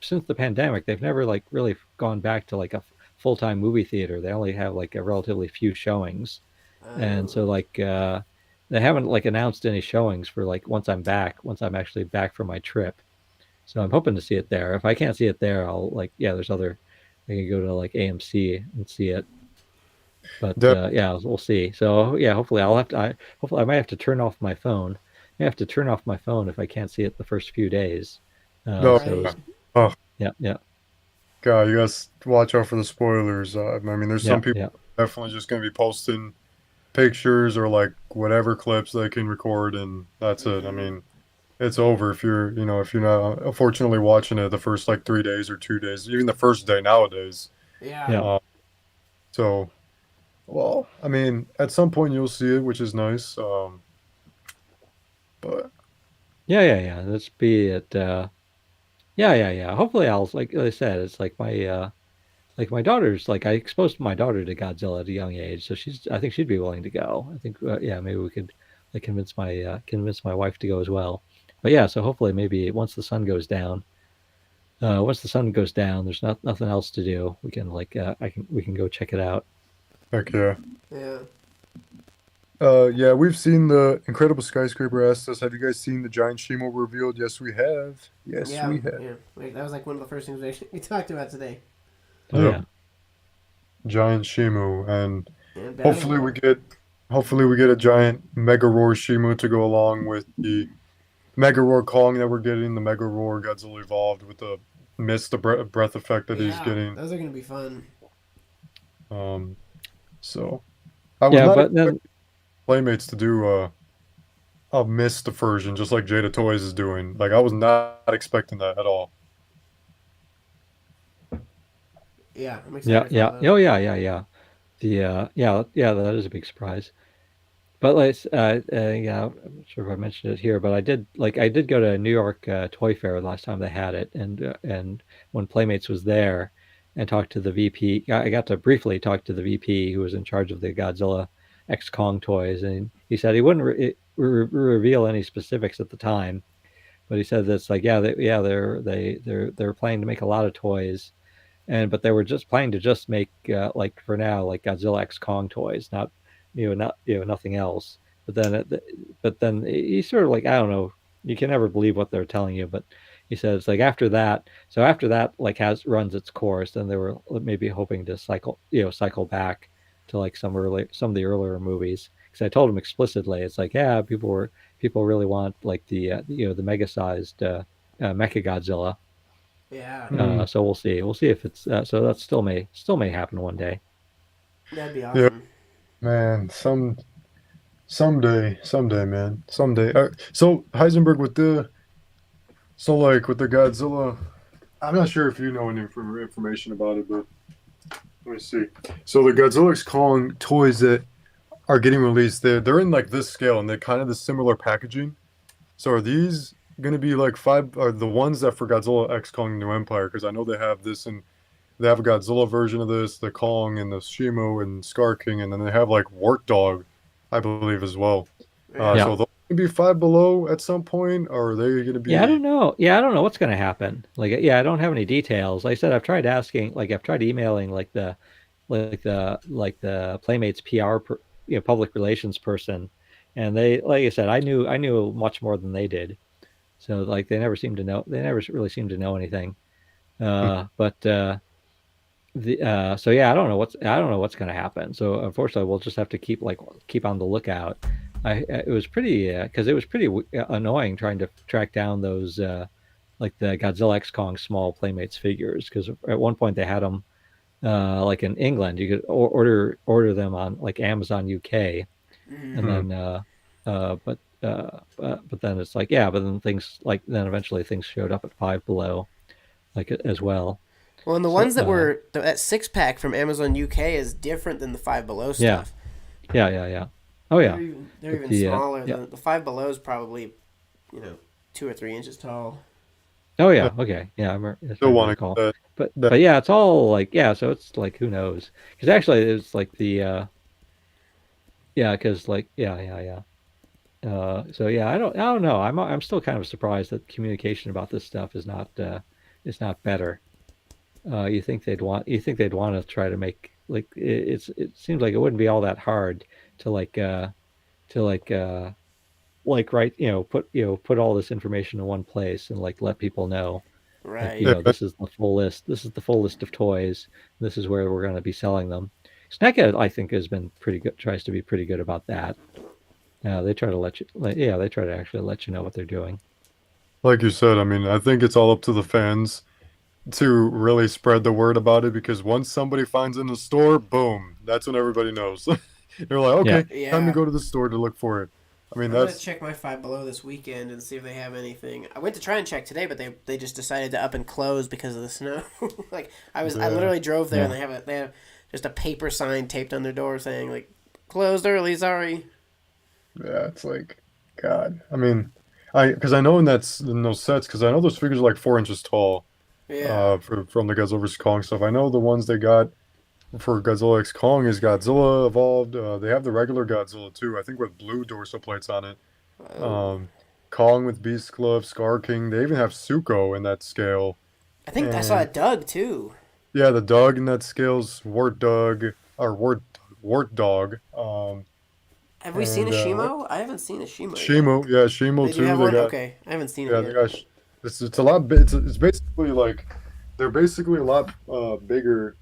since the pandemic they've never like really gone back to like a full-time movie theater. They only have like a relatively few showings, and so like they haven't like announced any showings for like once I'm actually back from my trip. So I'm hoping to see it there. If I can't see it there, I'll like there's other, I can go to like AMC and see it. But Def- yeah, we'll see. So yeah, hopefully I might have to turn off my phone. I have to turn off my phone if I can't see it the first few days. no, So Right. Oh Yeah, yeah, God, you guys watch out for the spoilers. I mean, there's yeah, some people yeah. definitely just gonna be posting pictures or like whatever clips they can record, and that's it. I mean, it's over if if you're not unfortunately watching it the first like 3 days or 2 days, even the first day nowadays. Yeah. Yeah. Uh, so, well, I mean, at some point you'll see it, which is nice. But Yeah, yeah, yeah. Let's be it. Yeah, yeah, yeah. Hopefully, I'll like I said, it's like my daughter's like I exposed my daughter to Godzilla at a young age, so I think she'd be willing to go. I think yeah, maybe we could like convince my wife to go as well. But yeah, so hopefully maybe once the sun goes down, there's nothing else to do. We can like we can go check it out. heck yeah. Yeah. Yeah, we've seen the Incredible Skyscraper asked us, have you guys seen the giant Shimo revealed? Yes, we have. Yes, Yeah. we have. Yeah. Like, that was like one of the first things we talked about today. Oh Yep, yeah. giant Shimu, and And hopefully Battle. we get hopefully we get a giant Mega Roar Shimu to go along with the Mega Roar Kong that we're getting, the Mega Roar Godzilla evolved with the mist, the breath effect that he's Yeah. getting. Those are gonna be fun. Um, so I was Yeah, not but expecting then Playmates to do a mist version just like Jada Toys is doing. Like I was not expecting that at all. Yeah. I'm yeah, excited for all yeah. those. Oh yeah, yeah, yeah. The yeah, yeah, that is a big surprise. But like, yeah, I'm not sure if I mentioned it here, but I did go to New York Toy Fair last time they had it, and when Playmates was there, and talked to the VP, I got to briefly talk to the VP who was in charge of the Godzilla X Kong toys, and he said he wouldn't reveal any specifics at the time, but he said that's like yeah they're planning to make a lot of toys, and but they were just planning to just make like for now like Godzilla X Kong toys, not nothing else. But then he sort of like I don't know, you can never believe what they're telling you, but he says like after that like has runs its course, then they were maybe hoping to cycle back to like some of the earlier movies. Because I told him explicitly, it's like yeah, people really want like the mega sized Mecha Godzilla, Yeah. Hmm. so we'll see. We'll see if it's so that still may happen one day. That'd be Yeah, awesome. man. Someday, man. Someday. So Heisenberg with the like with the Godzilla. I'm not sure if you know any information about it, but let me see. So the Godzilla X Kong toys that are getting released, they're in like this scale and they're kind of the similar packaging. So are these going to be like five? Are the ones that for Godzilla X Kong New Empire? Because I know they have this and they have a Godzilla version of this, the Kong and the Shimo and Scar King, and then they have like Wart Dog, I believe as well. Yeah. Yeah. So they'll be Five Below at some point, or are they going to Yeah, I be? don't know. Yeah, I don't know what's going to happen. Like, yeah, I don't have any details. Like I said, I've tried emailing like the Playmates PR, public relations person, and they, like I said, I knew much more than they did. So like they never really seemed to know anything. But the so yeah, I don't know what's going to happen. So unfortunately, we'll just have to keep on the lookout. It was pretty because it was pretty annoying trying to track down those like the Godzilla X Kong small Playmates figures because at one point they had them like in England. You could order them on like Amazon UK, and Mm-hmm. Hmm. then but then it's like yeah, but then things like then eventually things showed up at Five Below like as well. Well, and the So ones that were that 6 pack from Amazon UK is different than the Five Below yeah, stuff. yeah, yeah, yeah. Oh yeah, They're but even smaller. yeah. The Five Below is probably, 2 or 3 inches tall. Oh I yeah, okay, yeah. That's still right, I want to recall. get that. But yeah, it's all like yeah. So it's like who knows? Because actually, it's like the yeah. Because like yeah, yeah. So yeah, I don't know. I'm still kind of surprised that communication about this stuff is not better. You think they'd want to try to make like it seems like it wouldn't be all that hard to to like write put all this information in one place and like let people know like Right. Yeah, this is the full list, this is the full list of toys, this is where we're going to be selling them. Snecka I think has been pretty good, tries to be pretty good about that. They try to they try to actually let you know what they're doing. like you said, I mean, I think it's all up to the fans to really spread the word about it because once somebody finds it in the store, boom, that's when everybody knows. They're like, Yeah. okay, time to Yeah. go to the store to look for it. I mean, I'm gonna that's check my Five Below this weekend and see if they have anything. I went to try and check today, but they just decided to up and close because of the snow. Like I yeah, literally drove there and Yeah. they have just a paper sign taped on their door saying like closed early, sorry. yeah. It's like, God. I mean, because I know in those sets because I know those figures are like 4 inches tall. Yeah. From the Godzilla vs Kong stuff. I know the ones they got for Godzilla X Kong is Godzilla evolved. They have the regular Godzilla too. I think with blue dorsal plates on it. Oh. Kong with Beast Club, Scar King. They even have Suko in that scale. I think I saw a And Doug too. yeah, the dog in that scale's Wart Dog or Wart Dog. Have we seen a And Shimo? I haven't seen a Shimo yet. Shimo, yeah, Shimo They do too. have They one. got Okay, I haven't seen it yeah, they yet. got. It's a lot. It's basically like they're basically a lot bigger.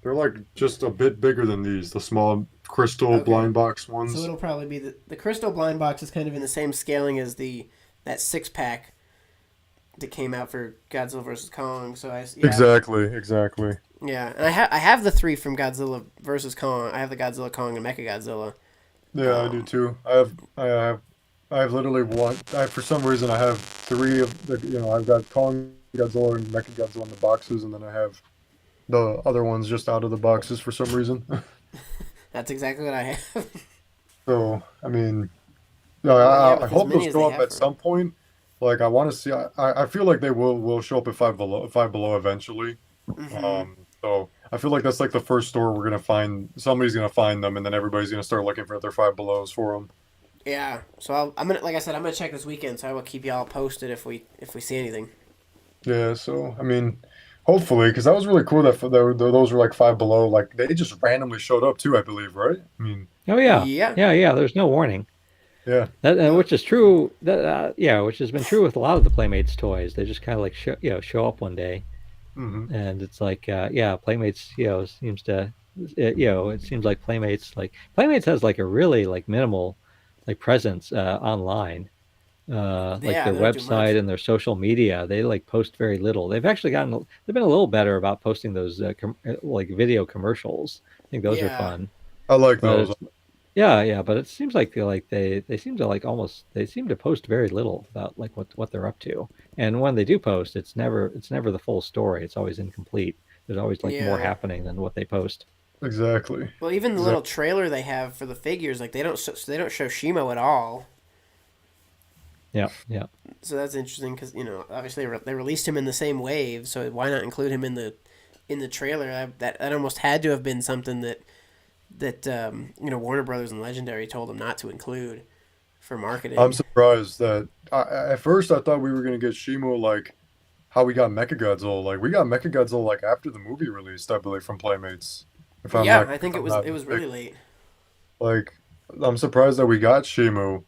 They're like just a bit bigger than these, the small crystal Okay, blind box so ones. it'll probably be the crystal blind box is kind of in the same scaling as the that 6 pack that came out for Godzilla vs Kong. So Exactly, exactly. yeah, and I have the three from Godzilla vs Kong. I have the Godzilla Kong and Mecha Godzilla. Yeah, I do Um, too. I have literally one. For some reason I have three of the. I've got Kong Godzilla and Mecha Godzilla in the boxes, and then I have the other ones just out of the boxes for some reason. that's exactly what I have. So I mean, no, Well, yeah, I with as hope they'll many as they show up have at for. some point. Like I want to see. I feel like they will show up at Five Below eventually. Hmm. So I feel like that's like the first store we're gonna find. Somebody's gonna find them, and then everybody's gonna start looking for their Five Belows for them. Yeah, so I'm gonna like I saad, I'm gonna check this weekend. So I will keep y'all posted if we see anything. Yeah. So I mean, hopefully, because that was really cool that those were like Five Below. Like they just randomly showed up too. I believe, right? I mean, Oh yeah. Yeah. Yeah. Yeah. There's no warning. yeah. That No. which is true. That yeah, which has been true with a lot of the Playmates toys. They just kind of like show up one day, Hmm. and it's like yeah, Playmates seems to it seems like Playmates has like a really like minimal like presence online. Like Yeah, their they don't do website much. and their social media, they like post very little. They've been a little better about posting those like video commercials. I think those are Yeah. fun, I like but those. it's yeah, yeah, but it seems like they seem to like almost they seem to post very little about like what they're up to. And when they do post, it's never the full story. It's always incomplete. There's always like more Yeah. happening than what they post. Exactly. Well, even the little Exactly. trailer they have for the figures, like they don't show Shimo at all. Yeah, yeah, So that's interesting because obviously they released him in the same wave, so why not include him in the trailer? That almost had to have been something that Warner Brothers and Legendary told them not to include for I'm marketing. surprised that at first I thought we were gonna get Shimo like how we got Mechagodzilla. Like we got Mechagodzilla like after the movie released, I believe, from Playmates. Yeah, I If think I'm not it was really mistaken. late. Like I'm surprised that we got Shimu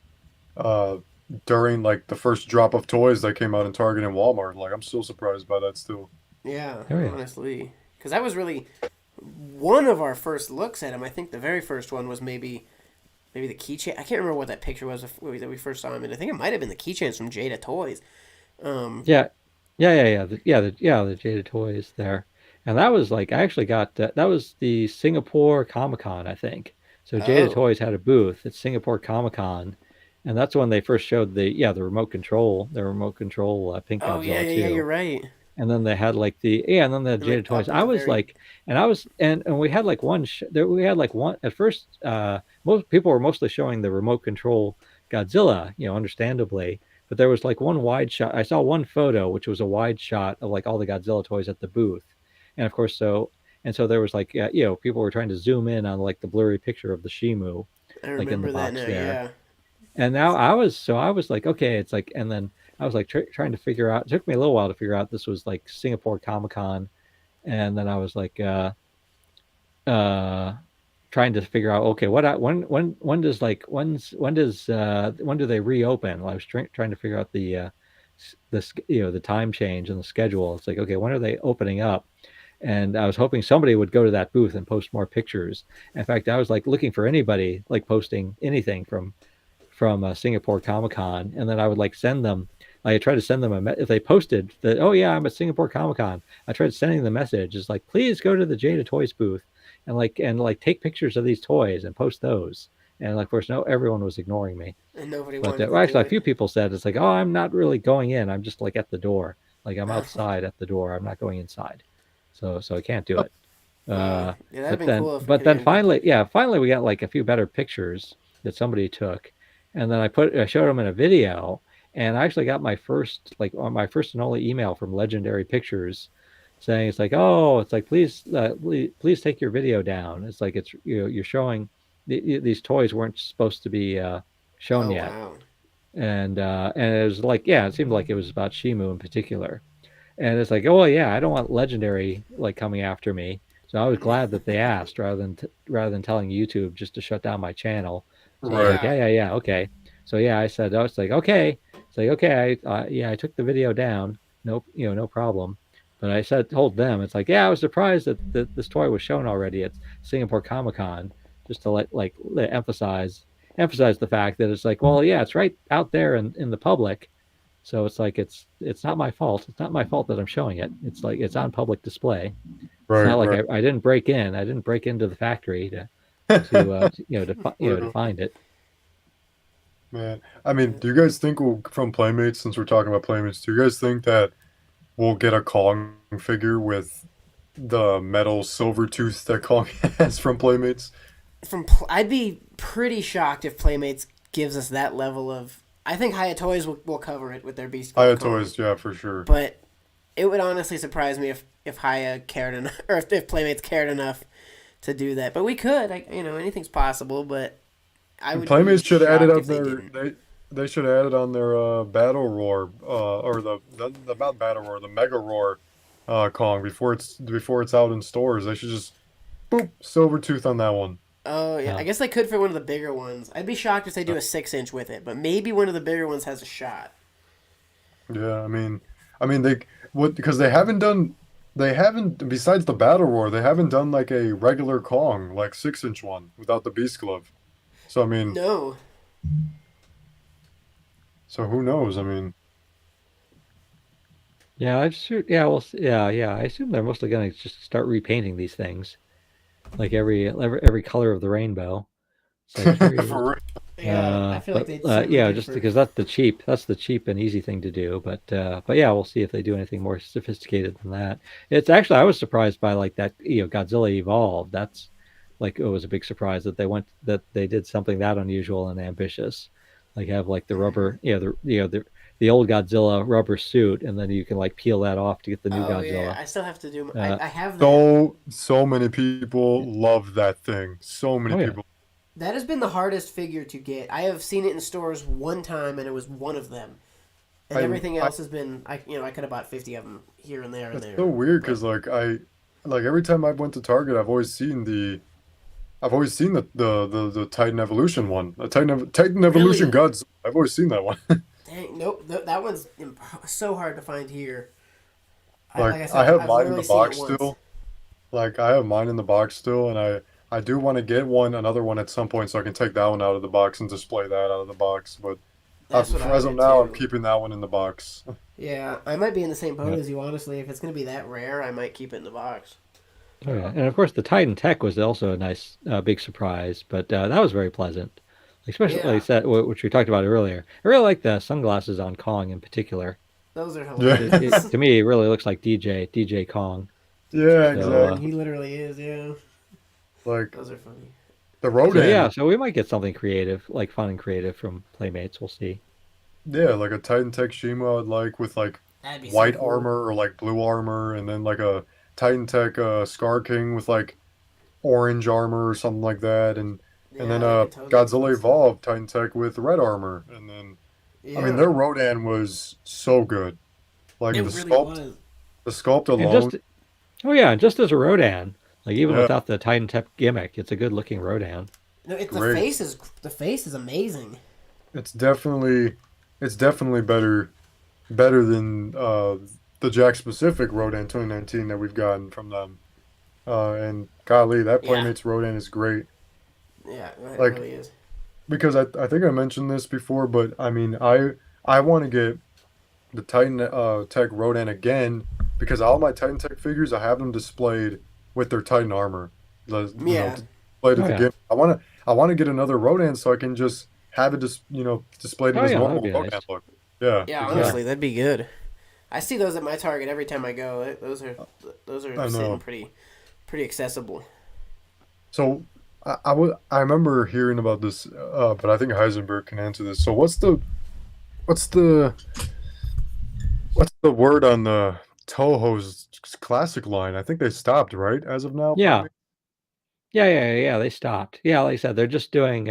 uh during like the first drop of toys that came out in Target and Walmart. Like I'm still surprised by that still. Yeah, oh yeah. honestly, because that was really one of our first looks at him. I think the very first one was maybe the keychain. I can't remember what that picture was that we first saw him in. I think it might have been the keychains from Jada Toys. Um, Yeah, the Jada Toys there, and that was like I actually got that was the Singapore Comic Con I think. So Jada oh, Toys had a booth at Singapore Comic Con, and that's when they first showed the remote control Pink oh yeah, Godzilla yeah, yeah. You're too. right. And then they had like and then the And like Jada Toys. up at the very. And we had like we had like one at first. Most people were mostly showing the remote control Godzilla, understandably. But there was like one wide shot. I saw one photo, which was a wide shot of like all the Godzilla toys at the booth, and of course, so there was like people were trying to zoom in on like the blurry picture of the Shimu, I like in the remember that box now. there. Yeah. And now I was like, okay, it's like, and then I was like trying to figure out. It took me a little while to figure out this was like Singapore Comic Con, and then I was like, uh, trying to figure out, okay, when does like when do they reopen? Well, I was trying to figure out the time change and the schedule. It's like, okay, when are they opening up? And I was hoping somebody would go to that booth and post more pictures. In fact, I was like looking for anybody like posting anything from Singapore Comic Con, and then I would like send them I tried to send them if they posted that, oh yeah, I'm at Singapore Comic Con. I tried sending the message, it's like, please go to the Jada Toys booth and like take pictures of these toys and post those. And like, of course, no, everyone was ignoring me. And nobody But wanted to well, do actually, a it. few people said it's like, oh, I'm not really going in. I'm just like at the door. Like I'm outside at the door. I'm not going inside. So I can't do it. Yeah, that'd But been then cool if we but could have then even got finally, there. yeah, finally we got like a few better pictures that somebody took, and then I showed them in a video, and I actually got my first like on my first and only email from Legendary Pictures, saying it's like, oh, it's like please take your video down. It's like it's you're showing these toys weren't supposed to be shown Oh yet, wow. and it was like, yeah, it seemed like it was about Shimu in particular. And it's like, oh yeah, I don't want Legendary like coming after me. So I was glad that they asked rather than telling YouTube just to shut down my channel. So I was Right. like, Yeah. yeah. Okay. So yeah, I was like, okay. It's like, okay, yeah, I took the video down. No, no problem. But I told them, it's like, yeah, I was surprised that this toy was shown already at Singapore Comic Con, just to emphasize the fact that it's like, well, yeah, it's right out there in the public. So it's like it's not my fault. It's not my fault that I'm showing it. It's like it's on public display. It's Right. not like Right. I didn't break in. I didn't break into the factory to find it. Man, I mean, do you guys think from Playmates, since we're talking about Playmates, do you guys think that we'll get a Kong figure with the metal silver tooth that Kong has from Playmates? I'd be pretty shocked if Playmates gives us that level of. I think Hyatt Toys will cover it with their Beast I Club had Kong. toys, yeah, for sure. But it would honestly surprise me if Haya cared enough, or if Playmates cared enough to do that. But we could, anything's possible. But I would be Playmates should add it shocked on if they their didn't. they should add it on their Battle Roar or the not Battle Roar, the Mega Roar Kong before it's out in stores. They should just boop silver tooth on that one. Oh yeah, Yeah. I guess they could for one of the bigger ones. I'd be shocked if they do a 6-inch with it, but maybe one of the bigger ones has a shot. Yeah, I mean they what because they haven't besides the Battle Roar they haven't done like a regular Kong like 6-inch one without the Beast Glove. So I mean, No, so who knows? I mean, Yeah, I shoot. Yeah, well, yeah. I assume they're mostly gonna just start repainting these things, like every color of the rainbow. It's like here you for yeah, I feel like but they'd certainly yeah, do just for. because that's the cheap and easy thing to do. But yeah, we'll see if they do anything more sophisticated than that. It's actually I was surprised by like that Godzilla Evolved. That's like it was a big surprise that they did something that unusual and ambitious. Like have like the rubber, the old Godzilla rubber suit, and then you can like peel that off to get the new Oh yeah, Godzilla. I still have to do. Uh, I have that. so many people love that thing. So many oh yeah, people. That has been the hardest figure to get. I have seen it in stores one time, and it was one of them. And I, everything I else has been, I could have bought 50 of them here and there and It's there. so weird But because like every time I went to Target, I've always seen the Titan Evolution one, Titan Evolution really, Gods. I've always seen that one. dang, nope, that one's so hard to find here. Like I Like I said, have I've mine in literally the seen it box once. still. Like I have mine in the box still, and I do want to get another one at some point, so I can take that one out of the box and display that out of the box. But That's what I as would of do now, I'm too. keeping that one in the box. Yeah, I might be in the same boat yeah. as you, honestly. If it's gonna be that rare, I might keep it in the box. Oh yeah, and of course the Titan Tech was also a nice big surprise, but that was very pleasant, especially Yeah, like that which we talked about earlier. I really like the sunglasses on Kong in particular. those are Yeah, hilarious. To me, it really looks like DJ Kong. yeah, DJ So Kong, exactly. he literally is. Yeah, Like those are funny. the so Rodan. yeah, so we might get something creative, like fun and creative from Playmates. We'll see. Yeah, like a Titan Tech Shima I would like with like That'd be so white cool. armor or like blue armor, and then like a Titan Tech Scar King with like orange armor or something like that, and then Yeah, that could totally be Godzilla fun stuff. Evolved Titan Tech with red armor, and then I mean Yeah, their Rodan was so good. Like it really was. the sculpt And alone, just oh yeah, and just as a Rodan, like even yeah, without the Titan Tech gimmick, it's a good looking Rodan. No, great. the face is amazing. It's definitely better than the Jack specific Rodan 2019 that we've gotten from them. And golly, that Yeah, Playmates Rodan is great. yeah, it Like really is. because I think I mentioned this before, but I mean I want to get the Titan Tech Rodan again because all my Titan Tech figures I have them displayed with their Titan armor. Yeah. Displayed at Oh the yeah. game. I wanna get another Rodan so I can just have it just displayed in Oh his yeah, that would normal be Rodan nice. look. Yeah, Yeah, Yeah. exactly. honestly, that'd be good. I see those at my Target every time I go. Those are I sitting know. pretty accessible. So I remember hearing about this, but I think Heisenberg can answer this. So what's the what's the word on the Toho's classic line? I think they stopped, right? As of now, Yeah. Playmate. Yeah. They stopped. Yeah, like I said, they're just doing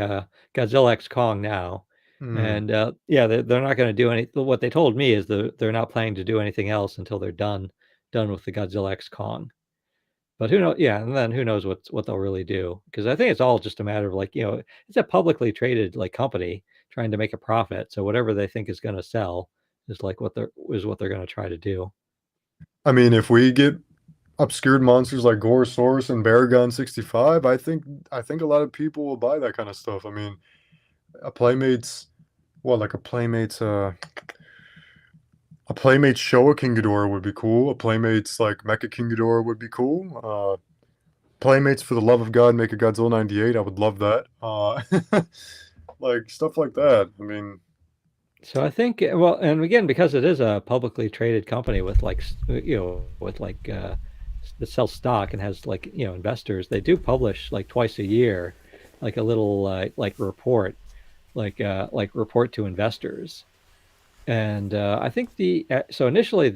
Godzilla X Kong now, Hmm. and yeah, they're not going to do any. What they told me is they're not planning to do anything else until they're done with the Godzilla X Kong. But who knows? Yeah, and then who knows what they'll really do? Because I think it's all just a matter of like it's a publicly traded like company trying to make a profit. So whatever they think is going to sell is like what they're going to try to do. I mean, if we get obscured monsters like Gorosaurus and Baragon 65, I think a lot of people will buy that kind of stuff. I mean, a Playmates, what like a Playmates Showa King Ghidorah would be cool. A Playmates like Mecha King Ghidorah would be cool. Playmates for the love of God make a Godzilla 98. I would love that. Like stuff like that. I mean, So I think well, and again because it is a publicly traded company with like with like that sells stock and has like investors, they do publish like twice a year, like a little like report, like report to investors. And I think so initially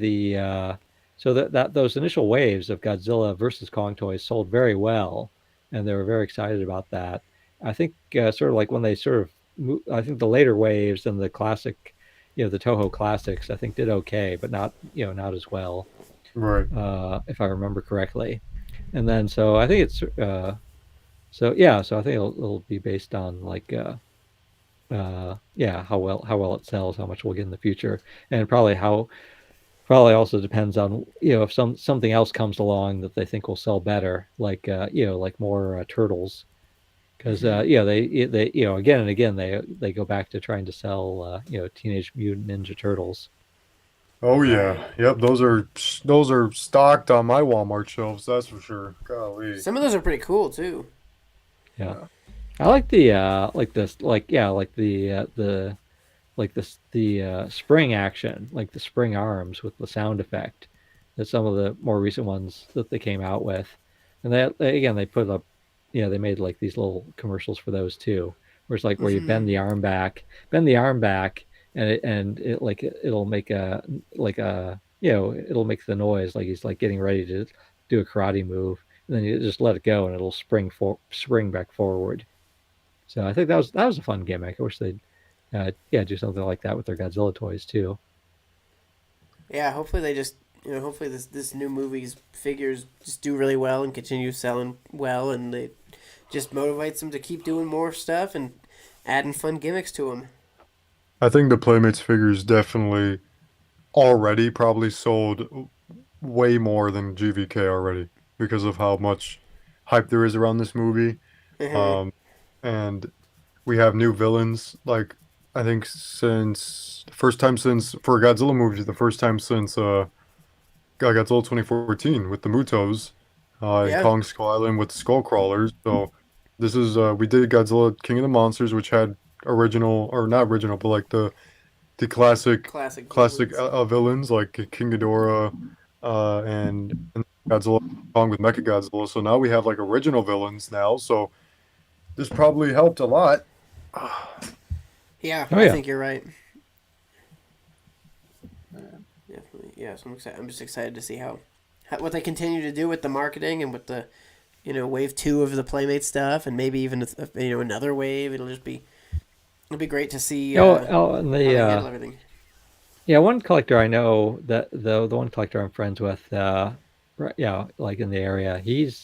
so that those initial waves of Godzilla versus Kong toys sold very well, and they were very excited about that. I think sort of like when they sort of I think the later waves and the classic, the Toho classics, I think did okay, but not not as well, right. if I remember correctly. And then so I think it's so yeah, so I think it'll be based on like yeah, how well it sells, how much we'll get in the future, and probably also depends on if something else comes along that they think will sell better, like like more turtles, because they again and again they go back to trying to sell Teenage Mutant Ninja Turtles. Oh yeah. Right. Yep, those are stocked on my Walmart shelves, that's for sure. Golly. Some of those are pretty cool too. Yeah, Yeah. I like the like this like yeah like the like the spring action, like the spring arms with the sound effect. That some of the more recent ones that they came out with, and again they put up, they made like these little commercials for those too, where it's like where you Hmm. bend the arm back, and like it'll make a like a it'll make the noise like he's like getting ready to do a karate move, and then you just let it go and it'll spring back forward. So I think that was a fun gimmick. I wish they'd yeah, do something like that with their Godzilla toys too. Yeah, hopefully they just hopefully this new movie's figures just do really well and continue selling well, and it just motivates them to keep doing more stuff and adding fun gimmicks to them. I think the Playmates figures definitely already probably sold way more than GVK already because of how much hype there is around this movie. Hmm. Um, and we have new villains. Like I think since the first time since for a Godzilla movie, the first time since Godzilla 2014 with the Mutos, and Yeah, Kong Skull Island with the Skull Crawlers. So this is we did Godzilla King of the Monsters, which had original or not original, but like the classic classic villains. villains like King Ghidorah, and Godzilla Kong with Mecha Godzilla. So now we have like original villains now. So this probably helped a lot. Yeah, Oh I yeah, think you're right. Definitely. Yeah, so I'm excited. I'm just excited to see how what they continue to do with the marketing and with the wave two of the Playmate stuff, and maybe even another wave. It'll be great to see and how the they handle everything. yeah, one collector I know that the one collector I'm friends with, right, yeah, like in the area, he's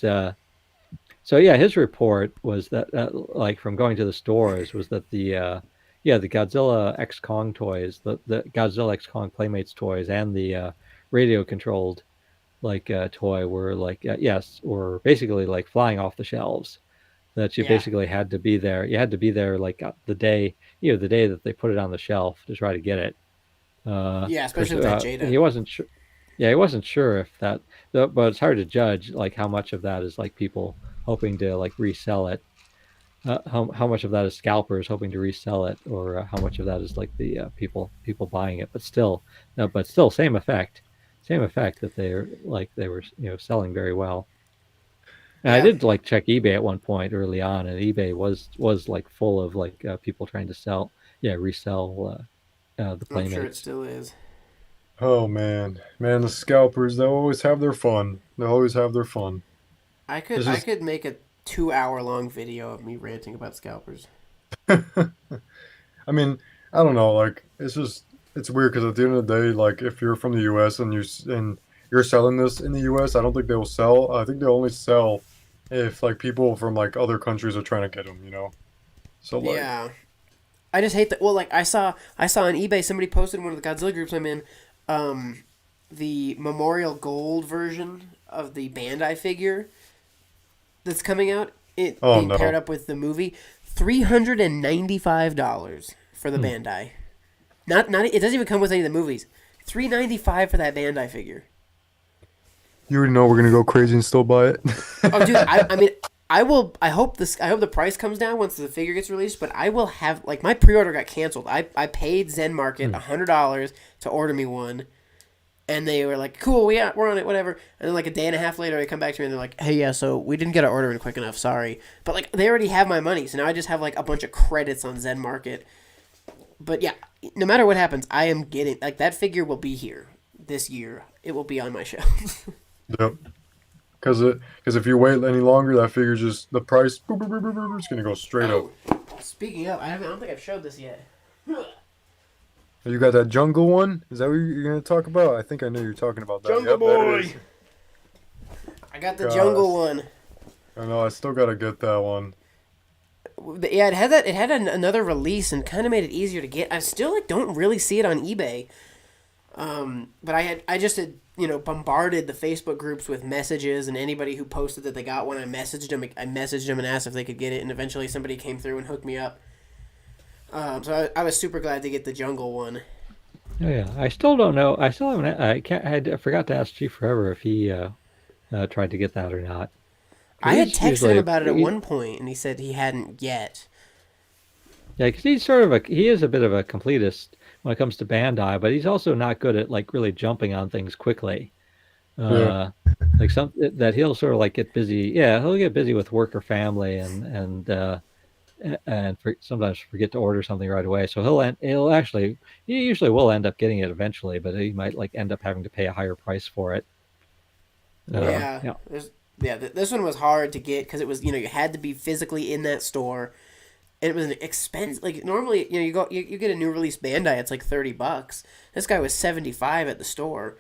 so yeah, his report was that like from going to the stores was that the Godzilla X Kong toys, the Godzilla X Kong Playmates toys, and the radio controlled like toy were like yes, were basically like flying off the shelves. That you Yeah. basically had to be there. You had to be there like the day the day that they put it on the shelf to try to get it. Yeah, especially with that Jada. He wasn't sure. Yeah, he wasn't sure if that, but it's hard to judge like how much of that is like people hoping to like resell it. How much of that is scalpers hoping to resell it, or how much of that is like the people buying it? But still, no, but still, same effect that they were selling very well. And I Yeah, did like check eBay at one point early on, and eBay was like full of like people trying to resell the I'm sure it playmates. still is. Oh man, the scalpers, they'll always have their fun. They'll always have their fun. It's I just, could make a 2 hour long video of me ranting about scalpers. I mean, I don't know. Like, it's weird because at the end of the day, like, if you're from the U.S. and you're selling this in the U.S., I don't think they will sell. I think they only sell if like people from like other countries are trying to get them. So like, Yeah, I just hate that. Well, like I saw on eBay somebody posted in one of the Godzilla groups I'm in, the Memorial Gold version of the Bandai figure that's coming out. It oh being paired no, up with the movie, $395 for the Bandai. Not it doesn't even come with any of the movies. $395 for that Bandai figure. you already know we're gonna go crazy and still buy it. Oh, dude, I mean, I will. I hope the price comes down once the figure gets released. But I will have like my pre-order got canceled. I paid Zen Market $100 to order me one, and they were like, "Cool, we're on it, whatever." And then like a day and a half later, they come back to me and they're like, "Hey, yeah, so we didn't get our order in quick enough. Sorry." But like they already have my money, so now I just have like a bunch of credits on Zen Market. But yeah, no matter what happens, I am getting like that figure will be here this year. It will be on my shelf. Yep. Because if you wait any longer, that figure just the price boop, boop, boop, boop, boop, it's gonna go straight up. Speaking of, I don't think I've showed this yet. You got that jungle one? Is that what you're gonna talk about? I think I knew you were talking about that. Jungle Yep, there it Boy. is. I got the Gosh. jungle one. I know. I still gotta get that one. Yeah, it had that. It had another release and kind of made it easier to get. I still like don't really see it on eBay. But I just had bombarded the Facebook groups with messages, and anybody who posted that they got one, I messaged them. And asked if they could get it, and eventually somebody came through and hooked me up. So I was super glad to get the jungle one. Oh yeah, I still don't know. I still haven't. I forgot to ask Chief Forever if he tried to get that or not. I had He's texted him usually- about it at he- one point, and he said he hadn't yet. Yeah, because he is a bit of a completist when it comes to Bandai, but he's also not good at like really jumping on things quickly. Yeah. Like some that he'll sort of like get busy. Yeah, he'll get busy with work or family, and sometimes forget to order something right away. So he usually will end up getting it eventually, but he might like end up having to pay a higher price for it. Yeah. This one was hard to get because it was you had to be physically in that store. And it was an expense. Like normally, you get a new release Bandai, it's like $30. This guy was $75 at the store.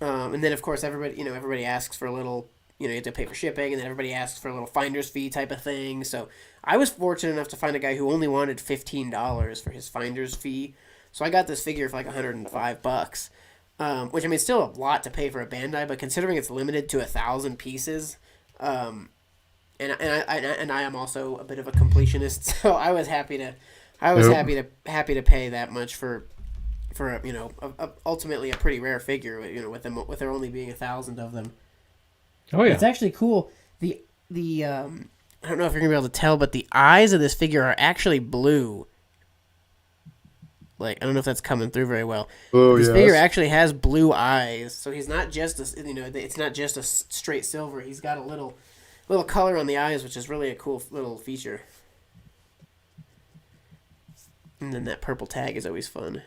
And then of course everybody asks for a little. You have to pay for shipping, and then everybody asks for a little finder's fee type of thing. So I was fortunate enough to find a guy who only wanted $15 for his finder's fee. So I got this figure for like $105. Which I mean, still a lot to pay for a Bandai, but considering it's limited to 1,000 pieces, and I am also a bit of a completionist, so I was happy to happy to pay that much for ultimately a pretty rare figure, with there only being 1,000 of them. Oh yeah, It's actually cool. The I don't know if you're gonna be able to tell, but the eyes of this figure are actually blue. Like I don't know if that's coming through very well. Oh This yeah. figure actually has blue eyes, so he's not just it's not just a straight silver. He's got a little color on the eyes, which is really a cool little feature. And then that purple tag is always fun.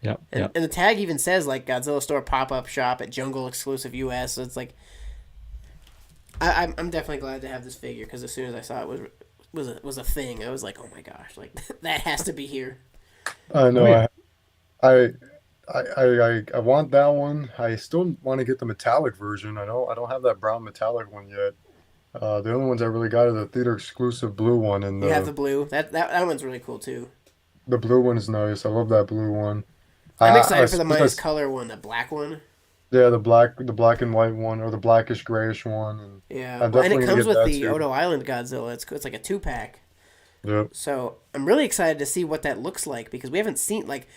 Yep. And the tag even says like Godzilla Store pop-up shop at Jungle exclusive US. So it's like I'm definitely glad to have this figure because as soon as I saw it was a thing, I was like, oh my gosh, like that has to be here. I know. Oh, yeah. I want that one. I still want to get the metallic version. I don't have that brown metallic one yet. The only ones I really got are the theater exclusive blue one, and You have the blue. That one's really cool too. the blue one is nice. I love that blue one. I'm excited for the suppose minus color one, the black one. Yeah, the black and white one, or the blackish grayish one. And Yeah, I'm well, and it definitely gonna comes get with that the too. Odo Island Godzilla. It's like a 2-pack. Yep. So I'm really excited to see what that looks like because we haven't seen like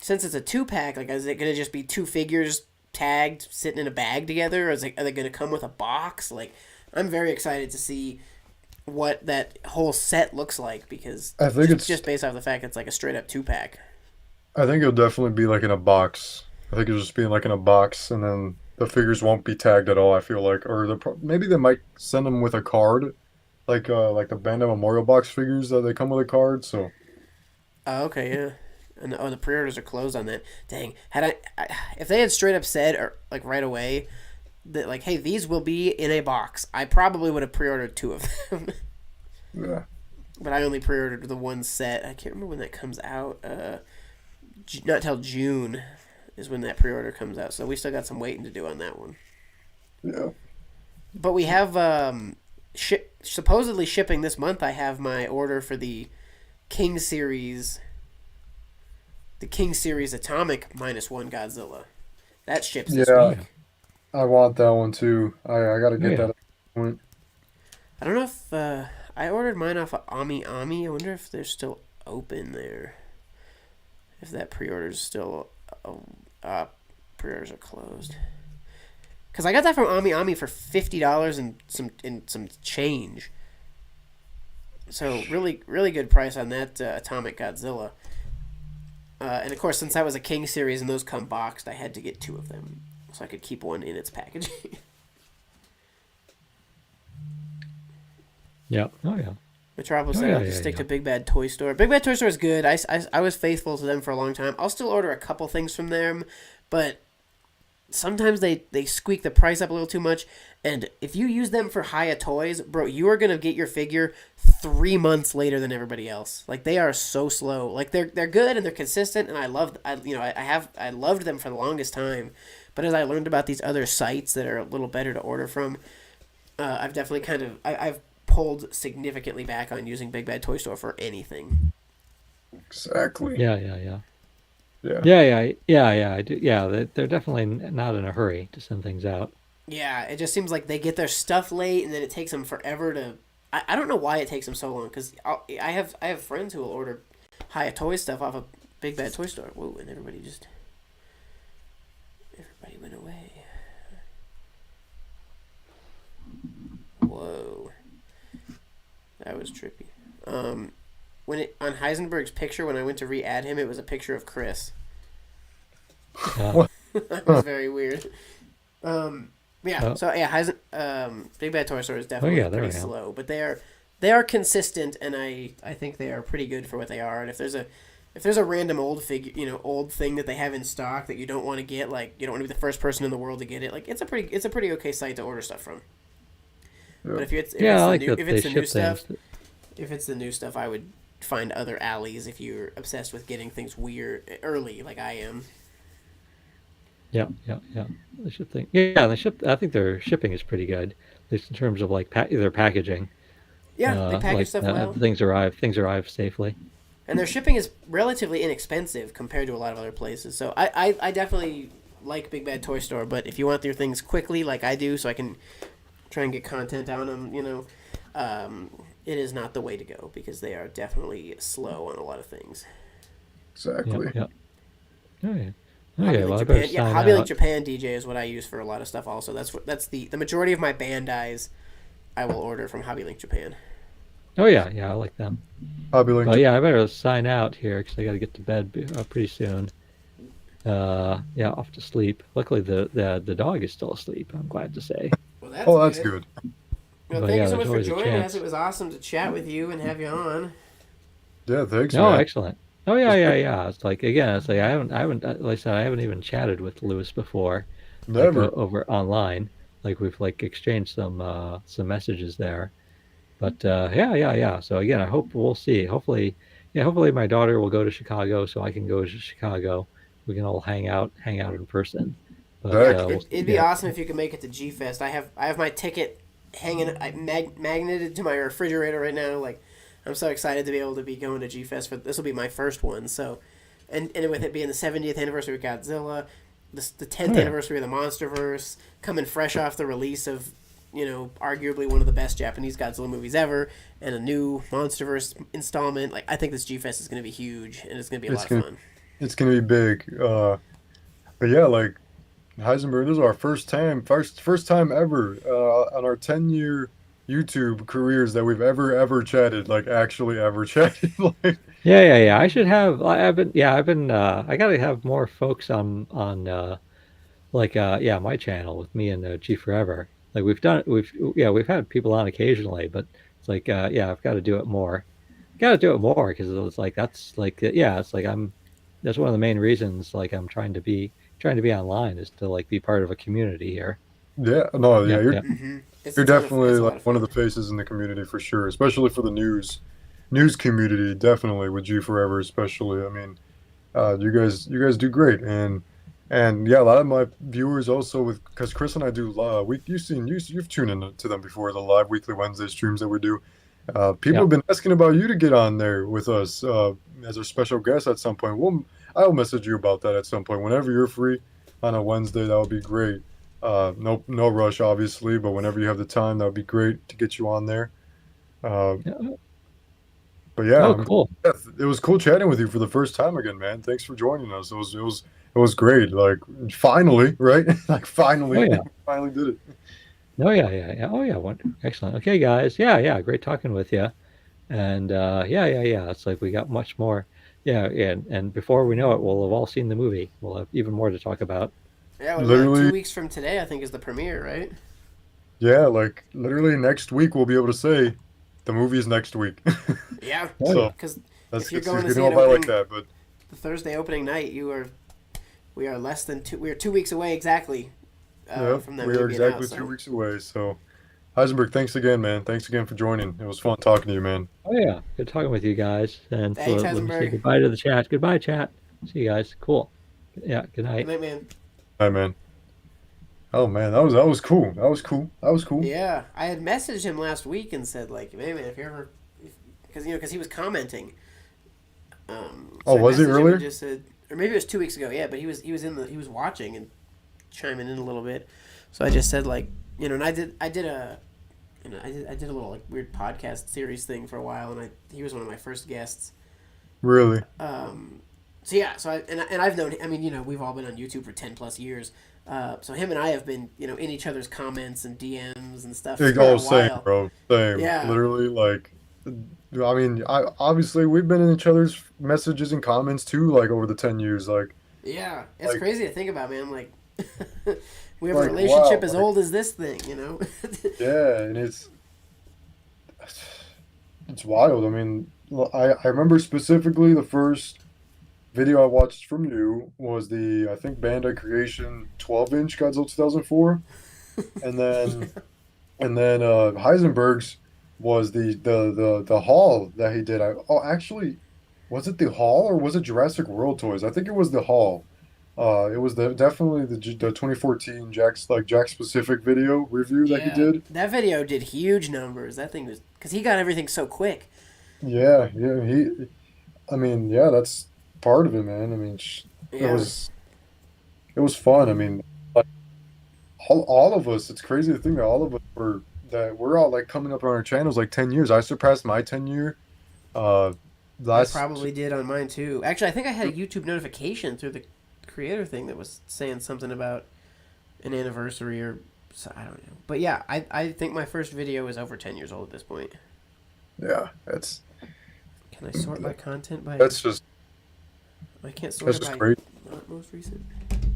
since it's a 2-pack, like, is it going to just be 2 figures tagged sitting in a bag together, or are they going to come with a box? Like, I'm very excited to see what that whole set looks like, because I think it's just based off the fact it's like a straight up 2-pack. I think it'll definitely be like in a box. I think it'll just be like in a box, and then the figures won't be tagged at all. I feel like, or maybe they might send them with a card, like the Bandai Memorial Box figures that they come with a card. So Oh, okay, yeah. And the pre-orders are closed on that. Dang, if they had straight up said, or like right away, that like, hey, these will be in a box, I probably would have pre-ordered 2 of them. yeah, But I only pre-ordered the one set. I can't remember when that comes out. Not till June is when that pre-order comes out. So we still got some waiting to do on that one. yeah. But we have supposedly shipping this month. I have my order for the King Series. The King Series Atomic -1 Godzilla. That ships this Yeah. week. I want that one too. I gotta get Yeah. that at some point. I don't know if I ordered mine off of Ami Ami. I wonder if they're still open there. If that pre-order's still pre-orders are closed. Cause I got that from Ami Ami for $50 and some change. So really really good price on that Atomic Godzilla. And of course, since that was a King series and those come boxed, I had to get 2 of them so I could keep one in its packaging. Yeah. Oh yeah. Metropolis Oh, said yeah, I'll yeah, just stick yeah. to Big Bad Toy Store. Big Bad Toy Store is good. I was faithful to them for a long time. I'll still order a couple things from them, but sometimes they squeak the price up a little too much. And if you use them for Hiya Toys, bro, you are gonna get your figure 3 months later than everybody else. Like, they are so slow. Like, they're good and they're consistent, and I loved them for the longest time. But as I learned about these other sites that are a little better to order from, I've definitely I've pulled significantly back on using Big Bad Toy Store for anything. Exactly. Yeah. Yeah. Yeah. I do. Yeah, they're definitely not in a hurry to send things out. Yeah, it just seems like they get their stuff late, and then it takes them forever to. I don't know why it takes them so long, because I have friends who will order Hiya Toy stuff off of Big Bad Toy Store. Whoa, and everybody went away. Whoa, that was trippy. On Heisenberg's picture, when I went to re-add him, it was a picture of Chris. That was very weird. Yeah. So yeah, Big Bad Toy Store is definitely there pretty we go. slow, but they are consistent, and I think they are pretty good for what they are. And if there's a random old thing that they have in stock that you don't want to get, like, you don't want to be the first person in the world to get it, like, it's a pretty okay site to order stuff from. Yeah. But if it's the new stuff, I would find other alleys if you're obsessed with getting things weird early, like I am. Yeah. They should think. Yeah, I think their shipping is pretty good, at least in terms of like their packaging. Yeah, they package like, stuff well. Things arrive safely. And their shipping is relatively inexpensive compared to a lot of other places. So I definitely like Big Bad Toy Store, but if you want your things quickly, like I do, so I can try and get content on them, it is not the way to go, because they are definitely slow on a lot of things. Exactly. Yeah. Oh yeah. Hobby Okay, Link well, I better Japan, yeah, sign Hobby Link out. Japan DJ is what I use for a lot of stuff. Also, that's the majority of my Bandais I will order from Hobby Link Japan. Oh yeah, I like them. Hobby Link. Well, yeah, I better sign out here because I got to get to bed pretty soon. Off to sleep. Luckily, the dog is still asleep. I'm glad to say. Well, That's good. Well, But thank yeah, you so much there's for always a joining us. chance. It was awesome to chat with you and have you on. Yeah, thanks, No, man. excellent. Oh yeah. It's like I haven't. Like I said, I haven't even chatted with Lewis before. Never. Like, over online. Like we've like exchanged some messages there. But yeah. So again, I hope we'll see. Hopefully my daughter will go to Chicago, so I can go to Chicago. We can all hang out in person. But It'd be awesome if you could make it to G Fest. I have my ticket hanging, magneted to my refrigerator right now. Like, I'm so excited to be able to be going to G Fest. This will be my first one. So, and with it being the 70th anniversary of Godzilla, the 10th anniversary of the MonsterVerse, coming fresh off the release of, arguably one of the best Japanese Godzilla movies ever, and a new MonsterVerse installment. Like, I think this G Fest is going to be huge, and it's going to be a lot of fun. It's gonna be big. But yeah, like Heisenberg, this is our first time ever on our 10-year YouTube careers that we've ever chatted, like actually ever chatted. Like, Yeah. I should have. I've been. I gotta have more folks on yeah, my channel with me and G Forever. Like we've had people on occasionally, but it's like yeah, I've got to do it more. Got to do it more because it's like that's like yeah, it's like that's one of the main reasons like I'm trying to be online is to like be part of a community here. yeah, no, yeah, Yeah, yeah. It's you're a ton of definitely it's a like lot of one of fun. the faces in the community for sure, especially for the news community. Definitely with G Forever, especially. I mean, you guys do great, and yeah, a lot of my viewers also with because Chris and I do we you've tuned in to them before, the live weekly Wednesday streams that we do. People Yeah. have been asking about you to get on there with us as a special guest at some point. I'll message you about that at some point whenever you're free on a Wednesday. That would be great. No rush, obviously, but whenever you have the time, that would be great to get you on there. Uh, Yeah. but yeah, Oh, cool. it was cool chatting with you for the first time again, man. Thanks for joining us. It was great. Like finally, right? Like Oh finally, yeah. finally did it. Oh yeah. Oh yeah. Excellent. Okay, guys. Yeah. Great talking with you. And yeah. It's like we got much more. Yeah, and before we know it, we'll have all seen the movie. We'll have even more to talk about. Yeah, what is it, like Literally, 2 weeks from today? I think is the premiere, right? yeah, like literally next week we'll be able to say the movie is next week. Yeah, Oh yeah. So because that's if you're it's going to you see know an about like opening, that, but the Thursday opening night, we are less than two. We are 2 weeks away exactly yeah, from that we movie are being out. exactly two So weeks away. So Heisenberg, thanks again, man. Thanks again for joining. It was fun talking to you, man. Oh yeah. Good talking with you guys. And thanks, let me say Heisenberg. goodbye to the chat. Goodbye, chat. See you guys. Cool. Yeah. Good Good night. night, man. Hi, man. Oh man, that was cool. That was cool. That was cool. Yeah, I had messaged him last week and said like, "Hey man, if you ever," because he was commenting. Oh, So I was he messaged him and earlier? just said, or maybe it was 2 weeks ago. Yeah, but he was watching and chiming in a little bit. So I just said like, and I did a. I did a little like weird podcast series thing for a while, and he was one of my first guests. Really? So yeah, and I've known. I mean, we've all been on YouTube for 10 plus years. So him and I have been, in each other's comments and DMs and stuff for Oh, a same, while. bro. Same. Yeah, Literally, like, I mean, obviously we've been in each other's messages and comments too, like over the 10 years. yeah. It's Like, crazy to think about, man. Like, we have a like, relationship wow. as Like, old as this thing. yeah, and it's wild. I mean, I remember specifically the first video I watched from you was I think Bandai Creation 12-inch Godzilla 2004, and then Heisenberg's was the haul that he did. Actually, was it the haul or was it Jurassic World toys? I think it was the haul. It was definitely the 2014 Jack specific video review that he Yeah, did. that video did huge numbers. That thing was because he got everything so quick. Yeah. I mean, yeah, that's part of it, man. I mean, it Yeah, was it was fun. I mean, like, all of us. It's crazy to think that all of us we're all like coming up on our channels like 10 years. I surpassed my 10 year. Uh, I last probably did on mine too. Actually, I think I had a YouTube notification through the creator thing that was saying something about an anniversary or I don't know. But yeah, I think my first video is over 10 years old at this point. Yeah, that's Can I sort my content by? that's just I can't sort that's it just by great. not most recent.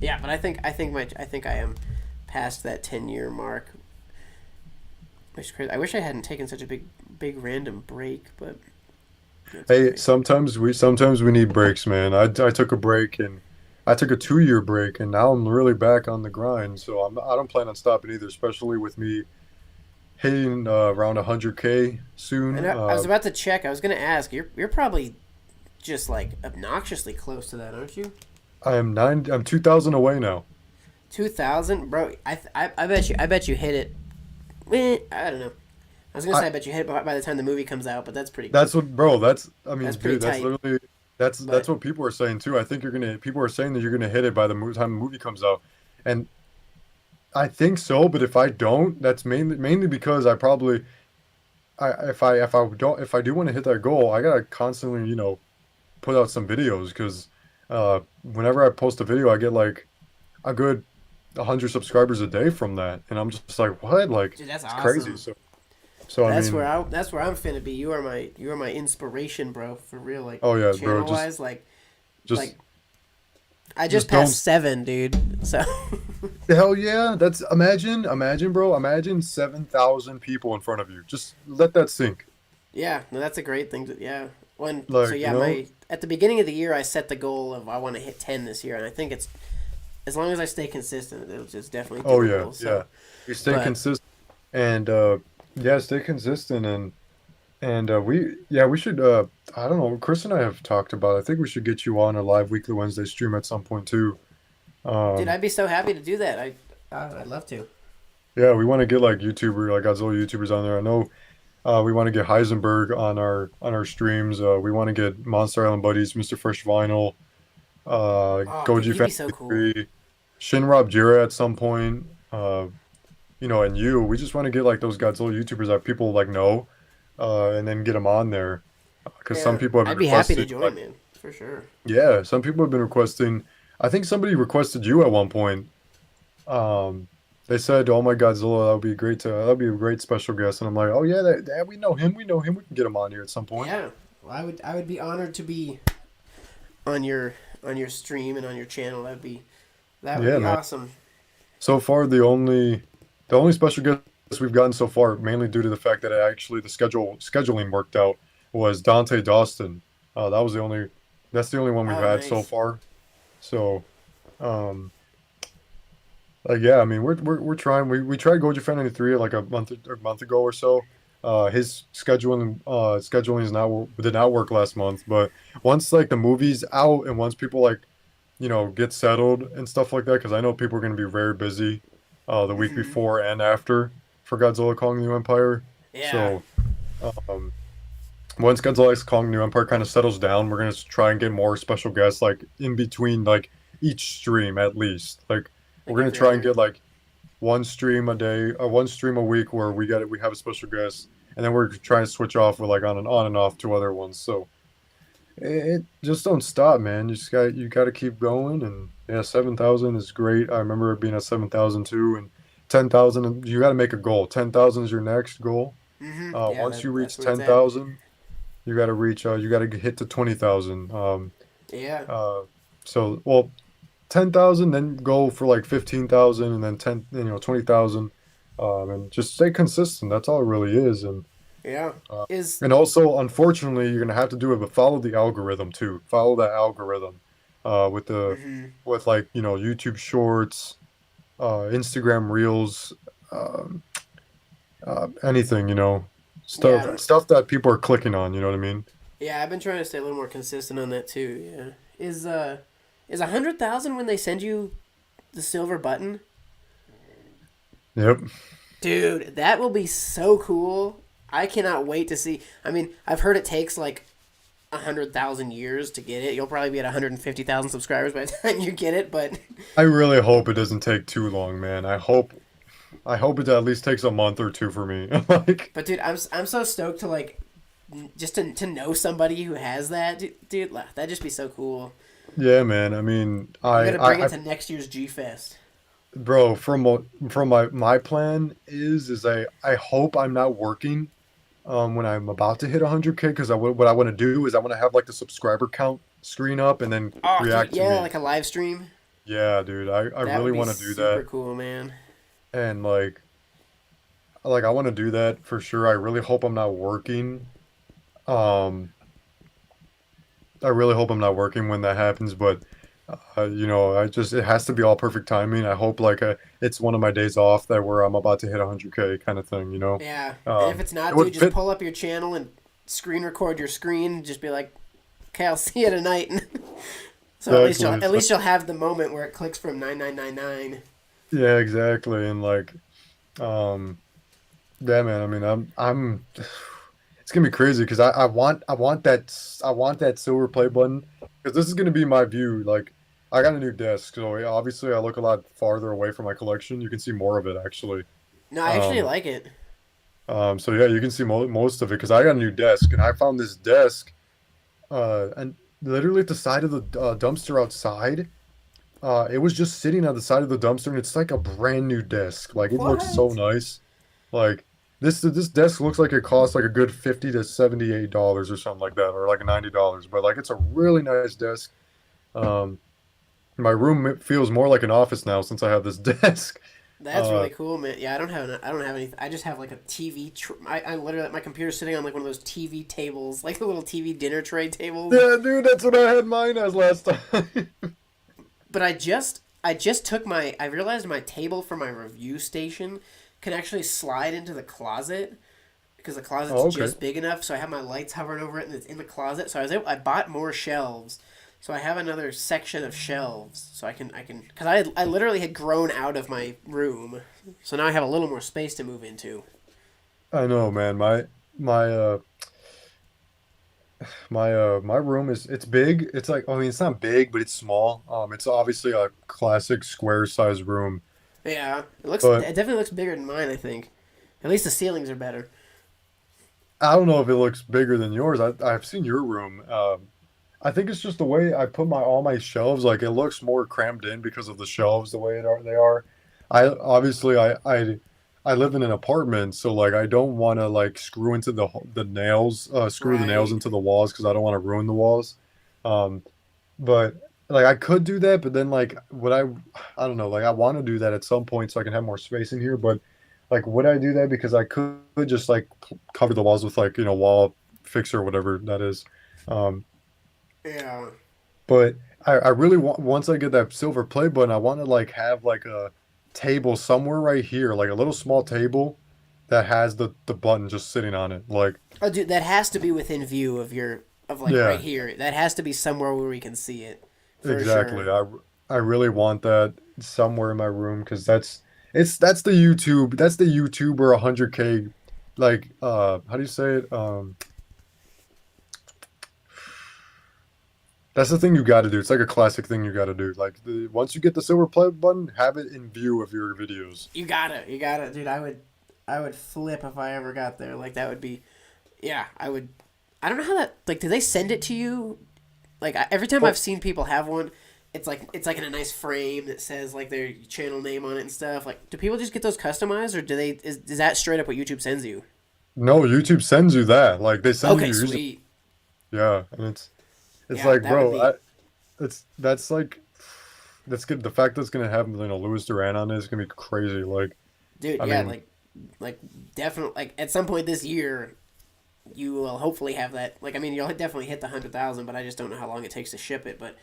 Yeah, but I think I am past that 10-year mark. Which is crazy. I wish I hadn't taken such a big random break, but it's Hey, okay. sometimes we need breaks, man. I took a break and I took a 2-year break, and now I'm really back on the grind. So I don't plan on stopping either, especially with me hitting around 100K And soon. I was about to check. I was gonna ask. You're probably just like obnoxiously close to that, aren't you? I'm 2,000 away now. 2,000, bro. I bet you hit it. I don't know. I was gonna say I I bet you hit it by the time the movie comes out, but that's pretty. That's what, bro. I mean, That's pretty dude, that's tight. literally that's But what people are saying too. I think people are saying that you're gonna hit it by the time the movie comes out, and I think so. But if I don't, that's mainly because I probably if I do want to hit that goal, I gotta constantly put out some videos because Whenever I post a video, I get like a good 100 subscribers a day from that, and I'm just like, what? Like, Dude, that's it's crazy. awesome. So I mean, That's where I'm finna be. You are my inspiration, bro. For real, like oh yeah, bro, channel wise, just like I just just don't. passed 7, dude. So Hell yeah, that's imagine, bro, imagine 7,000 people in front of you. Just let that sink. yeah, no, that's a great thing. Yeah, Like, you know, my at the beginning of the year, I set the goal of I want to hit 10 this year, and I think it's as long as I stay consistent, it'll just definitely oh yeah, doable. yeah. So, You stay but consistent and yeah, stay consistent and we should I don't know, Chris and I have talked about it. I think we should get you on a live weekly Wednesday stream at some point too. dude, Um I'd be so happy to do that. I'd love to. yeah, we want to get like Godzilla YouTubers on there. I know we want to get Heisenberg on our streams. We want to get Monster Island Buddies, Mr. Fresh Vinyl, Oh, dude, Goji he'd be so Family cool. 3, Shinrob Jira at some point. You know, and you, we just want to get like those Godzilla YouTubers that people like know, and then get them on there. Because some Yeah, people have been I'd be happy to requesting, like, join, man, for sure. yeah, some people have been requesting. I think somebody requested you at one point. Um, they said, "Oh my Godzilla, that would be great that would be a great special guest." And I'm like, "Oh yeah, we know him. We know him. We can get him on here at some point." Yeah, well, I would be honored to be on your stream and on your channel. That would Yeah, be man. awesome. So far, the only special guests we've gotten so far, mainly due to the fact that actually the scheduling worked out, was Dante Dawson. That was the only that's the only one we've Oh, had so nice. far. So, um, like yeah, I mean we're trying. We tried Goji Fan 3 like a month ago or so. His scheduling did not work last month, but once like the movie's out and once people like get settled and stuff like that, because I know people are going to be very busy the week Hmm. before and after for Godzilla Kong the New Empire. Yeah, So um, once Godzilla X Kong New Empire kind of settles down, we're going to try and get more special guests like in between like each stream at least. Like like we're going to every try and other. get like one stream a day or one stream a week where we have a special guest, and then we're trying to switch off with like on and off to other ones. So it just don't stop, man. You got to keep going, and yeah, 7,000 is great. I remember it being at 7,000 too, and 10,000. You got to make a goal. 10,000 is your next goal. Yeah, Once you that's reach where it's at. 10,000, you got to reach. You got to hit to 20,000. Yeah, Uh, well, 10,000, then go for like 15,000, and then 20,000, and just stay consistent. That's all it really is, and. yeah. Uh, Is and also, unfortunately, you're gonna have to do it, but follow the algorithm too. Follow that algorithm, with hmm like YouTube Shorts, Instagram Reels, um, anything yeah, stuff that people are clicking on. You know what I mean? yeah. I've been trying to stay a little more consistent on that too. Yeah. Is 100,000 when they send you the silver button? Yep. Dude, that will be so cool. I cannot wait to see. I mean, I've heard it takes like 100,000 years to get it. You'll probably be at 150,000 subscribers by the time you get it. But I really hope it doesn't take too long, man. I hope it at least takes a month or two for me. Like, dude, I'm so stoked to like just to know somebody who has that, dude. That'd just be so cool. yeah, man. I mean, I'm gonna bring it to next year's G Fest. bro, from my plan is I hope I'm not working when I'm about to hit 100K, because what I want to do is I want to have like the subscriber count screen up and then Oh, dude, react to yeah, me. like a live stream. Yeah, dude, I That would really be want to do super that, cool, man. and like I want to do that for sure. I really hope I'm not working. Um, I really hope I'm not working when that happens, but it has to be all perfect timing. I hope like it's one of my days off that where I'm about to hit 100K kind of thing. Yeah, and if Um, it's it not, dude, would just fit. pull up your channel and screen record your screen. Just be like, "Okay, I'll see you tonight." So Exactly. at least you'll have the moment where it clicks from 9999. Yeah, exactly. And like, um, yeah, man. I mean, I'm. It's gonna be crazy because I want that silver play button, because this is gonna be my view. Like, I got a new desk, so yeah, obviously I look a lot farther away from my collection. You can see more of it actually. No, I actually Um, like it. so yeah, you can see most of it because I got a new desk, and I found this desk, and literally at the side of the dumpster outside. It was just sitting on the side of the dumpster, and it's like a brand new desk. Like it looks so What? nice. Like this desk looks like it costs like a good $50 to $78 or something like that, or like $90. But like it's a really nice desk. Um, my room it feels more like an office now since I have this desk. That's Uh, really cool, man. Yeah, I don't have any. I just have like a TV. I literally my computer's sitting on like one of those TV tables, like the little TV dinner tray tables. yeah, dude, that's what I had mine as last time. But I just took my. I realized my table for my review station can actually slide into the closet because the closet's Oh, okay. just big enough. So I have my lights hovering over it, and it's in the closet. So I bought more shelves. So I have another section of shelves, so I can because I literally had grown out of my room, so now I have a little more space to move into. I know, man. My my room is it's big. It's like I mean it's not big, but it's small. It's obviously a classic square size room. Yeah, But it definitely looks bigger than mine. I think, at least the ceilings are better. I don't know if it looks bigger than yours. I've seen your room. I think it's just the way I put my all my shelves. Like it looks more crammed in because of the shelves the way they are. I obviously I live in an apartment, so like I don't want to like the nails, screw the nails Right. into the walls because I don't want to ruin the walls. Um, but like I could do that, but then like I don't know, like I want to do that at some point so I can have more space in here, but like would I do that because I could just like cover the walls with like, wall fixer or whatever that is. Um, Yeah. but I really want once I get that silver play button, I want to like have like a table somewhere right here, like a little small table that has the button just sitting on it. Like Oh, dude, that has to be within view of your of like right yeah, here. That has to be somewhere where we can see it, for exactly. sure. I really want that somewhere in my room because that's the YouTuber 100K like how do you say it? That's the thing you got to do. It's like a classic thing you got to do. Like once you get the silver play button, have it in view of your videos. You gotta, dude. I would flip if I ever got there. Like that would be, yeah. I would. I don't know how that. Like, do they send it to you? Like every time I've Oh, seen people have one, it's like in a nice frame that says like their channel name on it and stuff. Like, do people just get those customized, or do they? Is that straight up what YouTube sends you? no, YouTube sends you that. Like they send you Okay, your user. sweet. Yeah, and it's Yeah, like, that would bro, be. that's like that's good. The fact that it's gonna have Louis Duran on it is gonna be crazy. Like, Dude, I yeah, mean, like definitely, like at some point this year, you will hopefully have that. Like, I mean, you'll definitely hit the 100,000, but I just don't know how long it takes to ship it. But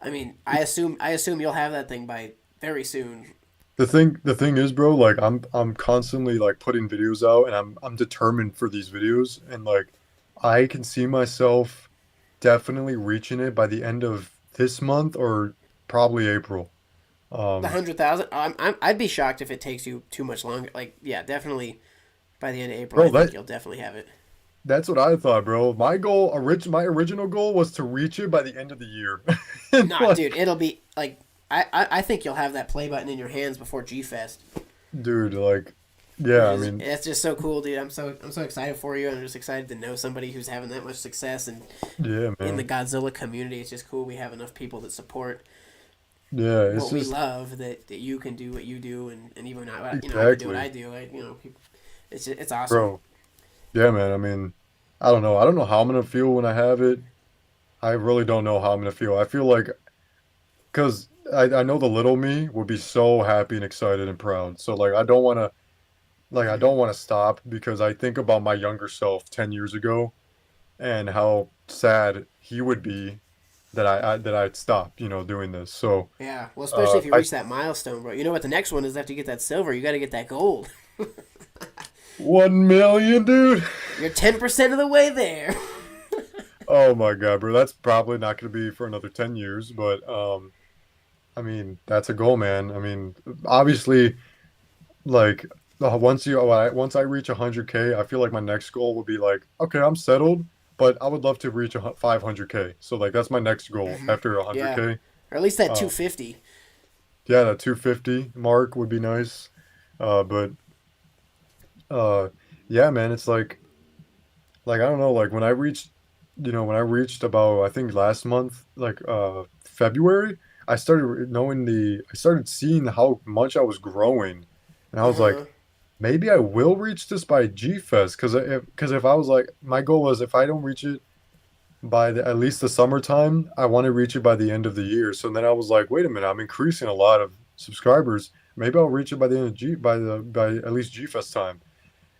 I mean, I assume you'll have that thing by very soon. the thing is, bro, like I'm constantly like putting videos out, and I'm determined for these videos, and like I can see myself definitely reaching it by the end of this month or probably April. The Um, 100,000, I'd be shocked if it takes you too much longer. Like, yeah, definitely by the end of April, I bro, think you'll definitely have it. that's what I thought, bro. My original goal was to reach it by the end of the year. And Nah, dude, like, it'll be like I think you'll have that play button in your hands before G Fest, dude, like, which yeah, I is mean, that's just so cool, dude. I'm so excited for you. I'm just excited to know somebody who's having that much success and yeah, in the man. Godzilla community. It's just cool we have enough people that support Yeah, it's what we just love that you can do what you do and even I can do what exactly, I do. People, it's awesome. bro. Yeah, man. I mean, I don't know. I don't know how I'm gonna feel when I have it. I really don't know how I'm gonna feel. I feel like because I know the little me would be so happy and excited and proud. So like I Hmm. don't want to stop because I think about my younger self 10 years ago and how sad he would be that I'd stop, doing this. So Yeah, well, especially if you I reach that milestone, bro. You know what the next one is? After you get that silver, you got to get that gold. 1 million, dude. You're 10% of the way there. Oh my God, bro. That's probably not gonna be for another 10 years, but I mean, that's a goal, man. I mean, obviously, like once I reach 100K, I feel like my next goal would be like, okay, I'm settled, but I would love to reach 500K. So like that's my next goal Hmm. after Yeah, 100K. or at least that Uh, 250. yeah, that 250 mark would be nice. But uh, yeah, man, it's like I don't know, like when I reach when I reached about, I think last month, like February, I started seeing how much I was growing, and I was Uh-huh. like, maybe I will reach this by G Fest, because if I was like, my goal was if I don't reach it by at least the summertime, I want to reach it by the end of the year. So then I was like, wait a minute, I'm increasing a lot of subscribers. Maybe I'll reach it by the end of by at least G Fest time.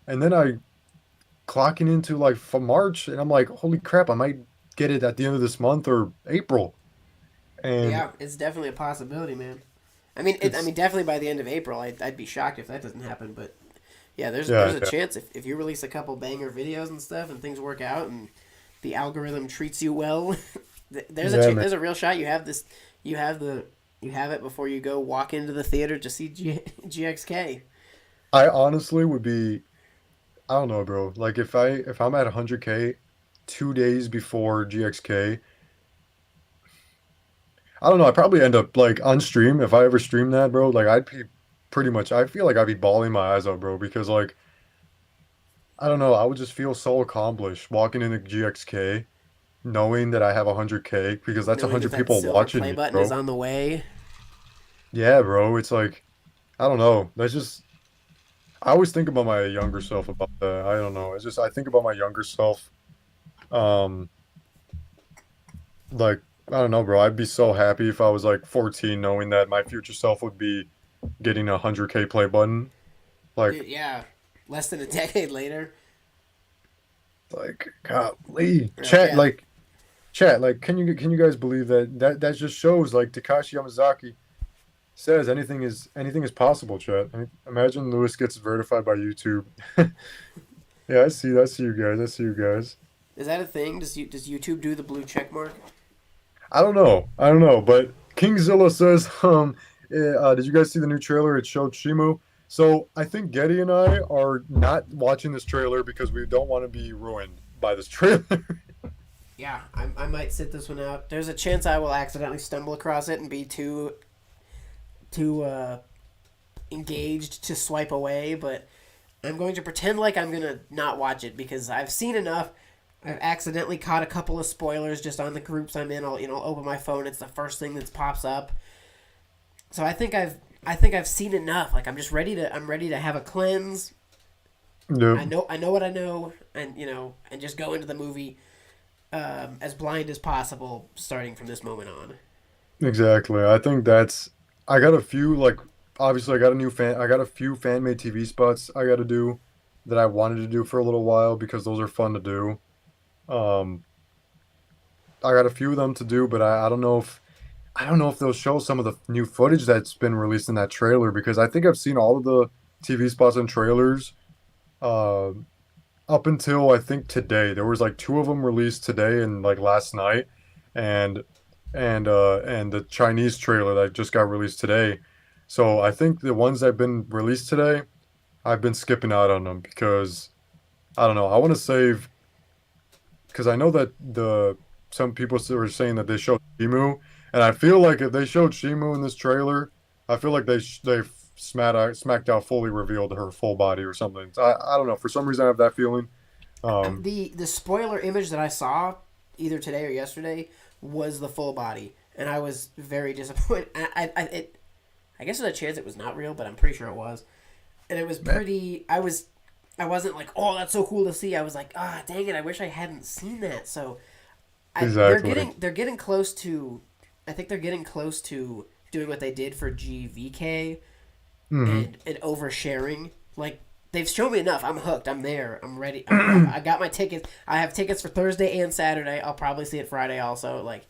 And then I clocking into like for March, and I'm like, holy crap, I might get it at the end of this month or April. And Yeah, it's definitely a possibility, man. I mean, it's definitely by the end of April, I'd be shocked if that doesn't happen. But yeah, there's yeah, a yeah, chance if you release a couple banger videos and stuff, and things work out, and the algorithm treats you well, yeah, man. there's a real shot you have this, you have the you have it before you go walk into the theater to see GxK. I honestly would be, I don't know, bro. Like if I'm at 100K 2 days before GxK, I don't know. I'd probably end up like on stream if I ever stream that, bro. Like I'd be pretty much. I feel like I'd be bawling my eyes out, bro, because like I don't know. I would just feel so accomplished walking into GxK, knowing that I have 100K because that's Knowing that 100 that people silver watching play me, button is bro. on the way. Yeah, bro. It's like I don't know. That's just. I always think about my younger self about that. I don't know. It's just I think about my younger self. Um, like I don't know, bro. I'd be so happy if I was like 14, knowing that my future self would be getting a 100K play button. Like, Dude, yeah, less than a decade later. golly, Yeah, chat, like, can you guys believe that just shows like Takashi Yamazaki says anything is possible, chat. I mean, imagine Lewis gets verified by YouTube. Yeah, I see you guys. I see you guys. is that a thing? Does YouTube do the blue check mark? I don't know, but Kingzilla says, did you guys see the new trailer? It showed Shimu. So I think Getty and I are not watching this trailer because we don't want to be ruined by this trailer. Yeah, I might sit this one out. There's a chance I will accidentally stumble across it and be too engaged to swipe away, but I'm going to pretend like I'm gonna not watch it because I've seen enough. I've accidentally caught a couple of spoilers just on the groups I'm in. I'll open my phone. It's the first thing that pops up. So I think I've seen enough. Like I'm ready to have a cleanse. Yep, I know what I know, and and just go into the movie as blind as possible, starting from this moment on. exactly. I think that's. I got a few like obviously I got a new fan. I got a few fan made TV spots I got to do that I wanted to do for a little while because those are fun to do. Um, I got a few of them to do, but I don't know if they'll show some of the new footage that's been released in that trailer because I think I've seen all of the TV spots and trailers uh, up until I think today. There was like two of them released today and like last night, and and the Chinese trailer that just got released today. So I think the ones that have been released today, I've been skipping out on them because I don't know. I want to save because I know that the some people were saying that they showed Shimu, and I feel like if they showed Shimu in this trailer, I feel like they smacked out fully revealed her full body or something. I don't know. For some reason, I have that feeling. Um, The spoiler image that I saw either today or yesterday was the full body, and I was very disappointed. I guess there's a chance it was not real, but I'm pretty sure it was. And it was pretty. I wasn't like, oh, that's so cool to see. I was like, ah, dang it, I wish I hadn't seen that. So exactly. they're getting close to. I think they're getting close to doing what they did for GVK Hmm. and oversharing. Like they've shown me enough. I'm hooked. I'm there. I'm ready. I got my tickets. I have tickets for Thursday and Saturday. I'll probably see it Friday also. Like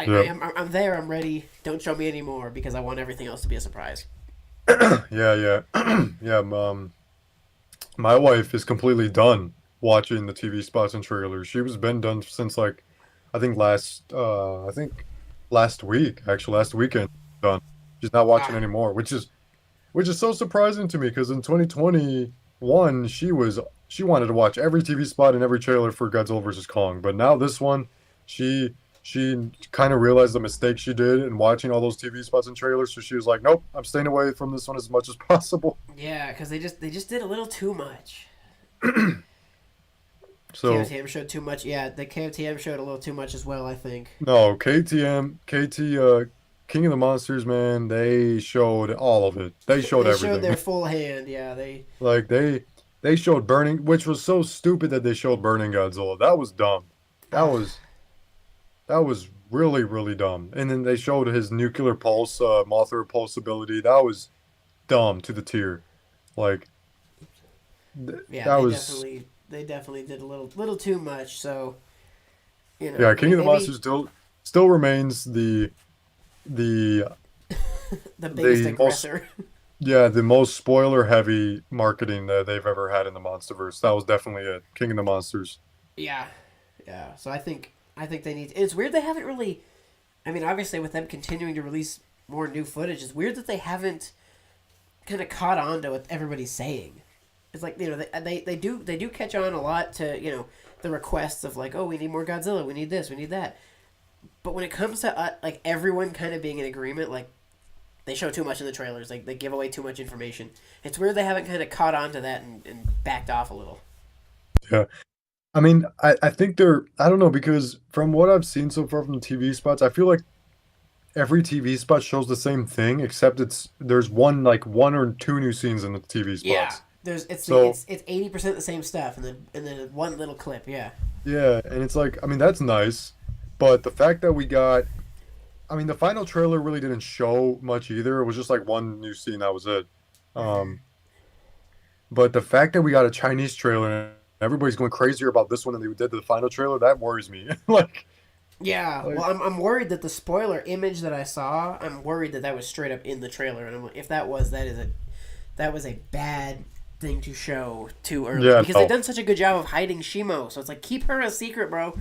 Yep. I'm there. I'm ready. Don't show me anymore because I want everything else to be a surprise. Yeah, yeah, yeah. My wife is completely done watching the TV spots and trailers. She was been done since like I think last week, actually last weekend done. She's not watching Ah, anymore, which is so surprising to me because in 2021 she wanted to watch every TV spot and every trailer for Godzilla versus Kong, but now this one she she kind of realized the mistake she did in watching all those TV spots and trailers, so she was like, "Nope, I'm staying away from this one as much as possible." yeah, because they just did a little too much. So KOTM showed too much. Yeah, the KOTM showed a little too much as well, I think. no, King of the Monsters, man, they showed all of it. They showed They showed everything. their full hand. Yeah, they. Like they showed Burning, which was so stupid that they showed Burning Godzilla. That was dumb. That Uh, was that was really really dumb. And then they showed his nuclear pulse, Mothra pulse ability. That was dumb to the tier. Like yeah, that was they definitely did a little too much. So yeah. King of the maybe Monsters still remains the the biggest the most aggressor. yeah the most spoiler heavy marketing that they've ever had in the MonsterVerse. That was definitely it. King of the Monsters. Yeah, yeah. So I think they need. It's weird they haven't really. I mean, obviously, with them continuing to release more new footage, it's weird that they haven't kind of caught on to what everybody's saying. It's like they do catch on a lot to the requests of like, oh, we need more Godzilla, we need this, we need that. But when it comes to like everyone kind of being in agreement, like they show too much in the trailers, like they give away too much information. It's weird they haven't kind of caught on to that and backed off a little. Yeah. I mean, I think they're, I don't know, because from what I've seen so far from the TV spots, I feel like every TV spot shows the same thing, except there's one or two new scenes in the TV Yeah, spots. there's it's So it's 80% the same stuff, and then one little clip. Yeah, yeah, and it's like, I mean, that's nice, but the fact that we got, I mean, the final trailer really didn't show much either. It was just like one new scene, that was it. Um, but the fact that we got a Chinese trailer and everybody's going crazier about this one than they did the final trailer, that worries me. yeah. Like, Well, I'm worried that the spoiler image that I saw, I'm worried that was straight up in the trailer, and if that was that was a bad thing to show too early yeah, because they've no. done such a good job of hiding Shimo. So it's like keep her a secret, bro.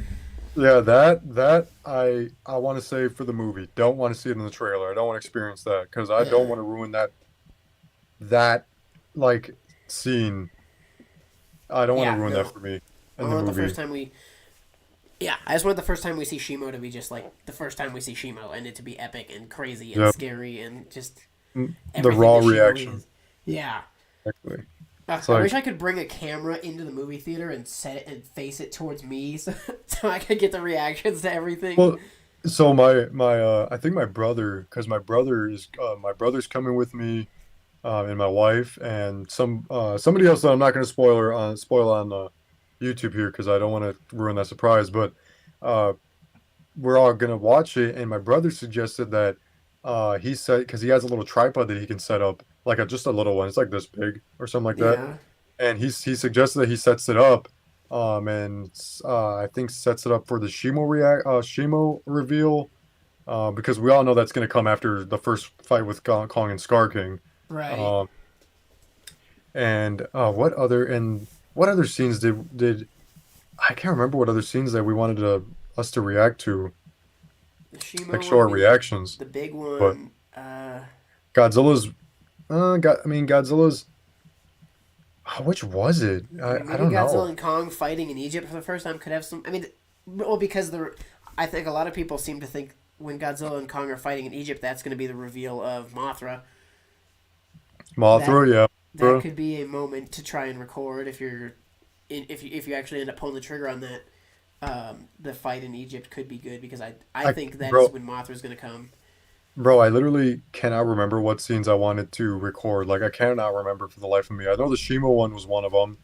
Yeah, that I want to say for the movie. Don't want to see it in the trailer. I don't want to experience that because I don't want to ruin that like scene. I don't want to Yeah, ruin that no. for me I in the want the movie. first time we. Yeah, I just want the first time we see Shimo to be just like the first time we see Shimo, and it to be epic and crazy and Yep. scary and just The everything raw that Shimo reaction. is. Yeah. Exactly. It's I wish like, I could bring a camera into the movie theater and set it and face it towards me, so I could get the reactions to everything. well, so my I think my brother, because my brother's coming with me, and my wife and somebody else that I'm not going to spoil on YouTube here because I don't want to ruin that surprise. But uh, we're all gonna watch it, and my brother suggested that he said because he has a little tripod that he can set up, like just a little one. It's like this big or something like that. Yeah. And he suggested that he sets it up, and I think sets it up for the Shimo reveal, because we all know that's gonna come after the first fight with Kong and Scar King. Right. Um, and what other scenes did I can't remember what other scenes that we wanted us to react to, The Shimo like one, short reactions. the big But one. Godzilla's, I mean Godzilla's. Which was it? I mean, I maybe don't Godzilla know. and Kong fighting in Egypt for the first time could have some. I mean, well, because I think a lot of people seem to think when Godzilla and Kong are fighting in Egypt, that's going to be the reveal of Mothra. That Mothra, yeah, that Mothra. could be a moment to try and record if you actually end up pulling the trigger on that. The fight in Egypt could be good because I think that is Bro, when Mothra's going to come. bro, I literally cannot remember what scenes I wanted to record. Like I cannot remember for the life of me. I know the Shimo one was one of them.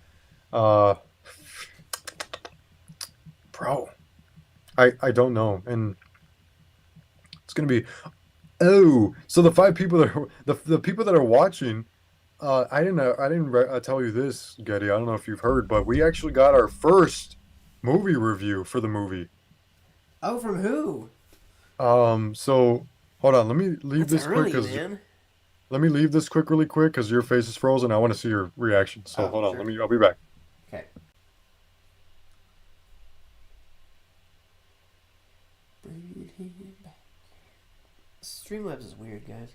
Uh, bro, I don't know, and it's gonna be. Oh, so the five people that are the people that are watching. I didn't tell you this, Getty. I don't know if you've heard, but we actually got our first movie review for the movie. Oh, from who? So hold on. Let me leave That's this quick early, because man. let me leave this really quick because your face is frozen. I want to see your reaction. So Oh, hold on. sure. I'll be back. Okay. Streamlabs is weird, guys.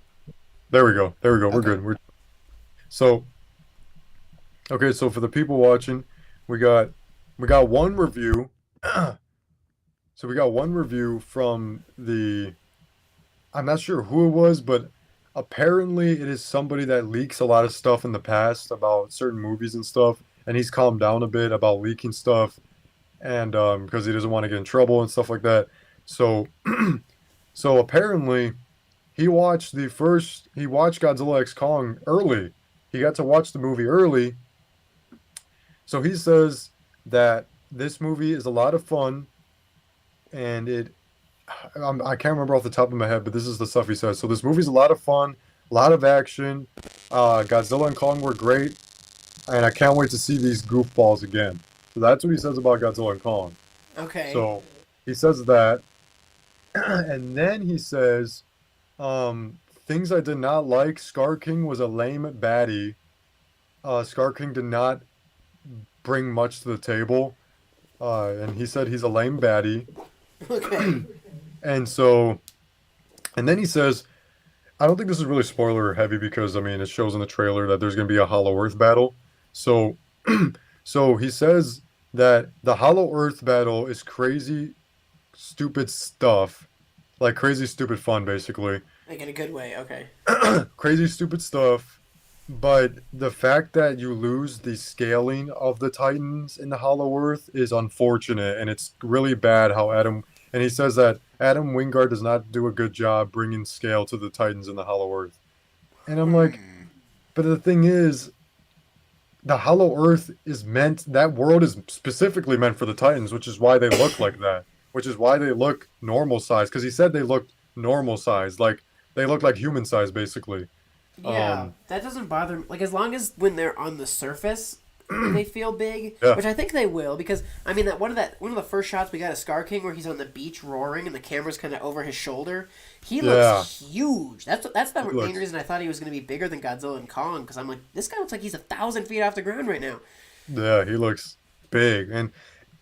There we go. There we go. We're Okay. good. So okay. So for the people watching, we got we got one review. So we got one review from the. I'm not sure who it was, but apparently it is somebody that leaks a lot of stuff in the past about certain movies and stuff, and he's calmed down a bit about leaking stuff. and because he doesn't want to get in trouble and stuff like that. So, so apparently, he watched Godzilla X Kong early. He got to watch the movie early. So he says that this movie is a lot of fun, and I can't remember off the top of my head, but this is the stuff he says. So this movie's a lot of fun, a lot of action. Godzilla and Kong were great, and I can't wait to see these goofballs again. So that's what he says about Godzilla and Kong. Okay. So he says that, and then he says, things I did not like. Scar King was a lame baddie. Scar King did not bring much to the table, and he said he's a lame baddie. Okay. And so, and then he says, I don't think this is really spoiler heavy because I mean it shows in the trailer that there's going to be a Hollow Earth battle. So, so he says that the Hollow Earth battle is crazy, stupid stuff, like crazy, stupid fun, basically. Like in a good way. Okay. Crazy, stupid stuff. But the fact that you lose the scaling of the Titans in the Hollow Earth is unfortunate, and it's really bad how Adam. And he says that Adam Wingard does not do a good job bringing scale to the Titans in the Hollow Earth. And I'm like, but the thing is, the Hollow Earth is meant, that world is specifically meant for the Titans, which is why they look like that. Which is why they look normal size. Because he said they looked normal size. Like, they look like human size, basically. Yeah, that doesn't bother me. Like, as long as when they're on the surface, they feel big, Yeah. which I think they will, because I mean one of the first shots we got of Scar King where he's on the beach roaring and the camera's kind of over his shoulder. He looks huge. That's the main reason I thought he was going to be bigger than Godzilla and Kong, because I'm like, this guy looks like he's 1,000 feet off the ground right now. Yeah, he looks big, and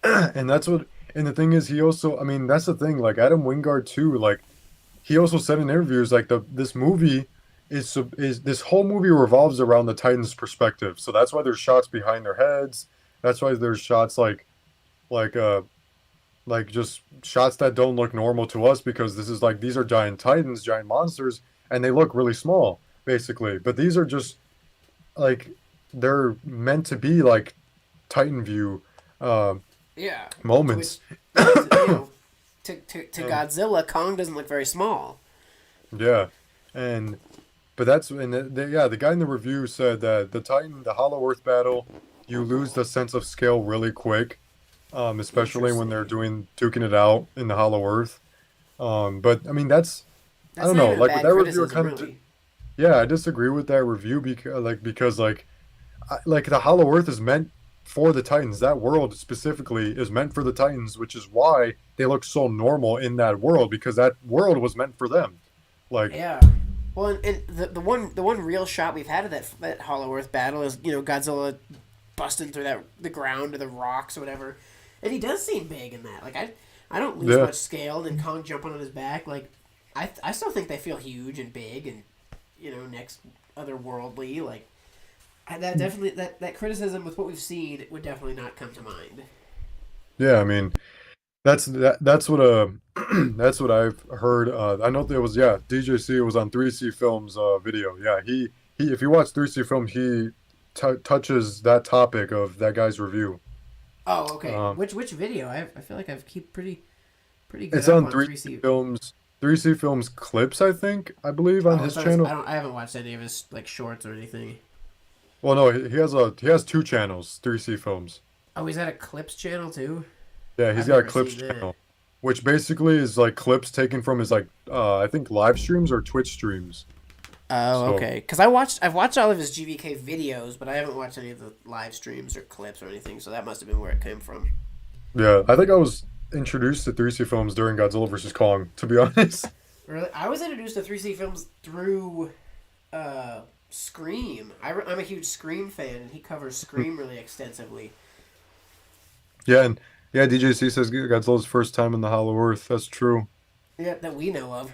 and that's what. And the thing is, he also, I mean, that's the thing. Like Adam Wingard too. Like he also said in interviews, like this movie is this whole movie revolves around the Titans' perspective. So that's why there's shots behind their heads. That's why there's shots like just shots that don't look normal to us because this is like these are giant Titans, giant monsters, and they look really small basically. But these are just like they're meant to be like Titan view Yeah. moments. Which, you know, to Godzilla, Kong doesn't look very small. Yeah, and but that's and the guy in the review said that the Hollow Earth battle, you lose the sense of scale really quick, especially when they're duking it out in the Hollow Earth. But I mean that's I don't not know, even a like bad with that review, criticism, kind of really. yeah, I disagree with that review because like the Hollow Earth is meant for the Titans. That world specifically is meant for the Titans, which is why they look so normal in that world because that world was meant for them. Like Yeah. Well, and the one real shot we've had of that Hollow Earth battle is, you know, Godzilla busting through the ground or the rocks or whatever, and he does seem big in that. Like I don't lose much scale, and Kong jumping on his back. Like I still think they feel huge and big and, you know, next otherworldly. Like that definitely that criticism with what we've seen would definitely not come to mind. yeah, I mean that's what that's what I've heard. I know there was DJC was on 3C Films video. Yeah, he if you watch 3C Films, he touches that topic of that guy's review. Oh, okay. Which video? I feel like I've keep pretty good. It's up on 3C 3C Films. 3C Films clips, I believe, on his so channel. I haven't watched any of his like shorts or anything. Well, no, he has two channels. 3C Films. Oh, he's got a clips channel too. Yeah, he's I've got a never clips seen that. channel, which basically is like clips taken from his like I think live streams or Twitch streams. Oh, So- okay. Because I've watched all of his GvK videos, but I haven't watched any of the live streams or clips or anything. So that must have been where it came from. Yeah, I think I was introduced to 3C Films during Godzilla vs Kong. To be honest. Really, I was introduced to 3C Films through Scream. I'm a huge Scream fan, and he covers Scream really extensively. Yeah, and DJC says Godzilla's first time in the Hollow Earth. That's true. Yeah, that we know of.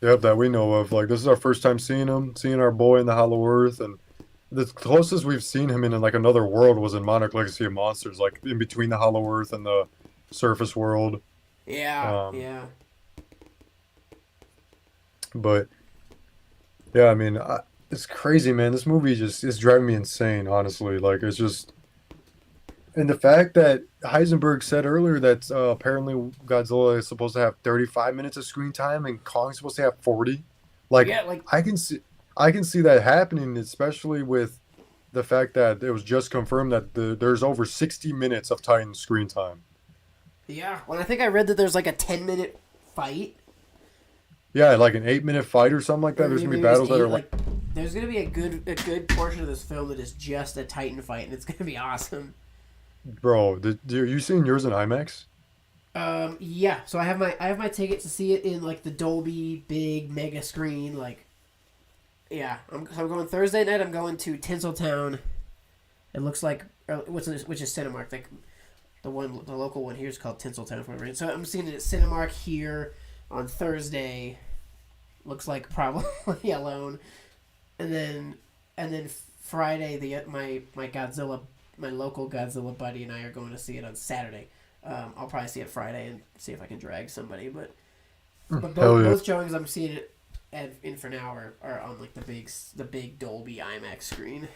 Yep, that we know of. Like this is our first time seeing him, seeing our boy in the Hollow Earth, and the closest we've seen him in like another world was in Monarch Legacy of Monsters, like in between the Hollow Earth and the surface world. Yeah, yeah. But yeah, I mean, it's crazy, man. This movie just is driving me insane. Honestly, like it's just And the fact that Heisenberg said earlier that apparently Godzilla is supposed to have 35 minutes of screen time and Kong's supposed to have 40, like Yeah, like I can see that happening, especially with the fact that it was just confirmed that there's over 60 minutes of Titan screen time. yeah. When I think I read that there's like a 10-minute fight. Yeah, like an 8-minute fight or something like that. Or There's gonna be maybe it was battles that are like there's gonna be a good portion of this film that is just a Titan fight, and it's gonna be awesome. bro. Are you seeing yours in IMAX? Yeah. So I have my ticket to see it in like the Dolby big mega screen. Like, yeah. So I'm going Thursday night. I'm going to Tinseltown. It looks like which is Cinemark. Like the local one here is called Tinseltown for a reason. So I'm seeing it at Cinemark here on Thursday. Looks like probably alone, and then Friday my Godzilla, my local Godzilla buddy and I are going to see it on Saturday. I'll probably see it Friday and see if I can drag somebody, but both showings I'm seeing it in for now are on like the big Dolby IMAX screen.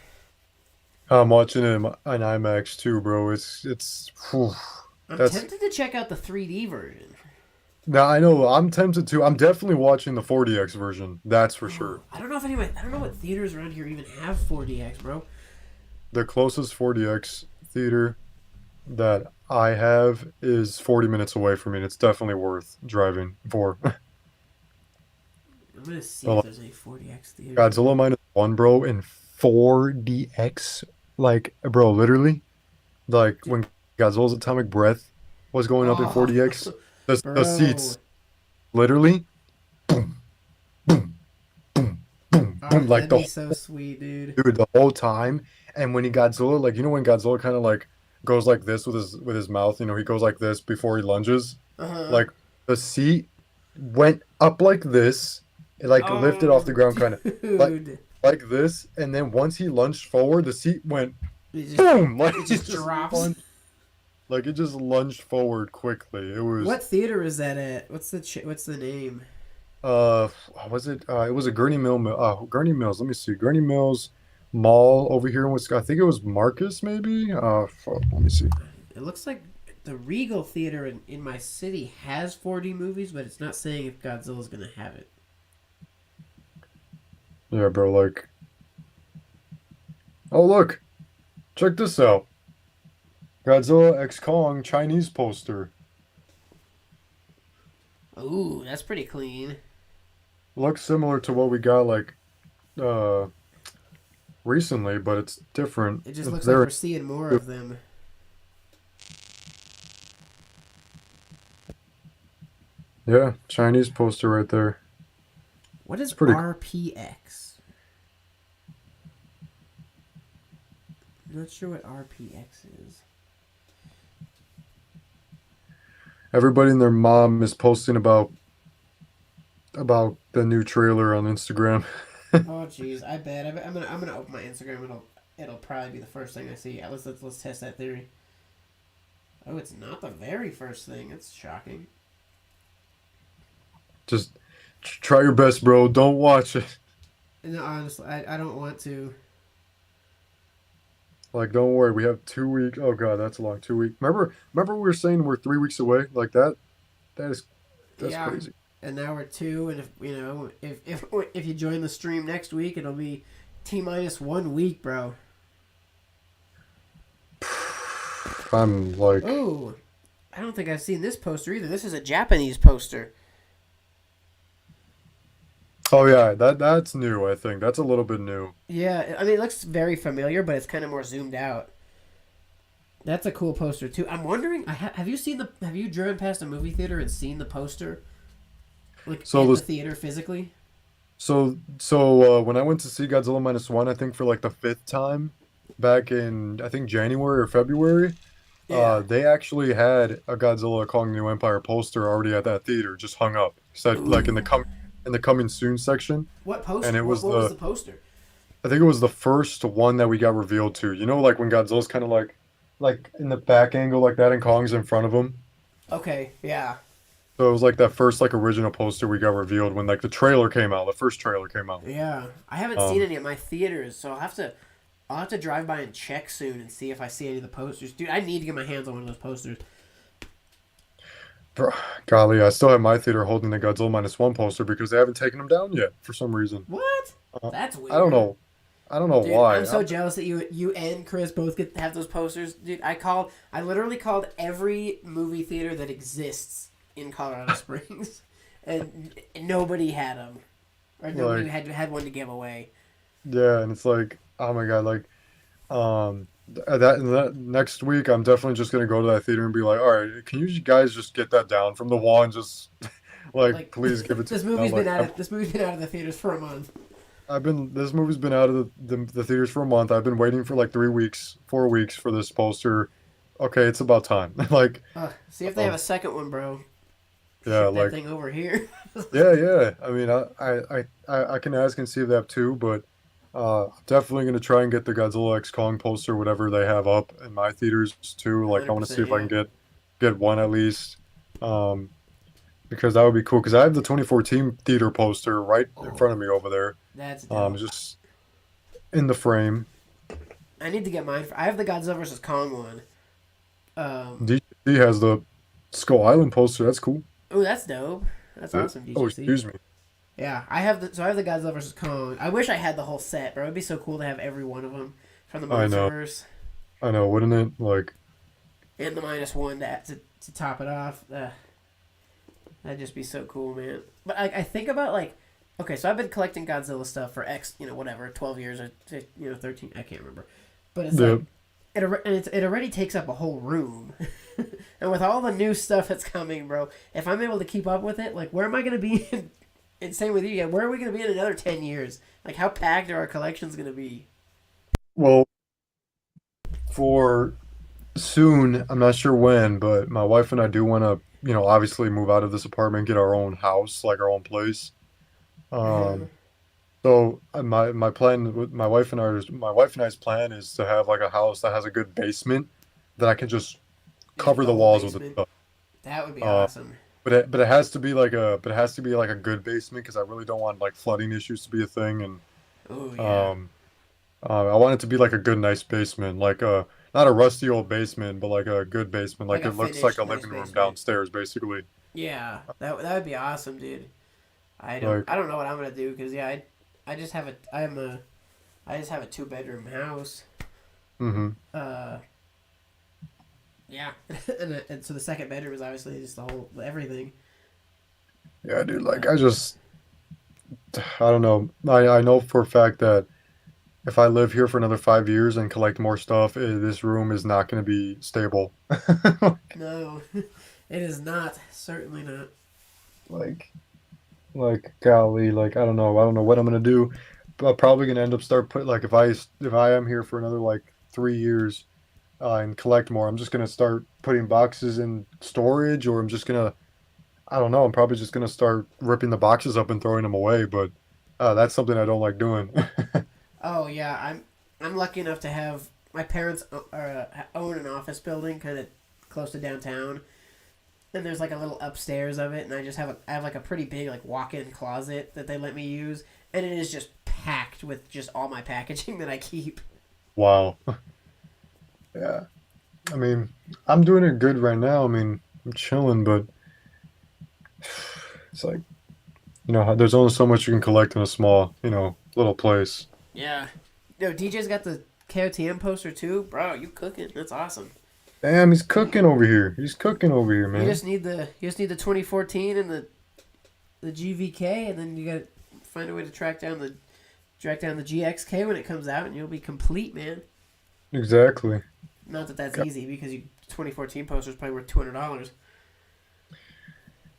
I'm watching it on IMAX too, bro. Whew, I'm that's tempted to check out the 3D version. now I know I'm tempted to. I'm definitely watching the 4DX version. That's for sure. I don't know what theaters around here even have 4DX, bro. The closest 4DX theater that I have is 40 minutes away from me, and it's definitely worth driving for. I'm gonna see Well, if there's any 4DX theaters. Godzilla minus one, bro, in 4DX. Like, bro, literally, like when Godzilla's atomic breath was going up in 4DX, the Bro. seats literally, boom, boom, boom, boom, Oh, boom, like that'd be the so sweet, dude. dude the whole time. And when he Godzilla, like when Godzilla kind of like goes like this with his mouth, he goes like this before he lunges. Uh-huh. Like the seat went up like this, it like lifted off the ground, kind of Dude. like this, and then once he lunged forward, the seat went It just, boom, like it just drops. like it just lunged forward quickly. It was What theater is that at? What's the name? was it? It was a Gurney Mills. Let me see, Gurney Mills Mall over here in Wisconsin. I think it was Marcus, maybe. Let me see. It looks like the Regal Theater in my city has 4D movies, but it's not saying if Godzilla's gonna have it. Yeah, bro. Like, oh look, check this out. Godzilla X Kong Chinese poster. Ooh, that's pretty clean. Looks similar to what we got like recently, but it's different. It just looks like we're seeing more of them. Yeah, Chinese poster right there. What is pretty- RPX? I'm not sure what RPX is. Everybody and their mom is posting about the new trailer on Instagram. Oh jeez, I bet. I'm gonna open my Instagram. It'll probably be the first thing I see. Yeah, let's test that theory. Oh, it's not the very first thing. It's shocking. Just try your best, bro. Don't watch it. No, honestly, I don't want to. Like, don't worry. We have 2 weeks. Oh god, that's a long 2 week. Remember we were saying we're 3 weeks away. Like that's Yeah. crazy. And now we're 2, and if you join the stream next week, it'll be T-1 week, bro. I'm like, Oh, I don't think I've seen this poster either. This is a Japanese poster. oh yeah, that's new. I think that's a little bit new. Yeah, I mean, it looks very familiar, but it's kind of more zoomed out. That's a cool poster too. I'm wondering, have you driven past a movie theater and seen the poster, like So in this- the theater physically? So when I went to see Godzilla minus one, I think for like the 5th time, back in I think January or February, Yeah. they actually had a Godzilla Kong New Empire poster already at that theater, just hung up, said like in the coming soon section. What poster? and it was what was the- the poster? I think it was the first one that we got revealed to. You know, like when Godzilla's kind of like in the back angle like that, and Kong's in front of him. Okay, yeah. So it was like that first like original poster we got revealed when like the trailer came out. The first trailer came out. Yeah, I haven't seen any at my theaters, so I'll have to I'll have to drive by and check soon and see if I see any of the posters. Dude, I need to get my hands on one of those posters. Bro, golly, I still have my theater holding the Godzilla -1 poster because they haven't taken them down yet for some reason. What? Uh, That's weird. I don't know. I don't know Dude, why. I'm so jealous that you and Chris both get to have those posters. Dude, I literally called every movie theater that exists in Colorado Springs, and nobody had them, or nobody Like, had one to give away. yeah, and it's like, oh my God, like, that next week, I'm definitely just gonna go to that theater and be like, all right, can you guys just get that down from the wall and just like, Like please give it to this me? movie's I'm been like, out of this movie's been out of the theaters for a month. this movie's been out of the theaters for a month. I've been waiting for like 3 weeks, 4 weeks for this poster. Okay, it's about time. Like, See if they have a second one, bro. yeah, Ship that like, thing over here. yeah. I mean, I can ask and see if they have two, but definitely gonna try and get the Godzilla X Kong poster, whatever they have up in my theaters too. Like, I want to see 100%, if I can yeah. get one at least, um, because that would be cool. Because I have the 2014 theater poster right in front of me over there, That's dope. just in the frame. I need to get mine. I have the Godzilla vs Kong one. DGC has the Skull Island poster. That's cool. Oh, that's dope. That's awesome, Oh, DGC. excuse me. Yeah, I have the Godzilla vs Kong. I wish I had the whole set, bro. It'd be so cool to have every one of them from the I know. Monsterverse I know, wouldn't it? Like, and the -1 to top it off. That'd just be so cool, man. But I think about like, okay, so I've been collecting Godzilla stuff for whatever, 12 years or 13. I can't remember, but it's the like it already takes up a whole room. And with all the new stuff that's coming, bro, if I'm able to keep up with it, like, where am I gonna be and same with you, yeah, where are we going to be in another 10 years? Like, how packed are our collections going to be? well, for soon, I'm not sure when, but my wife and I do want to, obviously move out of this apartment, get our own house, like our own place. Mhm. Um, so my plan with my wife and I's plan is to have like a house that has a good basement that I can just Just a cover the full walls with basement. stuff. That would be Uh, awesome. but it has to be like a good basement because I really don't want like flooding issues to be a thing, and Oh, yeah. um, I want it to be like a good, nice basement, like not a rusty old basement, but like a good basement, Like like a it looks like finished a nice living room basement. downstairs, basically. Yeah, that would be awesome, dude. Like, I don't know what I'm gonna do because yeah, I just have I just have a 2-bedroom house. hmm Uh, yeah, and so the second bedroom is obviously just the whole everything. yeah, dude. Like, Uh, I don't know. I know for a fact that if I live here for another 5 years and collect more stuff, this room is not going to be stable. no, it is not. Certainly not. Like, golly, like I don't know what I'm gonna do. But I'm probably gonna end up start put like if I am here for another like 3 years and collect more, I'm just gonna start putting boxes in storage, or I'm just gonna I don't know. I'm probably just gonna start ripping the boxes up and throwing them away. But that's something I don't like doing. Oh yeah, I'm lucky enough to have my parents own an office building kind of close to downtown, and there's like a little upstairs of it, and I have like a pretty big like walk-in closet that they let me use, and it is just packed with just all my packaging that I keep. Wow. Yeah. I mean, I'm doing it good right now. I mean, I'm chilling, but it's like there's only so much you can collect in a small little place. Yeah. Yo, DJ's got the KOTM poster too, bro. You cooking? That's awesome. Damn, he's cooking over here. He's cooking over here, You man. just need the 2014 and the GVK, and then you got to find a way to track down the GxK when it comes out, and you'll be complete, man. Exactly. Not that that's easy because 2014 poster is probably worth $200.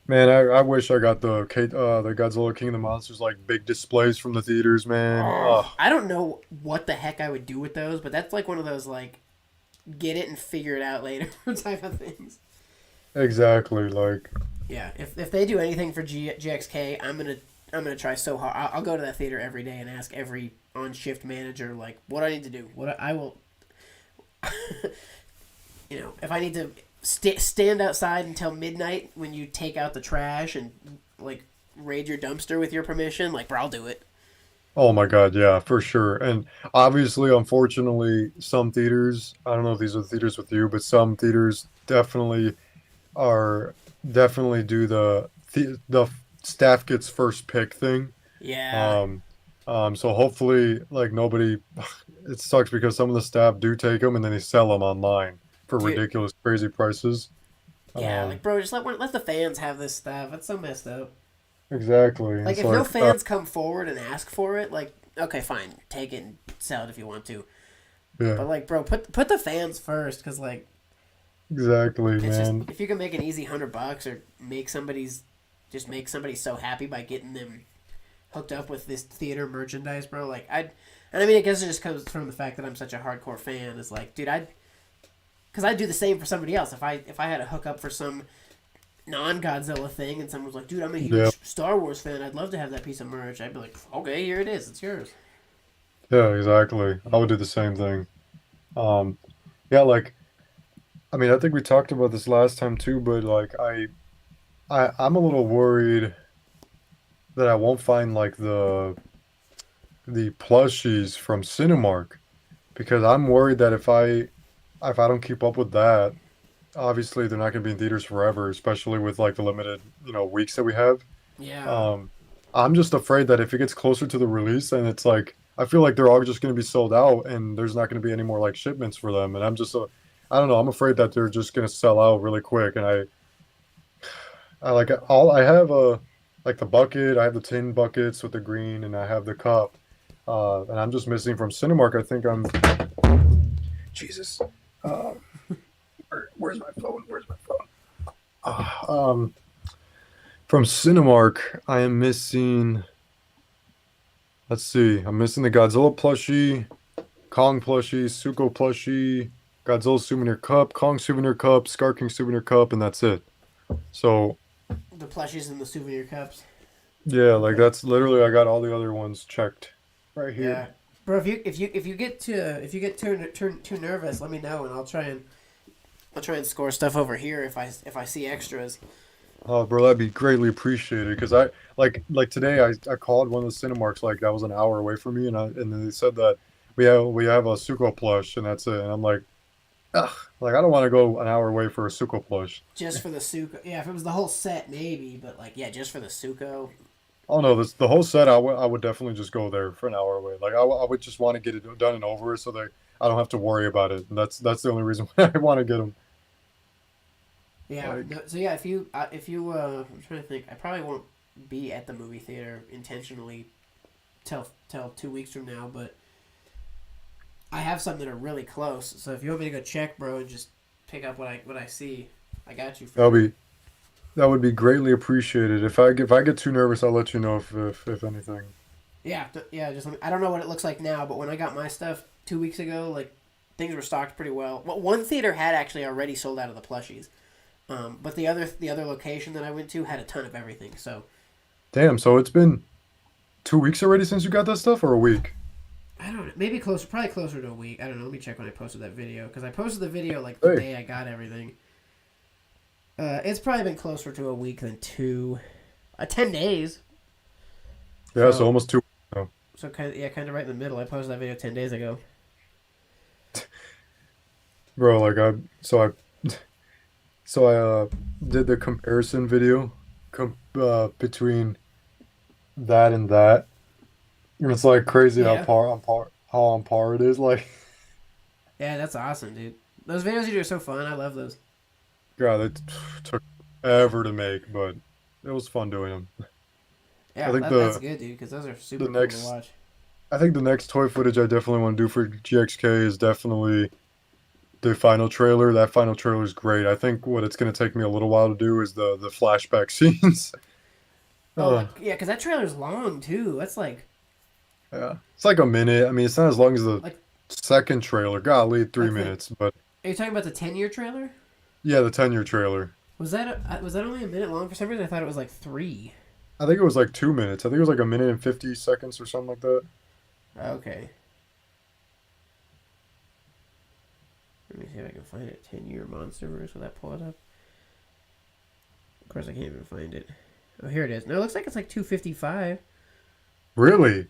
Man, I wish I got the Godzilla King of the Monsters like big displays from the theaters, man. Oh, Oh, I don't know what the heck I would do with those, but that's like one of those like get it and figure it out later type of things. exactly. Like, Yeah, if they do anything for GxK, I'm gonna try so hard. I'll go to that theater every day and ask every on shift manager like what I need to do. What I will, if I need to stand outside until midnight when you take out the trash and like raid your dumpster with your permission, like bro, I'll do it. Oh my God, yeah, for sure. And obviously, unfortunately, some theaters, I don't know if these are the theaters with you, but some theaters are definitely do the staff gets first pick thing. Yeah, Um, so hopefully, like nobody, it sucks because some of the staff do take them and then they sell them online for dude. ridiculous, crazy prices. Yeah, like Um, bro, just let the fans have this stuff. That's so messed up. exactly. Like It's if no like, fans come forward and ask for it, like okay, fine, take it and sell it if you want to. yeah, But like, bro, put the fans first, cause like exactly, it's just man. if you can make an easy $100 or make somebody so happy by getting them hooked up with this theater merchandise, bro. Like and I mean, I guess it just comes from the fact that I'm such a hardcore fan. Is like, dude, because I'd do the same for somebody else. If I had a hookup for some non-Godzilla thing, and someone was like, dude, I'm a Yeah, huge Star Wars fan. I'd love to have that piece of merch. I'd be like, okay, here it is. It's yours. yeah, exactly. I would do the same thing. Um, yeah, like, I mean, I think we talked about this last time too, but like, I'm a little worried that I won't find like the plushies from Cinemark because I'm worried that if I don't keep up with that, obviously they're not going to be in theaters forever, especially with like the limited, weeks that we have. Yeah. Um, I'm just afraid that if it gets closer to the release and it's like I feel like they're all just going to be sold out and there's not going to be any more like shipments for them, and I don't know, I'm afraid that they're just going to sell out really quick, and I like all I have like the bucket, I have the tin buckets with the green, and I have the cup. And I'm just missing from Cinemark. I think I'm Jesus. Uh, where's my phone? Where's my phone? From Cinemark, I am missing. Let's see. I'm missing the Godzilla plushie, Kong plushie, Suko plushie, Godzilla souvenir cup, Kong souvenir cup, Scar King souvenir cup, and that's it. So The plushies and the souvenir cups. yeah, like Okay. that's literally I got all the other ones checked right Yeah. here. Bro, if you get too nervous, let me know and I'll try and score stuff over here if I see extras. Oh, bro, that'd be greatly appreciated because I like today I called one of the Cinemarks like that was an hour away from me and then they said that we have a Suko plush and that's it and I'm like ugh like I don't want to go an hour away for a Suko plush. Just for the Suko. Yeah, if it was the whole set, maybe, but like, yeah, just for the Suko. Oh no, this the whole set I would definitely just go there for an hour away. Like I would just want to get it done and over with so that I don't have to worry about it. And that's the only reason why I want to get them. Yeah. Like No, so yeah, I'm trying to think. I probably won't be at the movie theater intentionally till 2 weeks from now, but I have some that are really close. So if you want me to go check, bro, and just pick up what I see, I got you for that'll sure. be that would be greatly appreciated. If I get too nervous, I'll let you know if anything. Yeah, yeah. I don't know what it looks like now, but when I got my stuff 2 weeks ago, like things were stocked pretty well. Well, one theater had actually already sold out of the plushies, but the other location that I went to had a ton of everything. So Damn, so it's been 2 weeks already since you got that stuff, or a week? I don't know, maybe probably closer to a week. I don't know. Let me check when I posted that video because I posted the video like the Hey, day I got everything. It's probably been closer to a week than 10 days. yeah, so So almost 2 weeks now. kind of right in the middle. I posted that video 10 days ago. Bro, like I did the comparison video between that and that, and it's like crazy Yeah, how on par it is. Like, yeah, that's awesome, dude. Those videos you do are so fun. I love those. God, it took ever to make, but it was fun doing them. I Yeah, think that's good, dude, because those are the super cool to next watch. I think the next toy footage I definitely want to do for GxK is definitely the final trailer. That final trailer is great. I think what it's going to take me a little while to do is the flashback scenes. Oh my, uh, yeah, because that trailer's long too. That's yeah, it's like a minute. I mean, it's not as long as the like second trailer. Golly, three like the. minutes. But Are you talking about the 10-year trailer? yeah, the 10-year trailer. Was that only a minute long? For some reason, I thought it was like 3. I think it was like 2 minutes. I think it was like a minute and 50 seconds or something like that. Okay, let me see if I can find it. 10-year MonsterVerse. Will that pull it up? Of course, I can't even find it. Oh, here it is. No, it looks like it's like 255. Really?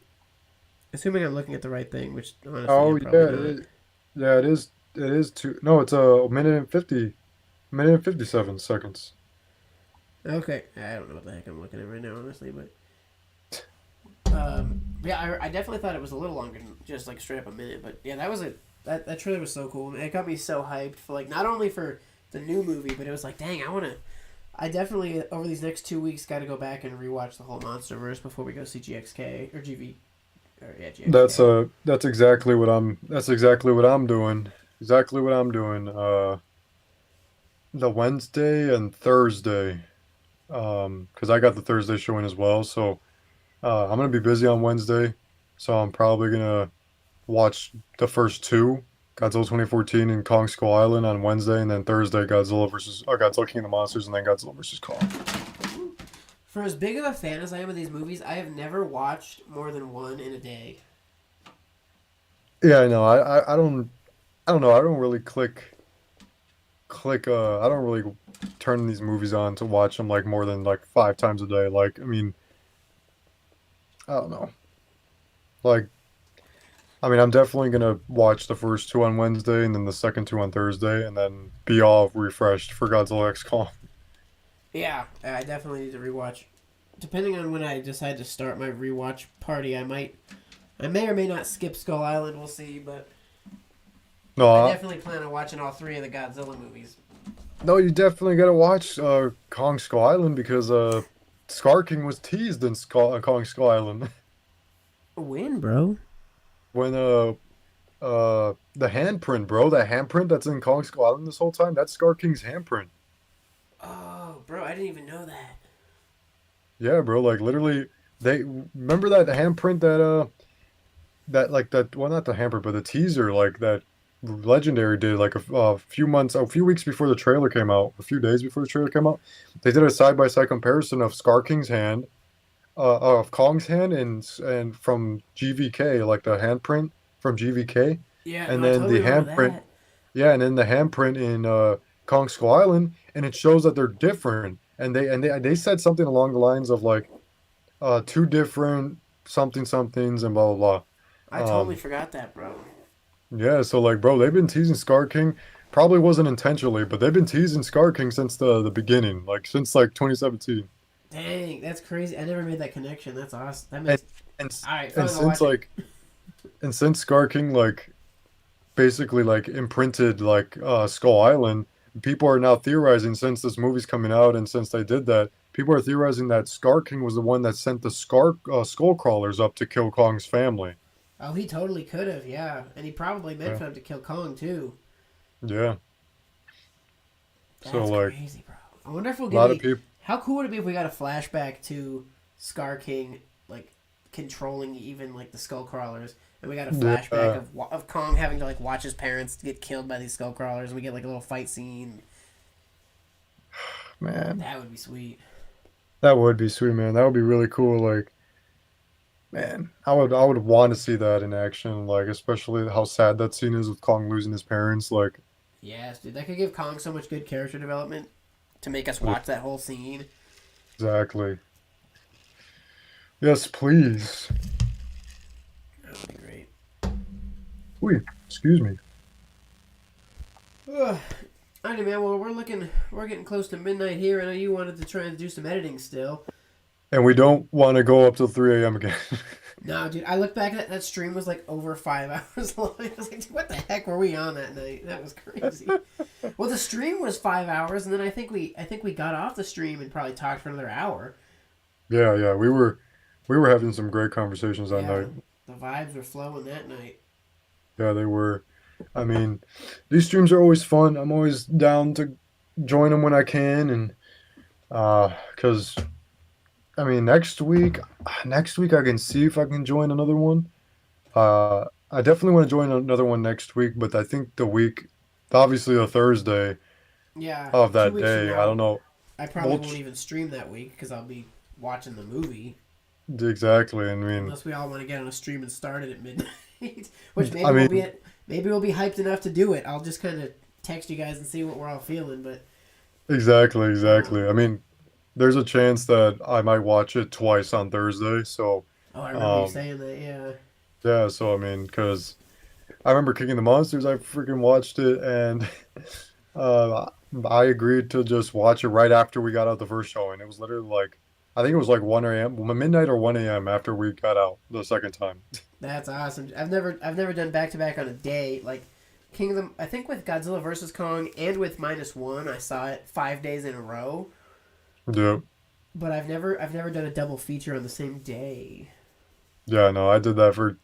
Assuming I'm looking at the right thing, which honestly Oh I'm yeah, probably it not. is. Yeah, it is. It is two. No, it's a minute and 57 seconds. Okay, I don't know what the heck I'm looking at right now, honestly, but yeah, I definitely thought it was a little longer than just like straight up a minute. But yeah, that was it. That trailer was so cool. It got me so hyped for like not only for the new movie, but it was like, dang, I definitely over these next 2 weeks got to go back and rewatch the whole MonsterVerse before we go see GxK or GV or yeah GxK. That's exactly what I'm doing. Exactly what I'm doing. The Wednesday and Thursday. Because I got the Thursday showing as well. So I'm gonna be busy on Wednesday. So I'm probably gonna watch the first two, Godzilla 2014 and Kong Skull Island on Wednesday, and then Thursday Godzilla King of the Monsters, and then Godzilla versus Kong. For as big of a fan as I am of these movies, I have never watched more than one in a day. Yeah, I know. I don't know. I don't really I don't really turn these movies on to watch them like more than like 5 times a day. Like, I mean, I don't know. Like, I mean, I'm definitely gonna watch the first two on Wednesday and then the second two on Thursday, and then be all refreshed for Godzilla X Kong. Yeah, I definitely need to rewatch. Depending on when I decide to start my rewatch party, I may or may not skip Skull Island. We'll see, but No, I definitely plan on watching all three of the Godzilla movies. no, you definitely gotta watch Kong Skull Island because Scar King was teased in Kong Skull Island When, bro? when the handprint, bro, that handprint that's in Kong Skull Island this whole time, that's Scar King's handprint. Oh, bro, I didn't even know that. Yeah, bro, like literally, they remember that handprint that like that well, not the handprint but the teaser like that Legendary did like a few weeks before the trailer came out, a few days before the trailer came out. They did a side by side comparison of Scar King's hand, of Kong's hand, and from GVK, like the handprint from GVK, Yeah, and no, I then the totally remember handprint, that. yeah, and then the handprint in Kong Skull Island, and it shows that they're different. And they said something along the lines of like two different somethings and blah blah I blah. totally forgot that, bro. Yeah, so like, bro, they've been teasing Scar King. Probably wasn't intentionally, but they've been teasing Scar King since the beginning, like since like 2017. Dang, that's crazy. I never made that connection. That's awesome. That And makes. and All right, and fine, I'll since watch it. like and since Scar King like basically like imprinted like Skull Island, people are now theorizing since this movie's coming out and since they did that, people are theorizing that Scar King was the one that sent the skull crawlers up to kill Kong's family. Oh, he totally could have, yeah. And he probably meant Yeah, for him to kill Kong, too. yeah. So That's like crazy, bro. I wonder if we'll a get lot of any. people, How cool would it be if we got a flashback to Scar King, like, controlling even, like, the skull crawlers? And we got a flashback yeah, of Kong having to, like, watch his parents get killed by these skull crawlers. And we get, like, a little fight scene. man, That would be sweet. that would be sweet, man. That would be really cool. Like, man, I would want to see that in action. Like, especially how sad that scene is with Kong losing his parents. Like, Yes, dude. That could give Kong so much good character development to make us watch that whole scene. exactly. Yes, please. That would be great. Wait, excuse me. Ugh. Alrighty, man. Well, we're getting close to midnight here. I know you wanted to try and do some editing still. And we don't want to go up till 3 a.m. again. No, dude. I look back at that stream was like over 5 hours long. I was like, dude, what the heck were we on that night? That was crazy. Well, the stream was 5 hours, and then I think we got off the stream and probably talked for another hour. Yeah, yeah, we were having some great conversations that Yeah, night. the vibes were flowing that night. Yeah, they were. I mean, these streams are always fun. I'm always down to join them when I can, and because I mean, next week I can see if I can join another one. I definitely want to join another one next week, but I think obviously the Thursday Yeah, of two that weeks from day, I don't now, know. I probably We'll won't even stream that week because I'll be watching the movie. exactly. I mean, Unless we all want to get on a stream and start it at midnight, which I mean, maybe we'll be hyped enough to do it. I'll just kind of text you guys and see what we're all feeling. But exactly, um, exactly. I mean, there's a chance that I might watch it twice on Thursday. So, oh, I remember you um, saying that. Yeah, Yeah, so I mean, because I remember Kicking the Monsters, I freaking watched it, and uh, I agreed to just watch it right after we got out the first showing. It was literally like, I think it was like 1 a.m., midnight or 1 a.m. after we got out the second time. That's awesome. I've never done back to back on a day like Kingdom. I think with Godzilla versus Kong and with -1, I saw it 5 days in a row. Yeah. But I've never done a double feature on the same day. Yeah, no, I did that for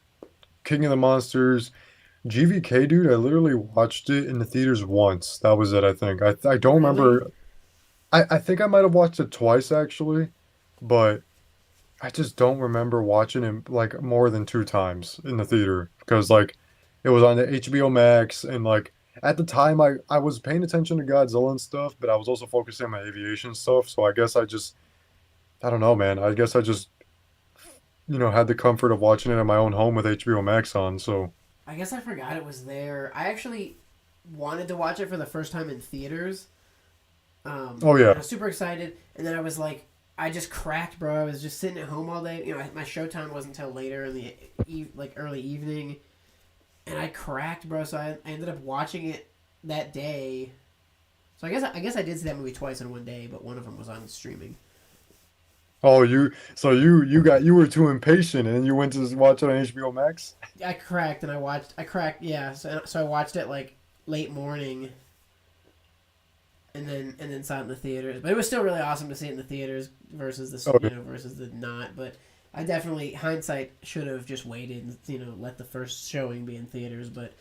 King of the Monsters. GVK, dude, I literally watched it in the theaters once. That was it, I think. I don't Really? remember. I think I might have watched it twice, actually, but I just don't remember watching it like more than 2 times in the theater because like it was on the HBO Max and like at the time I was paying attention to Godzilla and stuff, but I was also focusing on my aviation stuff. So I guess I don't know, man. I guess I just had the comfort of watching it in my own home with HBO Max on. So I guess I forgot it was there. I actually wanted to watch it for the first time in theaters. oh And I yeah, was super excited, and then I was like, I just cracked, bro. I was just sitting at home all day. My showtime wasn't until later in the like early evening, and I cracked, bro. So I ended up watching it that day. So I guess I did see that movie twice in one day, but one of them was on streaming. oh you were too impatient and you went to watch it on HBO Max. I cracked, and I cracked, yeah. So I watched it like late morning, and then saw it in the theaters. But it was still really awesome to see it in the theaters versus Oh yeah, versus the not. But I definitely hindsight should have just waited and let the first showing be in theaters. But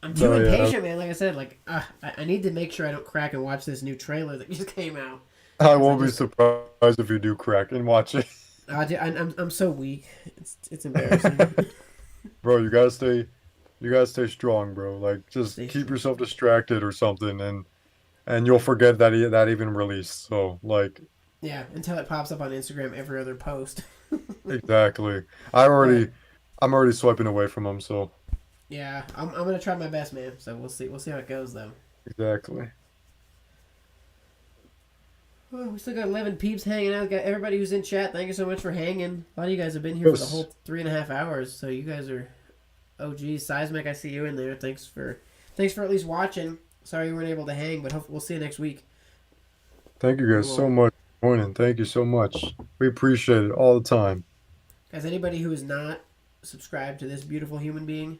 I'm too oh yeah. impatient, man. Like I said, like I need to make sure I don't crack and watch this new trailer that just came out I because I won't be just surprised if you do crack and watch it. I'm so weak. It's embarrassing. Bro, you gotta stay strong, bro. Like just Stay keep strong. yourself distracted or something and you'll forget that that even released. So, like Yeah, until it pops up on Instagram every other post. exactly. But I'm already swiping away from them, so yeah, I'm gonna try my best, man. So we'll see how it goes though. exactly. Well, we still got 11 peeps hanging out. Got everybody who's in chat. Thank you so much for hanging. A lot of you guys have been here for the Yes. whole 3.5 hours. So you guys are OGs. Seismic, I see you in there. Thanks for at least watching. Sorry you weren't able to hang, but hopefully we'll see you next week. Thank you guys so Cool. much for joining. Thank you so much. We appreciate it all the time. Guys, anybody who is not subscribed to this beautiful human being,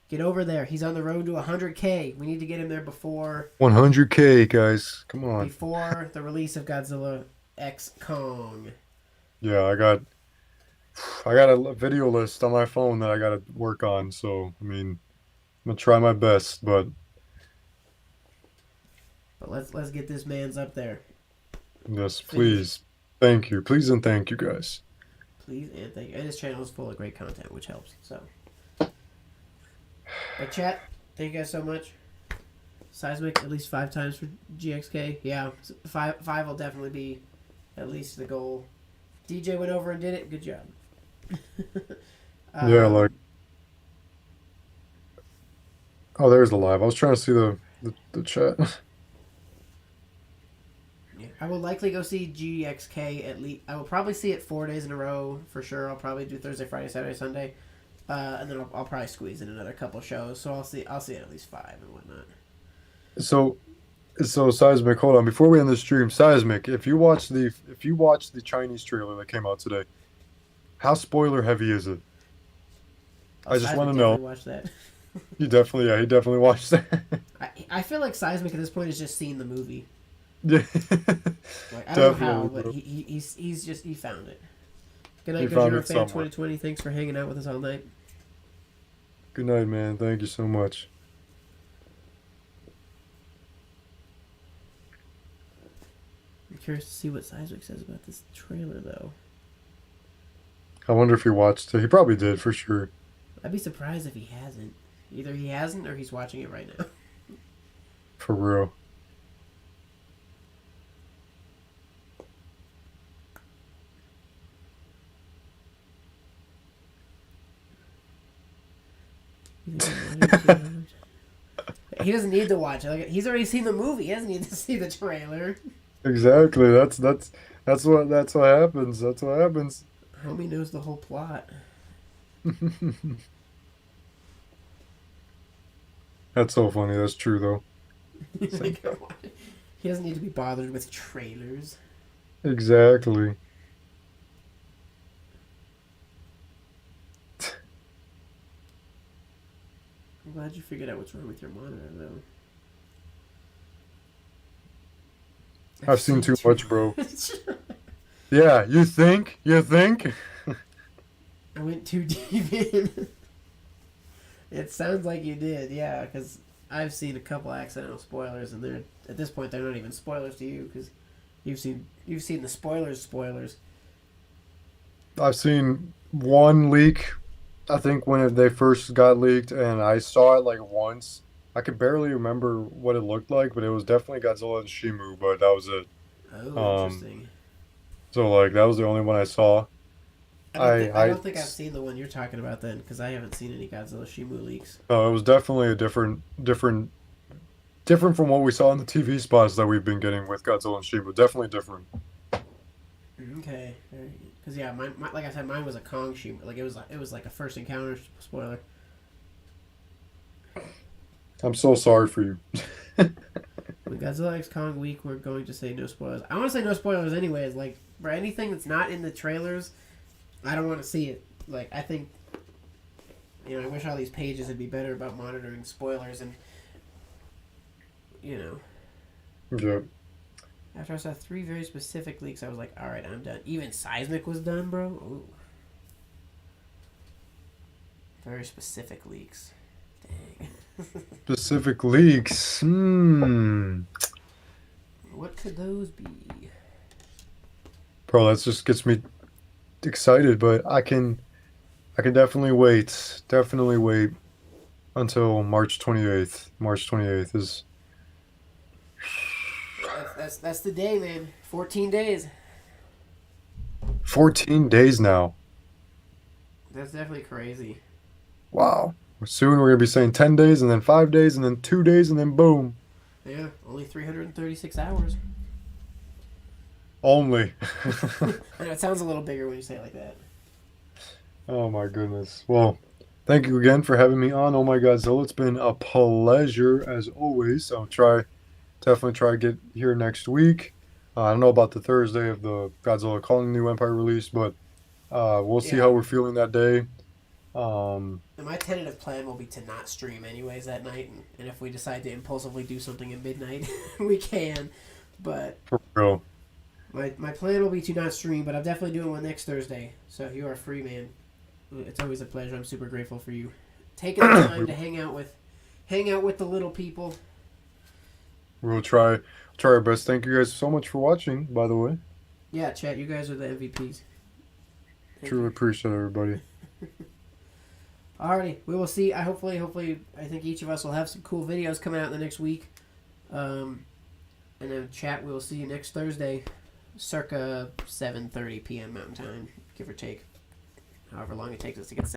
get over there. He's on the road to 100K. We need to get him there before 100K, guys. Come on. before the release of Godzilla X Kong. Yeah, I got a video list on my phone that I gotta work on, so I mean, I'm gonna try my best, but But let's get this man's up there. yes, Finish. please. Thank you. Please and thank you guys. Please and thank you. And his channel is full of great content, which helps. So, but chat, thank you guys so much. Seismic at least 5 times for GxK. Yeah, five will definitely be at least the goal. DJ went over and did it. Good job. Yeah, like um, oh, there's the live. I was trying to see the chat. yeah. I will likely go see GxK at least. I will probably see it 4 days in a row for sure. I'll probably do Thursday, Friday, Saturday, Sunday, and then I'll probably squeeze in another couple shows. So I'll see it at least 5 and whatnot. So Seismic, hold on. Before we end the stream, Seismic, if you watch the Chinese trailer that came out today, how spoiler heavy is it? Oh, I just Seismic want to definitely know. watched that. He definitely watched that. I feel like Seismic at this point has just seen the movie. Yeah, Like I don't know how, definitely, but bro. he found it. Good He night, found Gojira it fan somewhere. 2020. Thanks for hanging out with us all night. Good night, man. Thank you so much. I'm curious to see what Seismic says about this trailer, though. I wonder if he watched it. He probably did for sure. I'd be surprised if he hasn't. Either he hasn't or he's watching it right now. For real. He doesn't need to watch it. Like, he's already seen the movie. He doesn't need to see the trailer. Exactly. That's what happens. That's what happens. Homie knows the whole plot. That's so funny. That's true though. Like, he doesn't need to be bothered with trailers. Exactly. I'm glad you figured out what's wrong with your monitor, though. I've seen too much, bro. Yeah, you think? You think? I went too deep in. It sounds like you did, yeah, because I've seen a couple accidental spoilers, and they're at this point they're not even spoilers to you because you've seen the spoilers. I've seen one leak. I think when they first got leaked, and I saw it like once. I could barely remember what it looked like, but it was definitely Godzilla and Shimu. But that was it. Oh, interesting. So like that was the only one I saw. I don't think I've seen the one you're talking about then, because I haven't seen any Godzilla Shimu leaks. No, it was definitely a different from what we saw in the TV spots that we've been getting with Godzilla and Shimu. Definitely different. Okay, because yeah, mine, like I said, mine was a Kong Shimu. Like it was like a first encounter spoiler. I'm so sorry for you. With Godzilla X Kong week, we're going to say no spoilers. I want to say no spoilers anyways. Like for anything that's not in the trailers, I don't want to see it. Like I think, I wish all these pages would be better about monitoring spoilers and, Yeah. After I saw 3 very specific leaks, I was like, all right, I'm done. Even Seismic was done, bro. Ooh. Very specific leaks. Dang. Specific leaks. What could those be? Bro, that just gets me excited, but I can definitely wait. Definitely wait until March 28th. March 28th is That's the day, man. 14 days. 14 days now. That's definitely crazy. Wow. Soon we're going to be saying 10 days and then 5 days and then 2 days and then boom. Yeah, only 336 hours. Only. I know, it sounds a little bigger when you say it like that. Oh my goodness. Well, thank you again for having me on. Oh my Godzilla. It's been a pleasure as always. I'll definitely try to get here next week. I don't know about the Thursday of the Godzilla Calling New Empire release, but we'll see how we're feeling that day. And my tentative plan will be to not stream anyways that night, and if we decide to impulsively do something at midnight, we can. But For real. My plan will be to not stream, but I'm definitely doing one next Thursday. So if you are free, man, it's always a pleasure. I'm super grateful for you taking the time to hang out with the little people. We'll try our best. Thank you guys so much for watching, by the way. Yeah, chat, you guys are the MVPs. Truly appreciate everybody. Alrighty, we will see. Hopefully, I think each of us will have some cool videos coming out in the next week. And then chat, we will see you next Thursday, circa 7:30 p.m. Mountain Time, give or take. However long it takes us to get